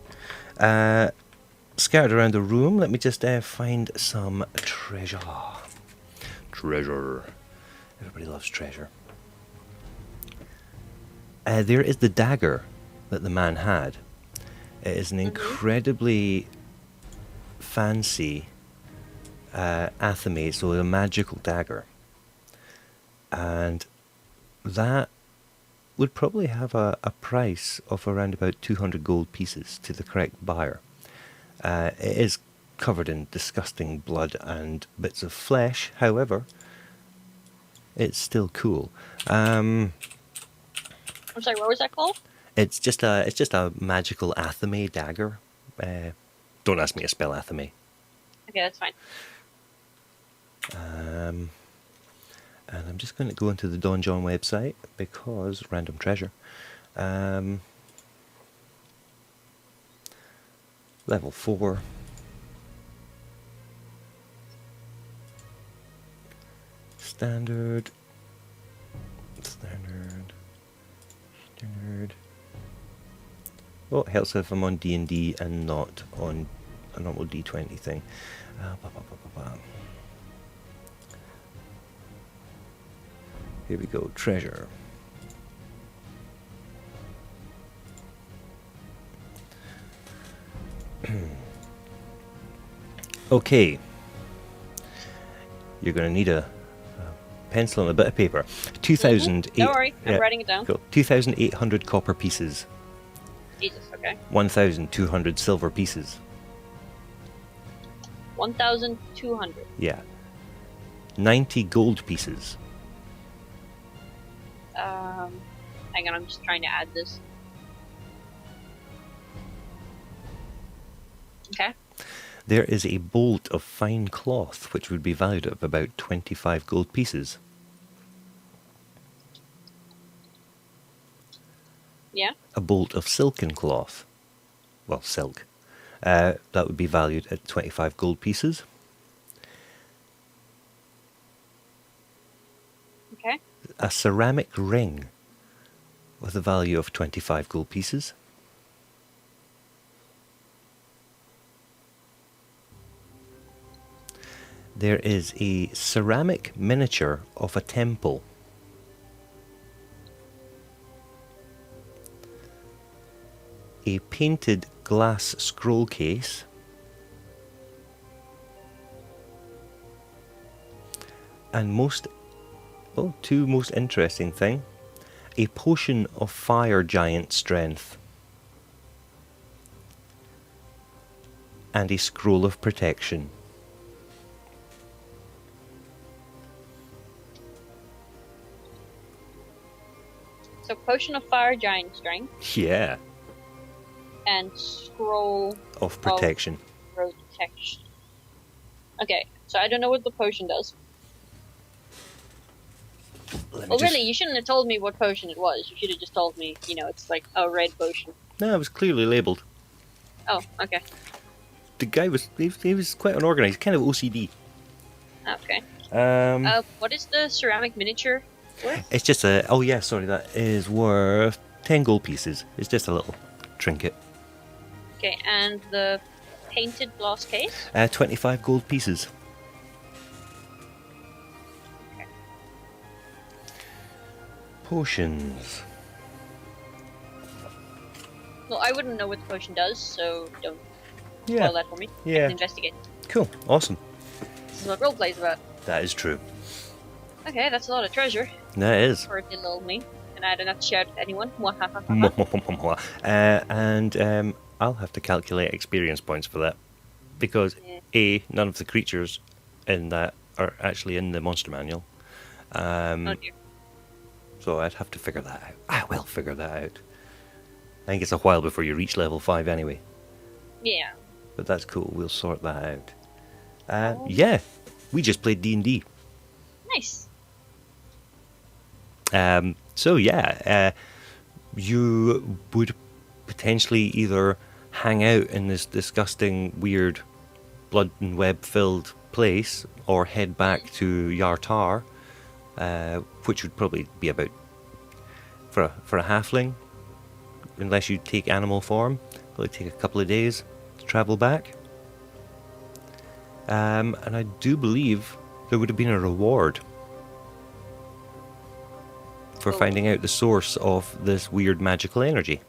Scattered around the room, let me just find some treasure. Treasure. Everybody loves treasure. There is the dagger that the man had. It is an incredibly fancy athame, so a magical dagger. And that would probably have a price of around about 200 gold pieces to the correct buyer. It is covered in disgusting blood and bits of flesh, however, it's still cool. I'm sorry, what was that called? It's just a magical athame dagger. Don't ask me to spell athame. Okay, that's fine. And I'm just going to go into the Don John website because random treasure. Level 4. Standard. Oh, it helps if I'm on D&D and not on a normal D20 thing. Here we go, treasure. Okay. You're going to need a pencil and a bit of paper. 2,000. Don't worry, I'm writing it down. Cool. 2,800 copper pieces. Jesus, okay. 1,200 silver pieces. 1,200. Yeah. 90 gold pieces. Hang on, I'm just trying to add this. Okay. There is a bolt of fine cloth, which would be valued at about 25 gold pieces. Yeah. A bolt of silken cloth. Well, silk. That would be valued at 25 gold pieces. Okay. A ceramic ring with a value of 25 gold pieces. There is a ceramic miniature of a temple. A painted glass scroll case. And two most interesting thing, a potion of fire giant strength. And a scroll of protection. So potion of fire giant strength Yeah, and scroll of protection. of protection. Okay, so I don't know what the potion does. Well, really, you shouldn't have told me what potion it was. You should have just told me, it's like a red potion. No, it was clearly labelled. Oh, okay. The guy he was quite unorganised, kind of OCD. Okay. Um, What is the ceramic miniature worth? It's just that is worth 10 gold pieces. It's just a little trinket. Okay, and the painted glass case? 25 gold pieces. Okay. Potions. Well, I wouldn't know what the potion does, so don't spoil that for me. I Yeah. can investigate. Cool. Awesome. This is what roleplay is about. That is true. Okay, that's a lot of treasure That is. for little old me. And I do not share it with anyone. And I'll have to calculate experience points for that. Because Yeah. A, none of the creatures in that are actually in the monster manual. Oh dear. So I'd have to figure that out. I will figure that out. I think it's a while before you reach level 5 anyway. Yeah. But that's cool. We'll sort that out. Yeah, we just played D&D. Nice. So yeah, you would potentially either hang out in this disgusting, weird, blood and web-filled place, or head back to Yartar, which would probably be about for a halfling, unless you take animal form, probably take a couple of days to travel back. And I do believe there would have been a reward for finding out the source of this weird magical energy.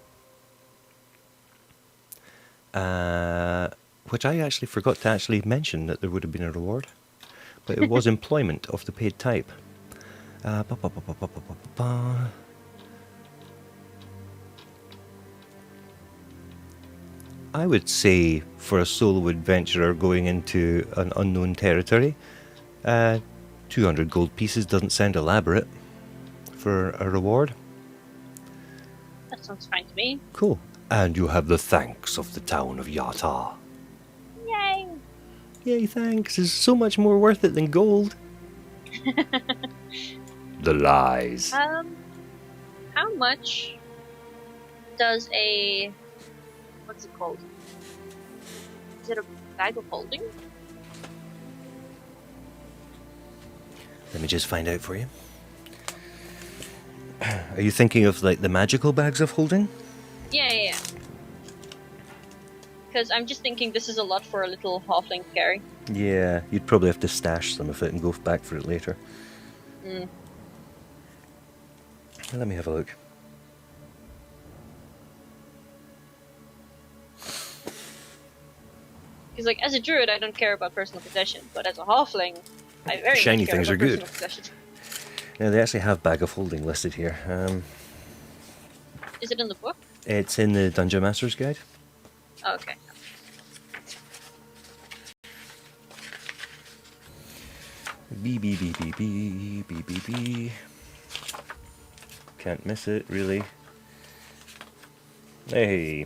Which I actually forgot to actually mention that there would have been a reward. But it was employment of the paid type. I would say for a solo adventurer going into an unknown territory, 200 gold pieces doesn't sound elaborate for a reward. That sounds fine to me. Cool. And you have the thanks of the town of Yata. Yay! Yay, thanks. It's so much more worth it than gold. The lies. How much does a... what's it called? Is it a bag of holding? Let me just find out for you. Are you thinking of like the magical bags of holding? Yeah. Because I'm just thinking this is a lot for a little halfling to carry. Yeah, you'd probably have to stash some of it and go back for it later. Let me have a look. Because, like, as a druid, I don't care about personal possession, but as a halfling, I very Shiny much care things about are good. personal possession. Now they actually have bag of holding listed here. Is it in the book? It's in the Dungeon Master's Guide. Oh, okay. B, B, B, B, B, B, B, B. Can't miss it, really. Hey.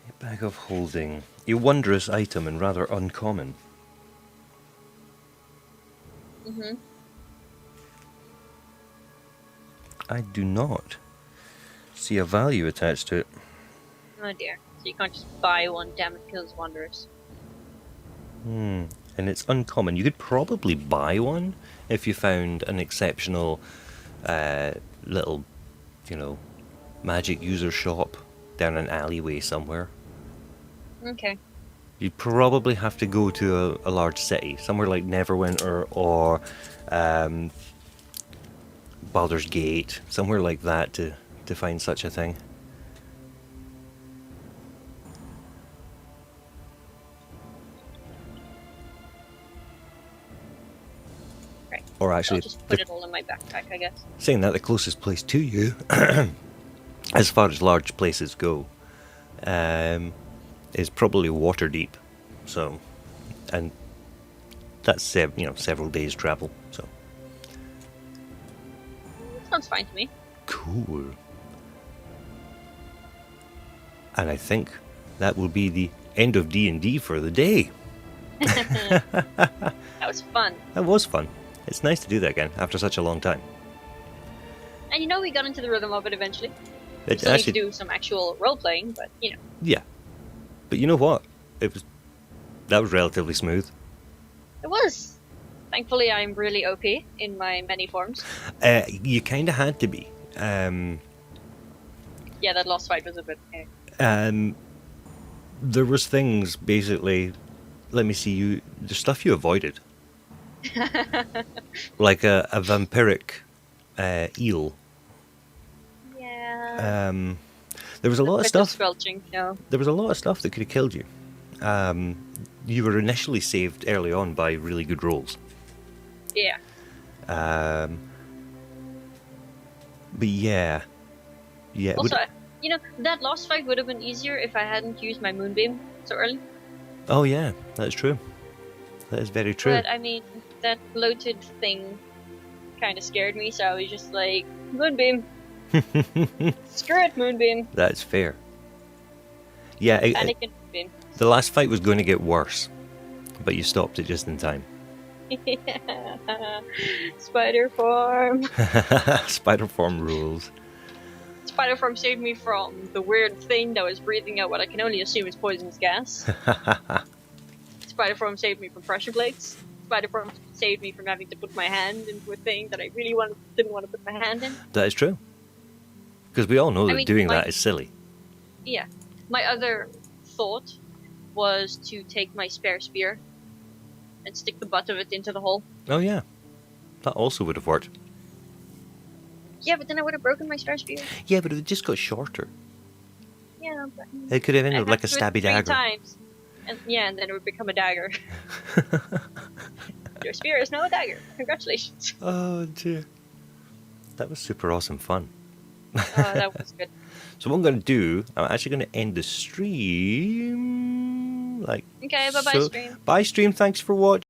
A bag of holding. A wondrous item and rather uncommon. Mm-hmm. I do not see a value attached to it. Oh dear. So you can't just buy one, damn it kills wanderers. And it's uncommon. You could probably buy one if you found an exceptional little, magic user shop down an alleyway somewhere. Okay. You'd probably have to go to a large city, somewhere like Neverwinter or Baldur's Gate, somewhere like that to find such a thing. Right. Or actually, I'll just put it all in my backpack, I guess. saying that, the closest place to you, as far as large places go, is probably Waterdeep. So, and that's several days travel. So Sounds fine to me. cool. And I think that will be the end of D&D for the day. That was fun. That was fun. It's nice to do that again after such a long time. And we got into the rhythm of it eventually. We It still actually, need to do some actual role playing, but yeah. But you know what? That was relatively smooth. it was. Thankfully, I'm really OP in my many forms. You kind of had to be. Yeah, that last fight was a bit. There was things basically. Let me see. The stuff you avoided, like a vampiric eel. Yeah. There was a lot of stuff. Squelching, no. There was a lot of stuff that could have killed you. You were initially saved early on by really good rolls. Yeah. But yeah. Also, that last fight would have been easier if I hadn't used my moonbeam so early. Oh yeah, that's true. That is very true. But I mean, that bloated thing kind of scared me, so I was just like, moonbeam. Screw it, moonbeam. That's fair. Yeah, Anakin moonbeam. the last fight was going to get worse, but you stopped it just in time. Spider form. Spider form rules. Spider form saved me from the weird thing that was breathing out what I can only assume is poisonous gas. Spider form saved me from pressure plates. Spider form saved me from having to put my hand into a thing that I really didn't want to put my hand in. That is true. Because we all know that doing that is silly. Yeah. My other thought was to take my spare spear and stick the butt of it into the hole. Oh yeah. That also would have worked. Yeah, but then I would have broken my spare spear. Yeah, but it just got shorter. Yeah, but It could have ended up like a stabby dagger. 3 times. And then it would become a dagger. Your spear is now a dagger. Congratulations. Oh dear. That was super awesome fun. Oh, that was good. So what I'm going to do, I'm actually going to end the stream. Okay, bye-bye, so. stream. Bye stream, thanks for watching.